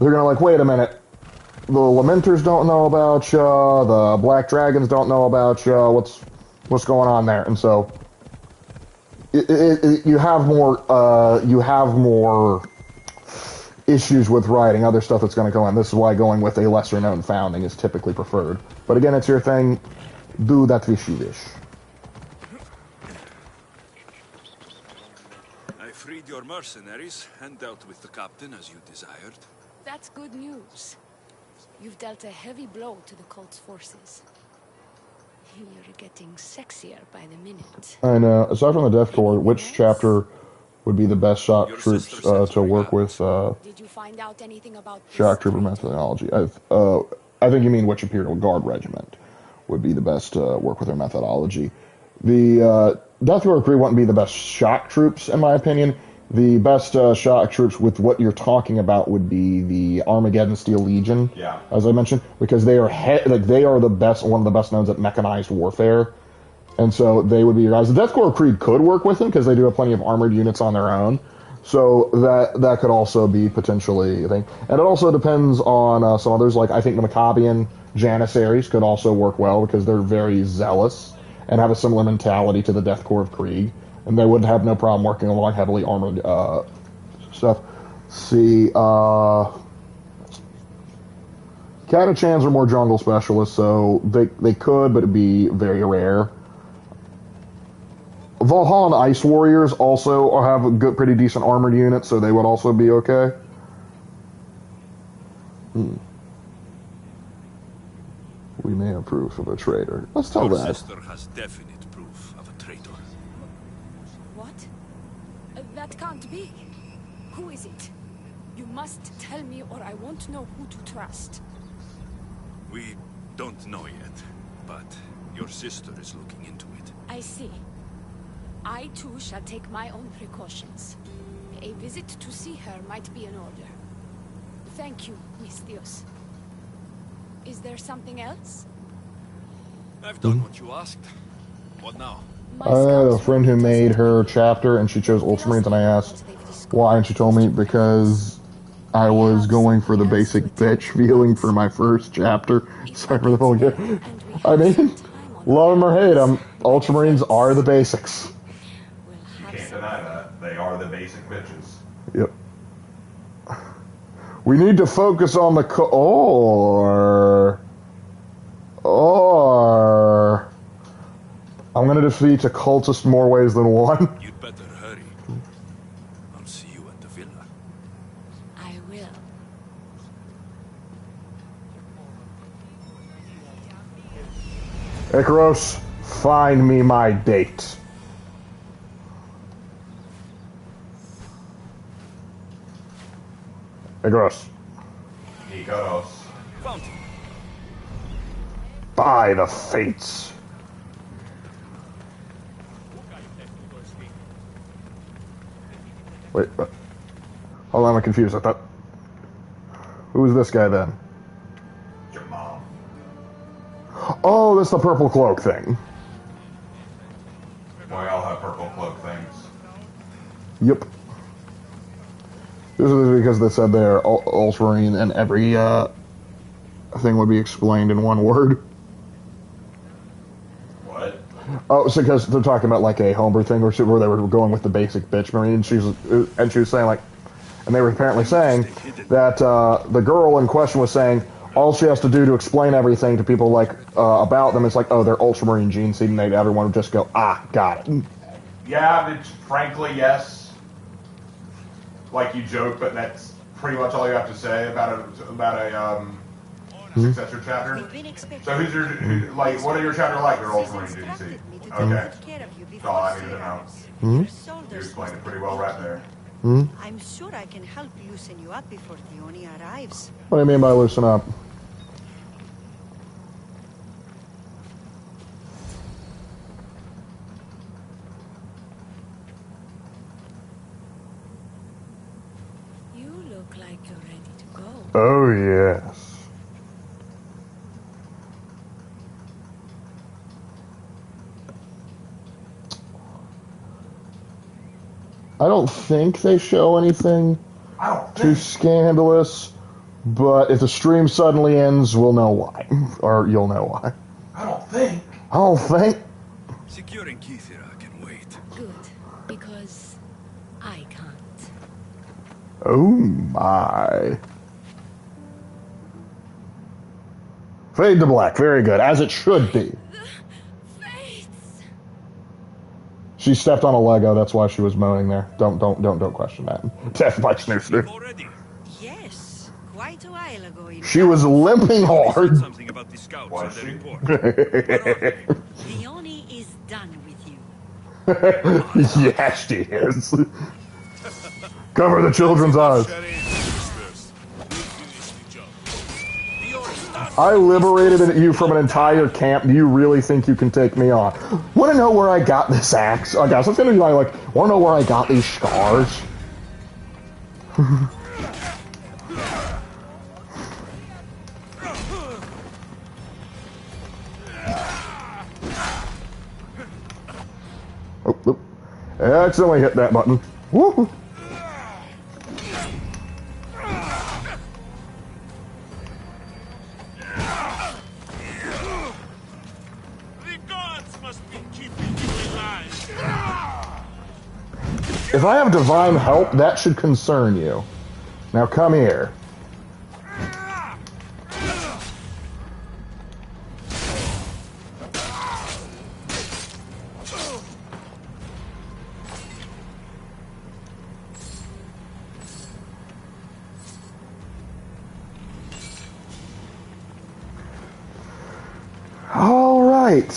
they're gonna like, wait a minute. The Lamenters don't know about you. The Black Dragons don't know about you. What's going on there? And so you have more issues with writing other stuff that's going to go on. This is why going with a lesser known founding is typically preferred. But again, it's your thing. Do that wish you wish. I freed your mercenaries and dealt with the captain as you desired. That's good news. You've dealt a heavy blow to the cult's forces. You're getting sexier by the minute. I know. Aside from the Death Corps, which chapter would be the best shock troops to work with? Did you find out anything about shock trooper methodology? I think you mean which Imperial Guard regiment would be the best work with their methodology. The Death Corps Crew wouldn't be the best shock troops, in my opinion. The best shock troops with what you're talking about would be the Armageddon Steel Legion, as I mentioned, because they are they are the best, one of the best known at mechanized warfare, and so they would be your guys. The Death Corps Creed could work with them because they do have plenty of armored units on their own, so that could also be potentially a thing. And it also depends on some others, like I think the Maccabian Janissaries could also work well because they're very zealous and have a similar mentality to the Death Corps of Krieg. And they would have no problem working along heavily armored stuff. See, Catachans are more jungle specialists, so they could, but it'd be very rare. Valhalla and Ice Warriors also have a good, pretty decent armored units, so they would also be okay. We may have proof of a traitor. Let's tell Your that. sister has definite proof of a traitor. What? That can't be. Who is it? You must tell me or I won't know who to trust. We don't know yet, but your sister is looking into it. I see. I too shall take my own precautions. A visit to see her might be in order. Thank you, Miss Dios. Is there something else? I've done what you asked. What now? I had a friend who made her chapter, and she chose Ultramarines, and I asked why, and she told me because I was going for the basic bitch feeling for my first chapter. Sorry for the whole game. I mean, love them or hate them, Ultramarines are the basics. You can't deny that. They are the basic bitches. Yep. We need to focus on the or I'm gonna defeat a cultist more ways than one. You'd better hurry. I'll see you at the villa. I will. Icaros, find me my date. Icaros. Icaros. Fountain. By the fates. Wait, hold on, I'm confused. I thought... Who's this guy then? Your mom. Oh, that's the purple cloak thing. We all have purple cloak things. Yep. This is because they said they're Ultramarine and every thing would be explained in one word. What? Oh, so because they're talking about like a homebrew thing where they were going with the basic bitch marine, and she was saying like, and they were apparently saying that the girl in question was saying all she has to do to explain everything to people like about them is like, oh, they're Ultramarine gene seed, and everyone would just go, ah, got it. Yeah, frankly, yes. Like you joke, but that's pretty much all you have to say about a successor chapter. So who's your what are your chapter like? Your Ultramarine gene seed. Okay. That's all I needed to know. You explained it pretty well right there. I'm sure I can help loosen you up before Theoni arrives. What do you mean by loosen up? You look like you're ready to go. Oh, yes. I don't think they show anything too scandalous, but if the stream suddenly ends, we'll know why. Or you'll know why. I don't think. Securing Kythera can wait. Good, because I can't. Oh my. Fade to black, very good, as it should be. She stepped on a Lego, that's why she was moaning there. Don't question that. Death by Snooster. Yes, quite a while ago. She was limping hard. Something about the scouts and their report. Theoni is done with you. Yes, she is. Cover the children's eyes. I liberated you from an entire camp. Do you really think you can take me on? Want to know where I got this axe? Oh, guys, that's gonna be like, want to know where I got these scars? Oh, I accidentally hit that button. Woo! If I have divine help, that should concern you. Now come here. right.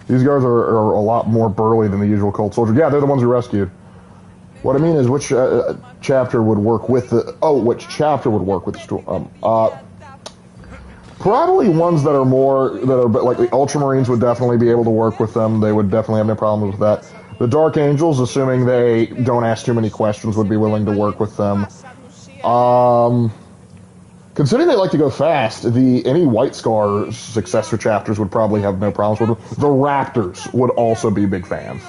These guys are a lot more burly than the usual cult soldier. Yeah, they're the ones we rescued. What I mean is, which chapter would work with the... Oh, which chapter would work with the storm? Probably ones that are more... like the Ultramarines would definitely be able to work with them. They would definitely have no problems with that. The Dark Angels, assuming they don't ask too many questions, would be willing to work with them. Considering they like to go fast, any White Scar successor chapters would probably have no problems with them. The Raptors would also be big fans.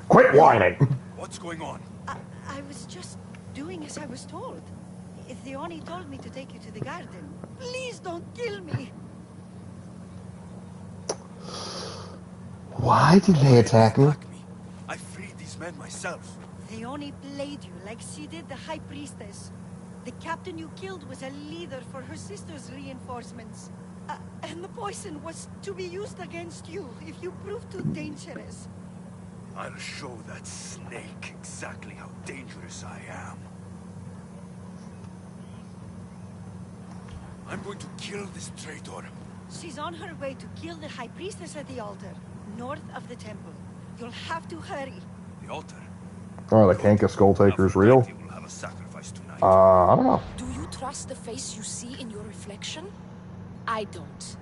Quit whining! What's going on? I was just doing as I was told. Theoni told me to take you to the garden. Please don't kill me! Why did they attack me? I freed these men myself. Theoni played you like she did the High Priestess. The captain you killed was a leader for her sister's reinforcements. And the poison was to be used against you if you prove too dangerous. I'll show that snake exactly how dangerous I am. I'm going to kill this traitor. She's on her way to kill the High Priestess at the altar, north of the temple. You'll have to hurry. The altar? Oh, the Kanka Skull Taker is real? We'll have a sacrifice tonight. I don't know. Do you trust the face you see in your reflection? I don't.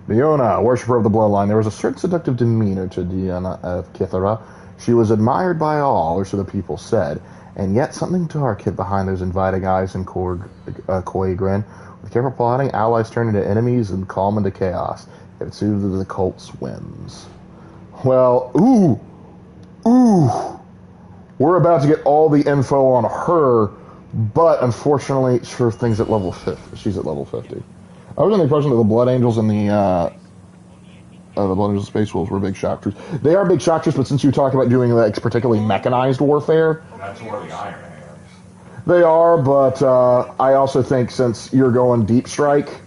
Diona, worshipper of the bloodline. There was a certain seductive demeanor to Diona of Kithara. She was admired by all, or so the people said, and yet something dark hid behind those inviting eyes and coy grin. With careful plotting, allies turned into enemies and calm into chaos. It suited the cult's whims. Well, ooh! We're about to get all the info on her, but unfortunately, she's at level 50. She's at level 50. I was under the impression that the Blood Angels and the Blood Angels and Space Wolves were big shock troops. They are big shock troops, but since you talk about doing like particularly mechanized warfare, that's where the Iron Hands. They are, but I also think since you're going deep strike,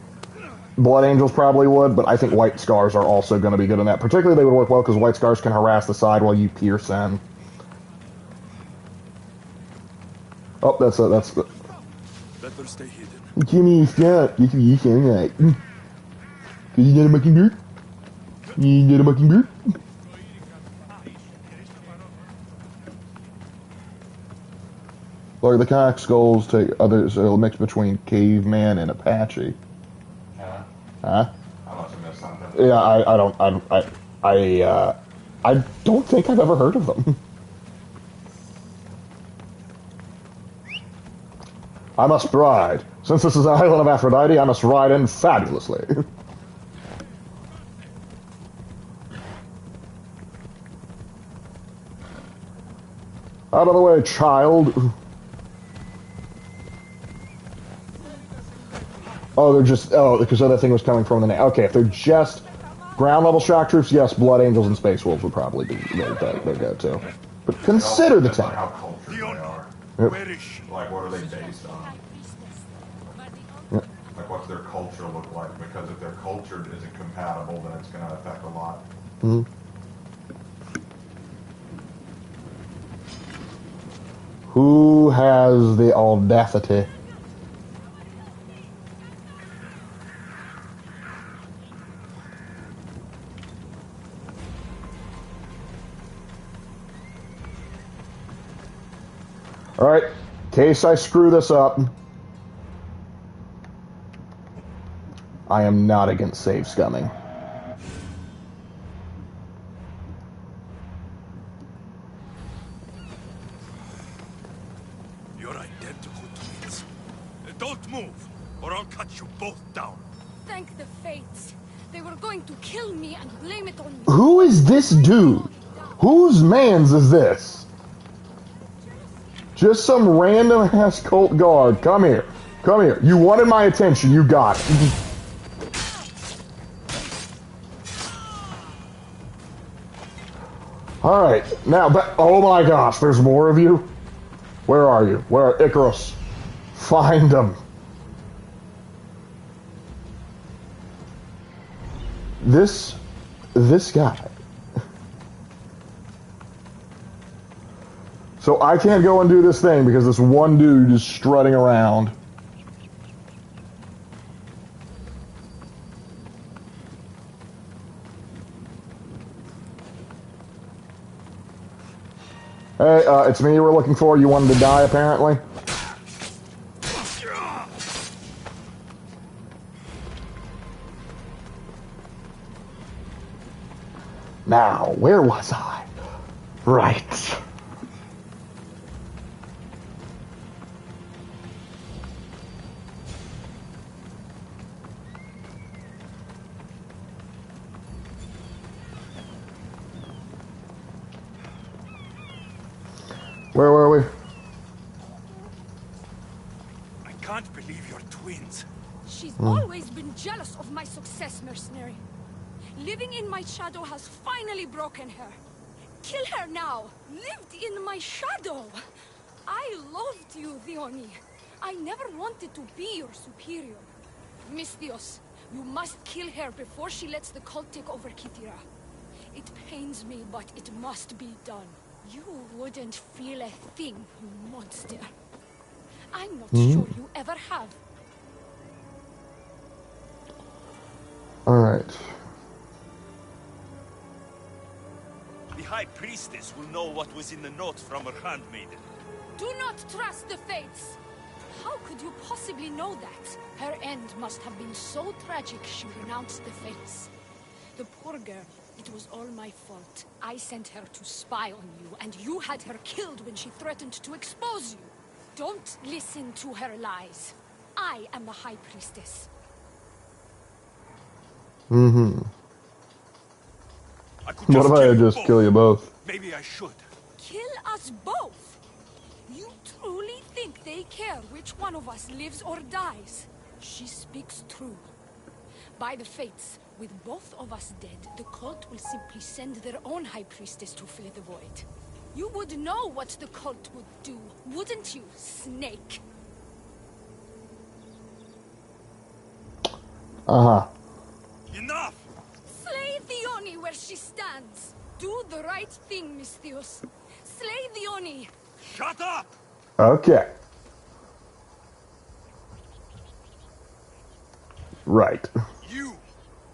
Blood Angels probably would, but I think White Scars are also going to be good in that. Particularly, they would work well because White Scars can harass the side while you pierce in. Oh, that's better stay hidden. Give me a stop. You can right. Cause you got a mockingbird? You got a mockingbird? Like the cock skulls take others, a mix between caveman and Apache. Yeah. Huh? I must have missed something. Yeah, I don't think I've ever heard of them. I must ride. Since this is an island of Aphrodite, I must ride in fabulously. Out of the way, child. Oh, they're just... Oh, because that thing was coming from the... Okay, if they're just ground-level shock troops, yes, Blood Angels and Space Wolves would probably be their go-to. But consider the tank. How cultured they are. Yep. Like, what are they based on? Yep. Like, what's their culture look like? Because if their culture isn't compatible, then it's going to affect a lot. Mm-hmm. Who has the audacity? Alright, in case I screw this up, I am not against save scumming. You're identical twins. Don't move, or I'll cut you both down. Thank the fates. They were going to kill me and blame it on you. Who is this dude? Whose mans is this? Just some random ass cult guard. Come here. Come here. You wanted my attention. You got it. Alright. Now, oh my gosh. There's more of you? Where are you? Where are Icarus? Find them. This guy. So I can't go and do this thing because this one dude is strutting around. Hey, it's me you were looking for. You wanted to die, apparently. Now, where was I? Right. Where were we? I can't believe you're twins. She's always been jealous of my success, mercenary. Living in my shadow has finally broken her. Kill her now! Lived in my shadow! I loved you, Theoni. I never wanted to be your superior. Misthios, you must kill her before she lets the cult take over Kythera. It pains me, but it must be done. You wouldn't feel a thing, you monster. I'm not sure you ever have. Alright. The High Priestess will know what was in the note from her handmaiden. Do not trust the Fates! How could you possibly know that? Her end must have been so tragic she renounced the Fates. The poor girl, it was all my fault. I sent her to spy on you, and you had her killed when she threatened to expose you. Don't listen to her lies. I am the High Priestess. Mm-hmm. I could What if I just kill you both? Maybe I should. Kill us both? You truly think they care which one of us lives or dies? She speaks true. By the Fates, with both of us dead, the cult will simply send their own High Priestess to fill the void. You would know what the cult would do, wouldn't you, Snake? Uh-huh. Enough! Slay Theoni where she stands. Do the right thing, Misthios. Slay Theoni. Shut up! Okay. Right.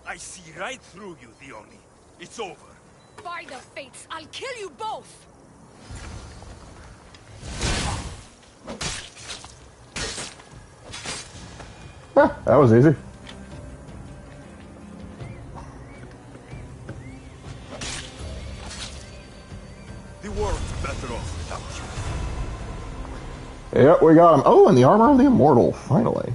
I see right through you, Theoni. It's over. By the Fates, I'll kill you both! That was easy. The world's better off without you. Yep, we got him. Oh, and the armor of the immortal, finally.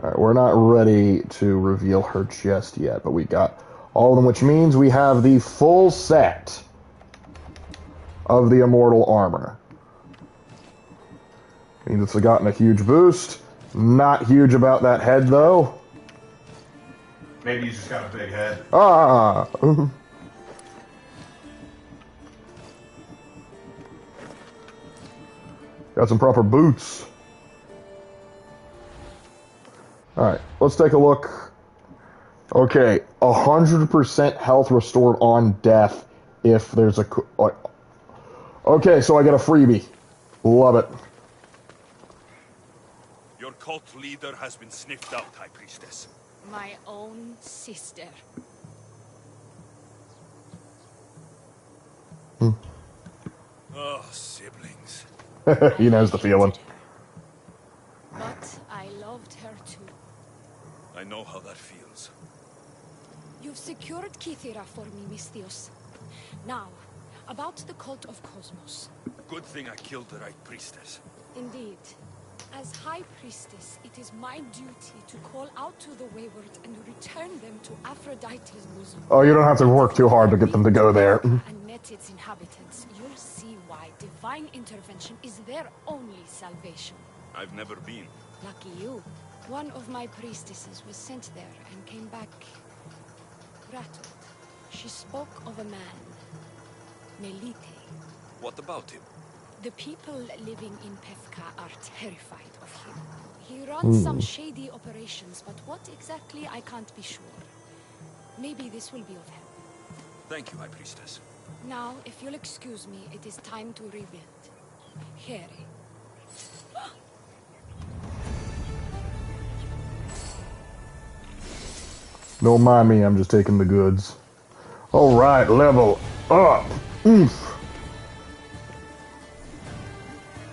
Alright, we're not ready to reveal her just yet, but we got all of them, which means we have the full set of the immortal armor. Means it's gotten a huge boost. Not huge about that head, though. Maybe he's just got a big head. Ah! Got some proper boots. Alright, let's take a look. Okay, 100% health restored on death if there's a... Okay, so I get a freebie. Love it. Your cult leader has been sniffed out, High Priestess. My own sister. Oh, siblings. He knows the feeling. But I loved her too. I know how that feels. You've secured Kythera for me, Misthios. Now, about the cult of Cosmos. Good thing I killed the right priestess. Indeed. As High Priestess, it is my duty to call out to the wayward and return them to Aphrodite's bosom. Oh, you don't have to work too hard to get them to go there. And met its inhabitants, you'll see why divine intervention is their only salvation. I've never been. Lucky you. One of my priestesses was sent there and came back rattled. She spoke of a man, Melite. What about him? The people living in Pefka are terrified of him. He runs some shady operations, but what exactly I can't be sure. Maybe this will be of help. Thank you, High Priestess. Now, if you'll excuse me, it is time to rebuild. Here. Don't mind me, I'm just taking the goods. Alright, level up. Oof.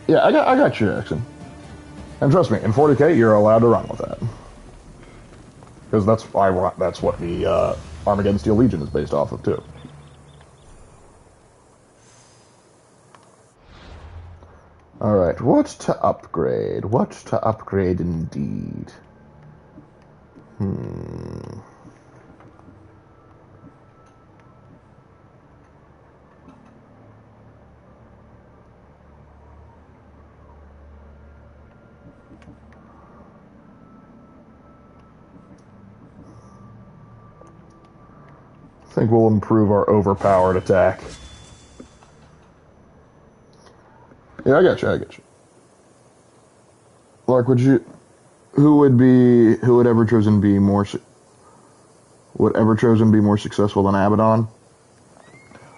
Yeah, I got your action. And trust me, in 40k, you're allowed to run with that. Because that's what the Armageddon Steel Legion is based off of, too. Alright, what to upgrade? What to upgrade indeed? I think we'll improve our overpowered attack. Yeah, I got you. Lark, who would ever chosen be more successful than Abaddon?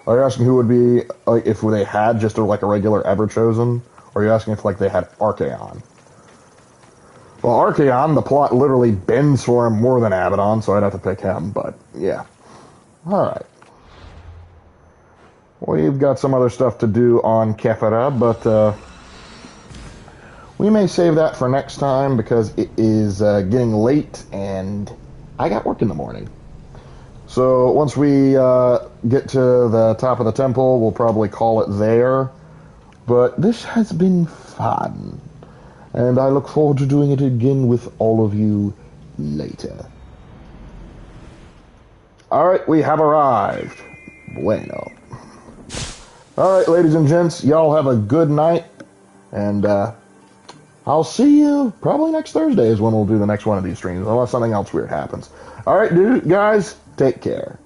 Are you asking who would be, like, if they had just a regular Everchosen? Or are you asking if, like, they had Archaon? Well, Archaon, the plot literally bends for him more than Abaddon, so I'd have to pick him, but, yeah. Alright. We've got some other stuff to do on Kefera, but, we may save that for next time, because it is, getting late, and I got work in the morning. So once we get to the top of the temple, we'll probably call it there. But this has been fun, and I look forward to doing it again with all of you later. Alright, we have arrived. Bueno. Alright, ladies and gents, y'all have a good night, and I'll see you probably next Thursday is when we'll do the next one of these streams, unless something else weird happens. Alright, dude, guys, take care.